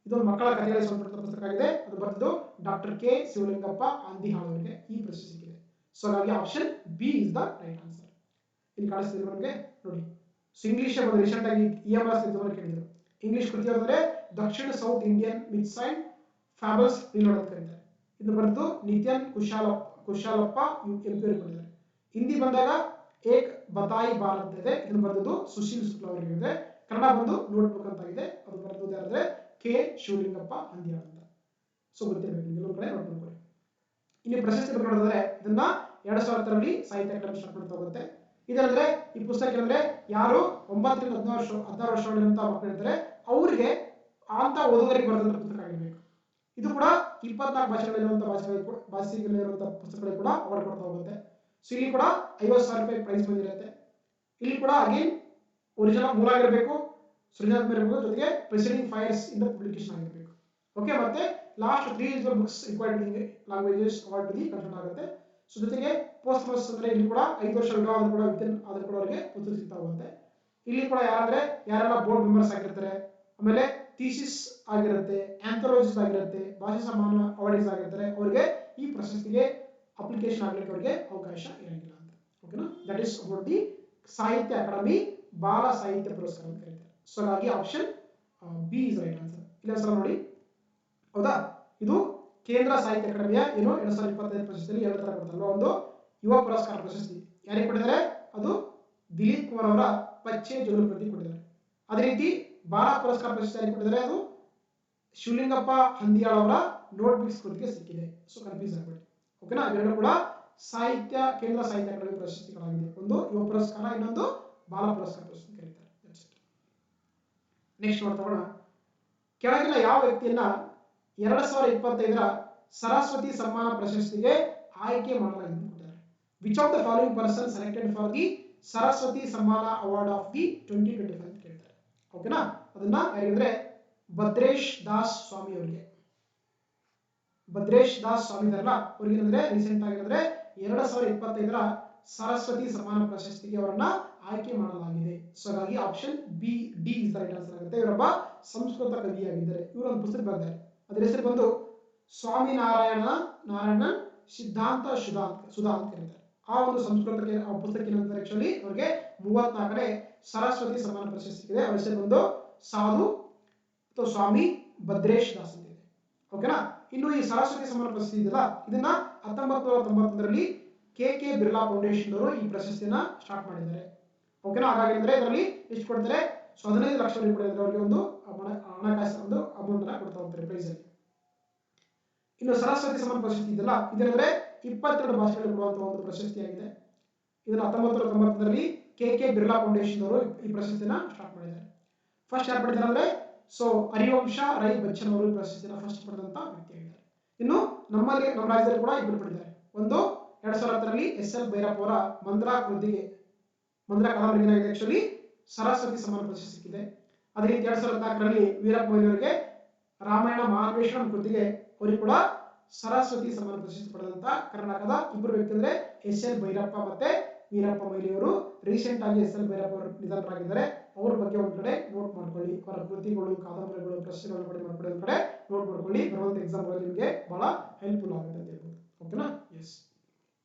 ಇದೊಂದು ಮಕ್ಕಳ ಕಥೆಗಳಿಗೆ ಸಂಬಂಧಪಟ್ಟ ಪುಸ್ತಕ ಆಗಿದೆ. ಅದು ಬರೆದು ಡಾಕ್ಟರ್ ಕೆ ಶಿವಲಿಂಗಪ್ಪ ಅಂದಿಹಾಳ್ ಅವರಿಗೆ ಈ ಪ್ರಶಸ್ತಿ ಸಿಕ್ಕಿದೆ. ಸೊ ಹಾಗಾಗಿ option B is the right answer. ಇಲ್ಲಿ ಕಾಣಿಸ್ತಿದೆ ನಮಗೆ ನೋಡಿ. ಸೊ ಇಂಗ್ಲಿಷ್ ಬಂದು ರೀಸೆಂಟ್ ಆಗಿ EMS ಕೇಳಿದ್ರು. ಇಂಗ್ಲಿಷ್ ಕೃತಿ ಅಂದ್ರೆ ದಕ್ಷಿಣ south Indian myths and fables reload ಅಂತ ಕರೀತಾರೆ. ಇದು ಬರೆದು ನಿತ್ಯನ್ ಕುಶಾಲಪ್ಪ MP ಕೊಟ್ಟಿದ್ದಾರೆ. ಹಿಂದಿ ಬಂದಾಗ ಏಕ್ ಬತಾಯಿ ಬಾರ್ ಅಂತ ಇದೆ, ಇದನ್ನು ಬರೆದು ಸುಶೀಲ್ ಶುಕ್ಲಾ ಅವರಿಗೆ ಇದೆ. ಕನ್ನಡ ಬಂದು ನೋಟ್ಬುಕ್ ಅಂತ ಇದೆ, ಅದು ಬರೆದು ಯಾರಂದ್ರೆ ಕೆ ಶಿವಲಿಂಗಪ್ಪ ಅಂದಿಯಾಳ್ ಅಂತ. ಸೊ ಗೊತ್ತಿರಬೇಕು ನಿಮಗೆ, ಕಡೆ ನೋಟ್ ಮಾಡ್ಕೊಳ್ಳಿ. ಇಲ್ಲಿ ಪ್ರಶಸ್ತಿ ನೋಡಿದ್ರೆ ಇದನ್ನ 2010ರಲ್ಲಿ ಸಾಹಿತ್ಯ ಅಕಾಡೆಮಿ ಸ್ಟಾರ್ಟ್ ಮಾಡ್ತಾ ಹೋಗುತ್ತೆ. ಇದಂದ್ರೆ ಈ ಪುಸ್ತಕ ಏನಂದ್ರೆ ಯಾರು 9 ರಿಂದ 16 ವರ್ಷ ಒಳಗಿರುವಂತಹ ಮಕ್ಕಳು ಇರ್ತಾರೆ ಅವರಿಗೆ ಅಂತ ಓದುಗರಿಗೆ ಬರೆದಂತ ಪುಸ್ತಕ ಆಗಿರ್ಬೇಕು. ಇದು ಕೂಡ 24 ಭಾಷೆಗಳಿರುವಂತಹ ಪುಸ್ತಕಗಳಿಗೆ ಕೂಡ ಅವಾರ್ಡ್ ಕೊಡ್ತಾ ಹೋಗುತ್ತೆ. ಸೊ ಇಲ್ಲಿ ಕೂಡ 50,000 ರೂಪಾಯಿ ಪ್ರೈಸ್ ಬಂದಿರುತ್ತೆ. ಇಲ್ಲಿ ಕೂಡ ಅಗೇನ್ ಒರಿಜಿನಲ್ ಮೂಲ ಆಗಿರಬೇಕು, ಸೃಜನಾತ್ಮಕ ಇರಬೇಕು, ಜೊತೆಗೆ ಪ್ರೆಸಿಡಿಂಗ್ ಫೈರ್ಸ್ ಇಂದ ಪಬ್ಲಿಕೇಶನ್ ಆಗಿರಬೇಕು. ಓಕೆ, ಮತ್ತೆ last 3 useful books required in languages award to the consult ಆಗುತ್ತೆ. ಸೊ ಜೊತೆಗೆ ಪೋಸ್ಟ್ ಮಸ್ ಅಂದ್ರೆ ಇಲ್ಲಿ ಕೂಡ 5 ವರ್ಷ ವಿಡ್ರಾ ಆದ್ರೂ ಕೂಡ ವಿತಿನ್ ಆದ್ರೂ ಕೂಡ ಅವರಿಗೆ ಪುಸ್ತಕ ಸಿಗ್ತಾ ಹೋಗುತ್ತೆ. ಇಲ್ಲಿ ಕೂಡ ಯಾರೆಲ್ಲ ಬೋರ್ಡ್ ಮೆಂಬರ್ಸ್ ಆಗಿರ್ತಾರೆ, ಆಮೇಲೆ ಥೀಸಿಸ್ ಆಗಿರುತ್ತೆ, ಆಂಥೋಲಜಿಸ್ ಆಗಿರುತ್ತೆ, ಭಾಷಾ ಸಮ್ಮಾನ ಅವಾರ್ಡ್ಸ್ ಆಗಿರ್ತಾರೆ, ಅವರಿಗೆ ಈ ಪ್ರಶಸ್ತಿಗೆ ಅಪ್ಲಿಕೇಶನ್ ಆಗ್ಲಿಕ್ಕೆ ಅವರಿಗೆ ಅವಕಾಶ ಇರಂಗಿಲ್ಲ ಅಂತ. ಓಕೆನಾ, ದಟ್ ಇಸ್ ಅಬೌಟ್ ದಿ ಸಾಹಿತ್ಯ ಅಕಾಡೆಮಿ ಬಾಲ ಸಾಹಿತ್ಯ ಪುರಸ್ಕಾರ ಅಂತ ಕರೀತಾರೆ. ಸೊ ಹಾಗಾಗಿ option B is right answer. ಇಲ್ಲ ಸಲ ನೋಡಿ, ಹೌದಾ, ಇದು ಕೇಂದ್ರ ಸಾಹಿತ್ಯ ಅಕಾಡೆಮಿಯ 2025 ಪ್ರಶಸ್ತಿಯಲ್ಲಿ 2 ತರ ಕೊಡ್ತಾರೆ. ಒಂದು ಯುವ ಪುರಸ್ಕಾರ ಪ್ರಶಸ್ತಿ ಯಾರಿಗೆ ಕೊಟ್ಟಿದ್ದಾರೆ, ಅದು ದಿಲೀಪ್ ಕುಮಾರ್ ಅವರ ಪಚ್ಚೆ ಜೋಲು ಕೃತಿ ಕೊಟ್ಟಿದ್ದಾರೆ. ಅದೇ ರೀತಿ ಬಾಲ ಪುರಸ್ಕಾರ ಪ್ರಶಸ್ತಿ ಯಾರಿಗೆ ಕೊಟ್ಟಿದ್ದಾರೆ, ಅದು ಶಿವಲಿಂಗಪ್ಪ ಹಂದಿಯಾಳ್ ಅವರ ನೋಟ್ ಬುಕ್ಸ್ ಕೃತಿಗೆ ಸಿಕ್ಕಿದೆ. ಸೊ ಕನ್ಫ್ಯೂಸ್ ಆಗಬೇಡಿ. ಓಕೆನಾ, ಇವೆರಡು ಕೂಡ ಸಾಹಿತ್ಯ ಕೇಂದ್ರ ಸಾಹಿತ್ಯ ಅಕಾಡೆಮಿ ಪ್ರಶಸ್ತಿಗಳಾಗಿದೆ. ಒಂದು ಯುವ ಪುರಸ್ಕಾರ, ಇನ್ನೊಂದು ಬಾಲ ಪುರಸ್ಕಾರ ಪ್ರಶಸ್ತಿ ಕರೀತಾರೆ. ನೆಕ್ಸ್ಟ್ ನೋಡ್ತಾ ಕೆಳಗಿನ ಯಾವ ವ್ಯಕ್ತಿಯನ್ನ 2025ರ ಸರಸ್ವತಿ ಸಮ್ಮಾನ ಪ್ರಶಸ್ತಿಗೆ ಆಯ್ಕೆ ಮಾಡಲಾಗಿದೆ ಅಂತ ಕೊಟ್ಟಿದ್ದಾರೆ. Which of the following person selected for the Saraswati Samman award of the 2025 ಅಂತ ಕೇಳ್ತಾರೆ. ಓಕೆನಾ, ಅದನ್ನ ಯಾರಿದ್ರೆ ಭದ್ರೇಶ್ ದಾಸ್ ಸ್ವಾಮಿ ಅವರಿಗೆ. ಭದ್ರೇಶ್ ದಾಸ್ ಸ್ವಾಮಿ ಅವರಲ್ಲ, ಅವ್ರಿಗೆ ಏನಂದ್ರೆ ರೀಸೆಂಟ್ ಆಗಿದ್ರೆ 2025ರ ಸರಸ್ವತಿ ಸಮ್ಮಾನ ಪ್ರಶಸ್ತಿಗೆ ಅವರನ್ನ ಆಯ್ಕೆ ಮಾಡಲಾಗಿದೆ. ಸೊ ಹಾಗಾಗಿ option D is the right answer ಆಗುತ್ತೆ. ಇವರೊಬ್ಬ ಸಂಸ್ಕೃತ ಕವಿಯಾಗಿದ್ದಾರೆ. ಇವರು ಒಂದು ಪುಸ್ತಕ ಬರೆದಿದ್ದಾರೆ, ಅದರ ಹೆಸರು ಬಂದು ಸ್ವಾಮಿ ನಾರಾಯಣ ಸಿದ್ಧಾಂತ ಸುಧಾ ಅಂತ ಕರೀತಾರೆ. ಆ ಒಂದು ಸಂಸ್ಕೃತಕ್ಕೆ ಪುಸ್ತಕ ಏನಂತಾರೆ, ಆಕ್ಚುಲಿ ಅವರಿಗೆ 34ನೇ ಸರಸ್ವತಿ ಸಮ್ಮಾನ ಪ್ರಶಸ್ತಿ ಇದೆ. ಅವರ ಹೆಸರು ಬಂದು ಸಾಧು ಅಥವಾ ಸ್ವಾಮಿ ಭದ್ರೇಶ್ ದಾಸ್ ಅಂತ ಇದೆ. ಓಕೆನಾ, ಇನ್ನು ಈ ಸರಸ್ವತಿ ಸಮ್ಮಾನ ಪ್ರಶಸ್ತಿ ಇದೆಯಲ್ಲ, ಇದನ್ನ 1991ರಲ್ಲಿ ಕೆ ಬಿರ್ಲಾ ಫೌಂಡೇಶನ್ ಅವರು ಈ ಪ್ರಶಸ್ತಿಯನ್ನ ಸ್ಟಾರ್ಟ್ ಮಾಡಿದ್ದಾರೆ. ಓಕೆನಾ, ಹಾಗಾಗಿ ಅಂದ್ರೆ ಇದರಲ್ಲಿ ಎಷ್ಟು ಕೊಡ್ತಾರೆ, 15 ಲಕ್ಷ ರೂಪಾಯಿ ಅವರಿಗೆ ಒಂದು ಹಣಕಾಸು ಒಂದು ಅಮೌಂಟ್ ಅನ್ನ ಕೊಡ್ತಾ ಹೋಗ್ತಾರೆ ಪ್ರೈಸ್ ಅಲ್ಲಿ. ಇನ್ನು ಸರಸ್ವತಿ ಸಮ್ಮಾನ ಪ್ರಶಸ್ತಿ ಇದೆಯಲ್ಲ, ಇದಂದ್ರೆ 22 ಭಾಷೆಗಳಲ್ಲಿ ಕೊಡುವಂತಹ ಒಂದು ಪ್ರಶಸ್ತಿಯಾಗಿದೆ. ಇದನ್ನ 1991ರಲ್ಲಿ ಕೆ ಬಿರ್ಲಾ ಫೌಂಡೇಶನ್ ಅವರು ಈ ಪ್ರಶಸ್ತಿನ ಸ್ಟಾರ್ಟ್ ಮಾಡಿದ್ದಾರೆ. ಫಸ್ಟ್ ಯಾರು ಪಡೆದಿದ್ದಾರೆ ಅಂದ್ರೆ ಹರಿವಂಶ ರೈ ಬಚ್ಚನ್ ಅವರು ಈ ಪ್ರಶಸ್ತಿನ ಫಸ್ಟ್ ಪಡೆದಂತ ವ್ಯಕ್ತಿಯಾಗಿದ್ದಾರೆ. ಇನ್ನು ನಮ್ಮ ರಾಜ್ಯದಲ್ಲಿ ಕೂಡ ಇಬ್ಬರು ಪಡೆದಿದ್ದಾರೆ. ಒಂದು 2010ರಲ್ಲಿ ಎಸ್.ಎಲ್. ಭೈರಪ್ಪ ಅವರ ಮಂದ್ರ ಕಾದಂಬರಿಗೆ ಆಕ್ಚುಲಿ ಸರಸ್ವತಿ ಸಮ್ಮಾನ ಪ್ರಶಸ್ತಿ ಸಿಕ್ಕಿದೆ. ಅದೇ ರೀತಿ 2014ರಲ್ಲಿ ವೀರಪ್ಪ ಮೊಯ್ಲಿ ಅವರಿಗೆ ರಾಮಾಯಣ ಮಹಾನ್ವೇಷಣಂ ಕೃತಿಗೆ ಅವರಿಗೆ ಕೂಡ ಸರಸ್ವತಿ ಸಮ್ಮಾನ ಪ್ರಶಸ್ತಿ ಪಡೆದಂತ ಕರ್ನಾಟಕದ ಇಬ್ಬರು ವ್ಯಕ್ತಿ ಅಂದ್ರೆ ಎಸ್.ಎಲ್. ಭೈರಪ್ಪ ಮತ್ತೆ ವೀರಪ್ಪ ಮೊಯ್ಲಿ ಅವರು. ರೀಸೆಂಟ್ ಆಗಿ ಎಸ್.ಎಲ್. ಭೈರಪ್ಪ ಅವರು ನಿಧನರಾಗಿದ್ದಾರೆ. ಅವ್ರ ಬಗ್ಗೆ ಒಂದ್ ಕಡೆ ನೋಟ್ ಮಾಡ್ಕೊಳ್ಳಿ, ಅವರ ಕೃತಿಗಳು, ಕಾದಂಬರಿಗಳು, ಪ್ರಶ್ನೆಗಳು ಕಡೆ ಮಾಡ್ಕೊಳ್ಳಿ, ಒಂದ್ ಕಡೆ ನೋಟ್ ಮಾಡ್ಕೊಳ್ಳಿ. ಬರುವಂತ ಎಕ್ಸಾಮ್ ಗಳಲ್ಲಿ ನಿಮಗೆ ಬಹಳ ಹೆಲ್ಪ್ಫುಲ್ ಆಗುತ್ತೆ ಅಂತ ಹೇಳ್ಬೋದು. ಓಕೆನಾ, ಎಸ್.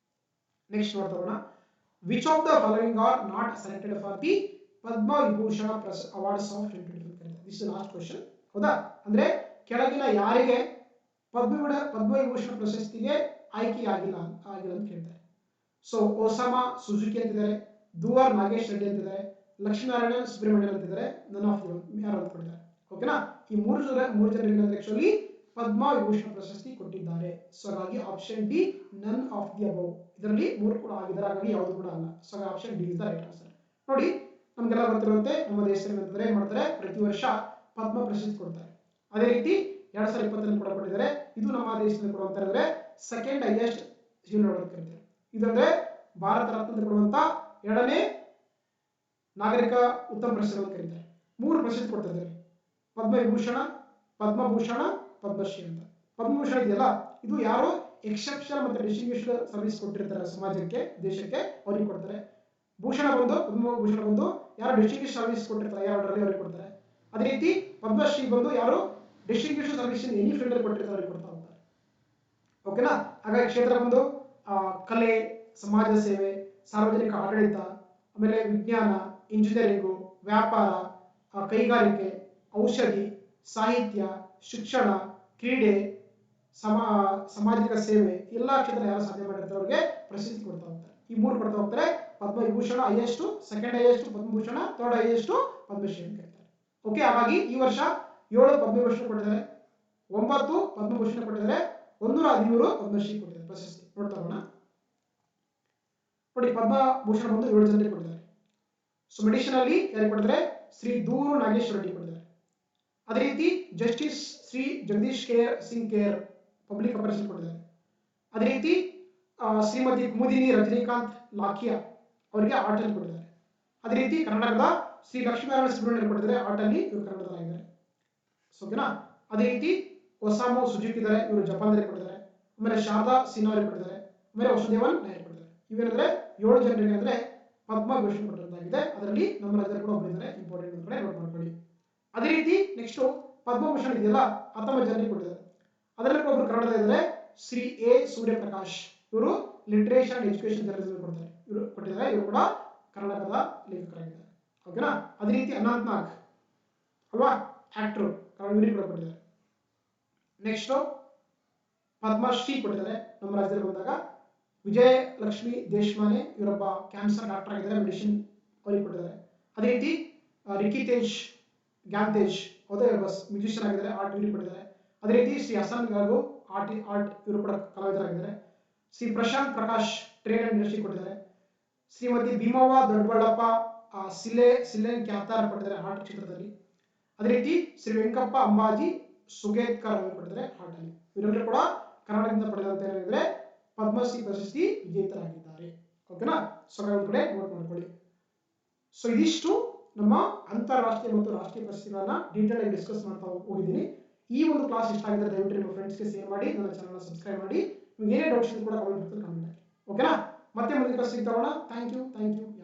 ನೆಕ್ಸ್ಟ್ ನೋಡ್ತಾ which of the following are not selected for the Padma Vibhushan awards of 2025. This is last question. ಹೌದಾ, ಅಂದ್ರೆ ಕೆಳಗಿನ ಯಾರಿಗೆ ಪದ್ಮವಿಭೂಷಣ ಪ್ರಶಸ್ತಿಗೆ ಆಯ್ಕೆ ಆಗಿಲ್ಲ ಅಂತ ಕೇಳ್ತಾರೆ. ಸೊ ಒಸಾಮಾ ಸುಜುಕಿ ಅಂತಿದ್ದಾರೆ, ದುವರ್ ನಾಗೇಶ್ ರೆಡ್ಡಿ ಅಂತಿದ್ದಾರೆ, ಲಕ್ಷ್ಮೀನಾರಾಯಣ ಸುಬ್ರಹ್ಮಣ್ಯನ್ ಅಂತಿದ್ದಾರೆ, ನನ್ ಆಫ್ ದಿ ಯಾರು ಅಂತ ಕೊಟ್ಟಿದ್ದಾರೆ. ಓಕೆನಾ, ಈ ಮೂರು ಜನರಿಗೆ ಆಕ್ಚುಲಿ ಪದ್ಮ ವಿಭೂಷಣ ಪ್ರಶಸ್ತಿ ಕೊಟ್ಟಿದ್ದಾರೆ. ಸೊ ಹಾಗಾಗಿ option D none of the above. ಇದರಲ್ಲಿ 3 ಕೂಡ ಆಗಿದ್ದಾರೆ, ಹಾಗಾಗಿ ಯಾವುದು ಕೂಡ ಅಲ್ಲ. So option D is the right answer. ನೋಡಿ, ನಮ್ಗೆಲ್ಲ ಗೊತ್ತಿರುವಂತೆ ನಮ್ಮ ದೇಶದಲ್ಲಿ ಏನ್ ಮಾಡ್ತಾರೆ, ಪ್ರತಿ ವರ್ಷ ಪದ್ಮ ಪ್ರಶಸ್ತಿ ಕೊಡ್ತಾರೆ. ಅದೇ ರೀತಿ 2020 ಕೂಡ ಕೊಟ್ಟಿದ್ದಾರೆ. ಇದು ನಮ್ಮ ದೇಶದಲ್ಲಿ ಕೊಡುವಂತ ಅಂದ್ರೆ ಸೆಕೆಂಡ್ ಹೈಯೆಸ್ಟ್ ಶಿವನ್ ಅವಾರ್ಡ್ ಕರೀತಾರೆ. ಇದಂದ್ರೆ ಭಾರತ ರತ್ನ ಕೊಡುವಂತ 2ನೇ ನಾಗರಿಕ ಉತ್ತಮ ಪ್ರಶಸ್ತಿ ಅಂತ ಕರೀತಾರೆ. 3 ಪ್ರಶಸ್ತಿ ಕೊಡ್ತಾರೆ, ಪದ್ಮವಿಭೂಷಣ, ಪದ್ಮಭೂಷಣ, ಪದ್ಮಶ್ರೀ ಅಂತ. ಪದ್ಮಭೂಷಣ ಇದೆಯಲ್ಲ, ಇದು ಯಾರು ಎಕ್ಸೆಪ್ಷನಲ್ ಮತ್ತೆ ಡಿಸ್ಟಿಂಗ್ವಿಶ್ಡ್ ಸರ್ವಿಸ್ ಕೊಟ್ಟಿರ್ತಾರೆ ಸಮಾಜಕ್ಕೆ, ದೇಶಕ್ಕೆ, ಅವ್ರಿಗೆ ಕೊಡ್ತಾರೆ. ಪದ್ಮಭೂಷಣ ಬಂದು ಯಾರು ಡಿಸ್ಟಿಂಗ್ವಿಶ್ಡ್ ಸರ್ವಿಸ್ ಕೊಟ್ಟಿರ್ತಾರೆ ಯಾರಲ್ಲಿ ಅವ್ರಿಗೆ ಕೊಡ್ತಾರೆ. ಅದೇ ರೀತಿ ಪದ್ಮಶ್ರೀ ಬಂದು ಯಾರು distinguished service in any field ಅಲ್ಲಿ ಕೊಟ್ಟಿರ್ತಾರೆ ಅವ್ರಿಗೆ ಕೊಡ್ತಾ ಹೋಗ್ತಾರೆ. ಓಕೆನಾ, ಹಾಗಾಗಿ ಕ್ಷೇತ್ರ ಬಂದು ಕಲೆ, ಸಮಾಜ ಸೇವೆ, ಸಾರ್ವಜನಿಕ ಆಡಳಿತ, ಆಮೇಲೆ ವಿಜ್ಞಾನ, ಇಂಜಿನಿಯರಿಂಗು, ವ್ಯಾಪಾರ, ಕೈಗಾರಿಕೆ, ಔಷಧಿ, ಸಾಹಿತ್ಯ, ಶಿಕ್ಷಣ, ಕ್ರೀಡೆ, ಸಾಮಾಜಿಕ ಸೇವೆ, ಎಲ್ಲಾ ಕ್ಷೇತ್ರ ಯಾರು ಸಾಧನೆ ಮಾಡಿರ್ತಾರೆ ಅವ್ರಿಗೆ ಪ್ರಶಸ್ತಿ ಕೊಡ್ತಾ ಹೋಗ್ತಾರೆ. ಈ 3 ಕೊಡ್ತಾ ಹೋಗ್ತಾರೆ. Padma Vibhushan highest, second highest Padma Bhushan, third highest Padma Shri ಅಂತ ಕರೀತಾರೆ. ಓಕೆ, ಹಾಗಾಗಿ ಈ ವರ್ಷ 7 ಪದ್ಮವಿಭೂಷಣ ಕೊಟ್ಟಿದ್ದಾರೆ, 9 ಪದ್ಮಭೂಷಣ ಕೊಟ್ಟಿದ್ದಾರೆ, 113 ಪದ್ಮಶ್ರೀ ಕೊಟ್ಟಿದ್ದಾರೆ ಪ್ರಶಸ್ತಿ. ನೋಡ್ತಾ ಹೋಗೋಣ. ನೋಡಿ, ಪದ್ಮಭೂಷಣ ಬಂದು 7 ಜನರಿಗೆ ಕೊಟ್ಟಿದ್ದಾರೆ. ಸೊ ಮೆಡಿಸಿನ್ ಅಲ್ಲಿ ಯಾರಿಗೆ ಕೊಟ್ಟಿದ್ದಾರೆ, ಶ್ರೀ ದೂರು ನಾಗೇಶ್ವರ ರೆಡ್ಡಿ ಕೊಟ್ಟಿದ್ದಾರೆ. ಅದೇ ರೀತಿ justice Shri Jagadish Singh care public operation ಕೊಟ್ಟಿದ್ದಾರೆ. ಅದೇ ರೀತಿ ಶ್ರೀಮತಿ ಕುಮುದಿನಿ ರಜನಿಕಾಂತ್ ಲಾಖಿಯಾ ಅವರಿಗೆ ಆರ್ಟ್ ಅಲ್ಲಿ ಕೊಟ್ಟಿದ್ದಾರೆ. ಅದೇ ರೀತಿ ಕರ್ನಾಟಕದ ಶ್ರೀ ಲಕ್ಷ್ಮೀನಾರಾಯಣ ಸುಬ್ರಹ್ಮಣ್ಯ ಕೊಟ್ಟಿದ್ದಾರೆ, ಆರ್ಟ್ ಅಲ್ಲಿ ಇವರು ಕನ್ನಡದಲ್ಲಿದ್ದಾರೆ. ಓಕೆನಾ. ಅದೇ ರೀತಿ ಒಸಾಮು ಸುಜುಕಿ ಇದ್ದಾರೆ, ಇವರು ಜಪಾನ್ದಲ್ಲಿ ಕೊಟ್ಟಿದ್ದಾರೆ. ಆಮೇಲೆ ಶಾರದಾ ಸಿನ್ಹಾ ಅವರಿಗೆ ಕೊಟ್ಟಿದ್ದಾರೆ. ಆಮೇಲೆ ವಸುದೇವನ್ ನಾಯರ್ ಕೊಟ್ಟಿದ್ದಾರೆ. ಇವೇನಂದ್ರೆ 7 ಜನರಿಗೆ ಅಂದ್ರೆ ಪದ್ಮಭೂಷಣ ಕೊಟ್ಟಿದ್ದಾಗಿದೆ. ಅದರಲ್ಲಿ ನಮ್ಮ ರಾಜ್ಯದಲ್ಲಿ ಕೂಡ ಒಬ್ಬರಿದ್ದಾರೆ, ಇಂಪಾರ್ಟೆಂಟ್ ಅಂತ ಕಡೆ ನೋಟ್ ಮಾಡ್ಕೊಳ್ಳಿ. ಅದೇ ರೀತಿ ನೆಕ್ಸ್ಟ್ ಪದ್ಮಭೂಷಣ ಇದೆಯಲ್ಲ 19 ಜನರಿಗೆ ಕೊಟ್ಟಿದ್ದಾರೆ. ಅದರಲ್ಲಿ ಒಬ್ಬರು ಕನ್ನಡದ ಇದ್ದಾರೆ, ಶ್ರೀ ಎ ಸೂರ್ಯಪ್ರಕಾಶ್. ಇವರು ಲಿಟರೇಚರ್ ಅಂಡ್ ಎಜುಕೇಶನ್ ಜರ್ನಲಿಸಂ ಕೊಟ್ಟಿದ್ದಾರೆ. ಇವರು ಕೂಡ ಕನ್ನಡದ ಲೇಖಕರಾಗಿದ್ದಾರೆ. ಓಕೆನಾ. ಅದೇ ರೀತಿ ಅನಂತ್ ನಾಗ್ ಅಲ್ವಾ, ಆಕ್ಟರ್, ಇವರಿಗೆ ಕೂಡ ಕೊಟ್ಟಿದ್ದಾರೆ. ನೆಕ್ಸ್ಟ್ ಪದ್ಮಶ್ರೀ ಕೊಟ್ಟಿದ್ದಾರೆ ನಮ್ಮ ರಾಜ್ಯದಲ್ಲಿ ಬಂದಾಗ. ವಿಜಯ ಲಕ್ಷ್ಮಿ ದೇಶಮಾನೆ ಇವರೊಬ್ಬ ಕ್ಯಾನ್ಸರ್ ಡಾಕ್ಟರ್ ಆಗಿದ್ದಾರೆ, ಮೆಡಿಸಿನ್ ಅವರಿಗೆ ಕೊಟ್ಟಿದ್ದಾರೆ. ಅದೇ ರೀತಿ ರಿಕಿತೇಶ್ ಗ್ಯಾಂತೇಶ್ ಅದೇ ಮ್ಯೂಸಿಷಿಯನ್ ಆಗಿದ್ದಾರೆ, ಆರ್ಟ್ ಇವರಿಗೆ ಕೊಟ್ಟಿದ್ದಾರೆ. ಅದೇ ರೀತಿ ಶ್ರೀ ಹಸನ್ ಗಾಗು ಆರ್ಟ್ ಇವರು ಕೂಡ ಕಲಾವಿದರಾಗಿದ್ದಾರೆ. Shri Prashant Prakash trade and industry ಕೊಟ್ಟಿದ್ದಾರೆ. ಶ್ರೀಮತಿ ಭೀಮವ್ವ ದೊಡ್ಡಬಳ್ಳಪ್ಪ ಸಿಲೆನ್ ಕ್ಯಾತಾರ್ ಕೊಟ್ಟಿದ್ದಾರೆ ಆರ್ಟ್ ಕ್ಷೇತ್ರದಲ್ಲಿ. ಅದೇ ರೀತಿ ಶ್ರೀ ವೆಂಕಪ್ಪ ಅಂಬಾಜಿ ಸುಗೇತ್ಕರ್ ಅವರು ಕೊಟ್ಟಿದ್ದಾರೆ ಆರ್ಟ್ ಅಲ್ಲಿ. ಇವರೆಲ್ಲರೂ ಕೂಡ ಕರ್ನಾಟಕದಿಂದ ಪಡೆದಂತ ಏನಿದ್ರೆ ಪದ್ಮಶ್ರೀ ಪ್ರಶಸ್ತಿ ವಿಜೇತರಾಗಿದ್ದಾರೆ. ಓಕೆನಾ. ಸೊ ಒಂದು ಕಡೆ ನೋಟ್ ಮಾಡ್ಕೊಳ್ಳಿ. ಸೊ ಇದಿಷ್ಟು ನಮ್ಮ ಅಂತಾರಾಷ್ಟ್ರೀಯ ಮತ್ತು ರಾಷ್ಟ್ರೀಯ ಪ್ರಶಸ್ತಿಗಳನ್ನ ಡೀಟೇಲ್ ಆಗಿ ಡಿಸ್ಕಸ್ ಮಾಡ್ತಾ ಹೋಗಿದ್ದೀನಿ. ಈ ಒಂದು ಕ್ಲಾಸ್ ಇಷ್ಟ ಆಗಿದ್ರೆ ದಯವಿಟ್ಟು ನಿಮ್ಮ ಫ್ರೆಂಡ್ಸ್ಗೆ ಶೇರ್ ಮಾಡಿ, ನನ್ನ ಚಾನಲ್ ಸಬ್ಸ್ಕ್ರೈಬ್ ಮಾಡಿ. ನಿಮ್ಗೆ ಏನೇ ಡೌಟ್ಸ್ ಕೂಡ ಕಾಮೆಂಟ್ ಬಾಕ್ಸಲ್ಲಿ ಕಾಮೆಂಟ್ ಮಾಡಿ. ಓಕೆನಾ. ಮತ್ತೆ ಮುಂದಿನ ಕ್ಲಾಸ್ ಸಿಗ್ತಾವಣ. Thank you.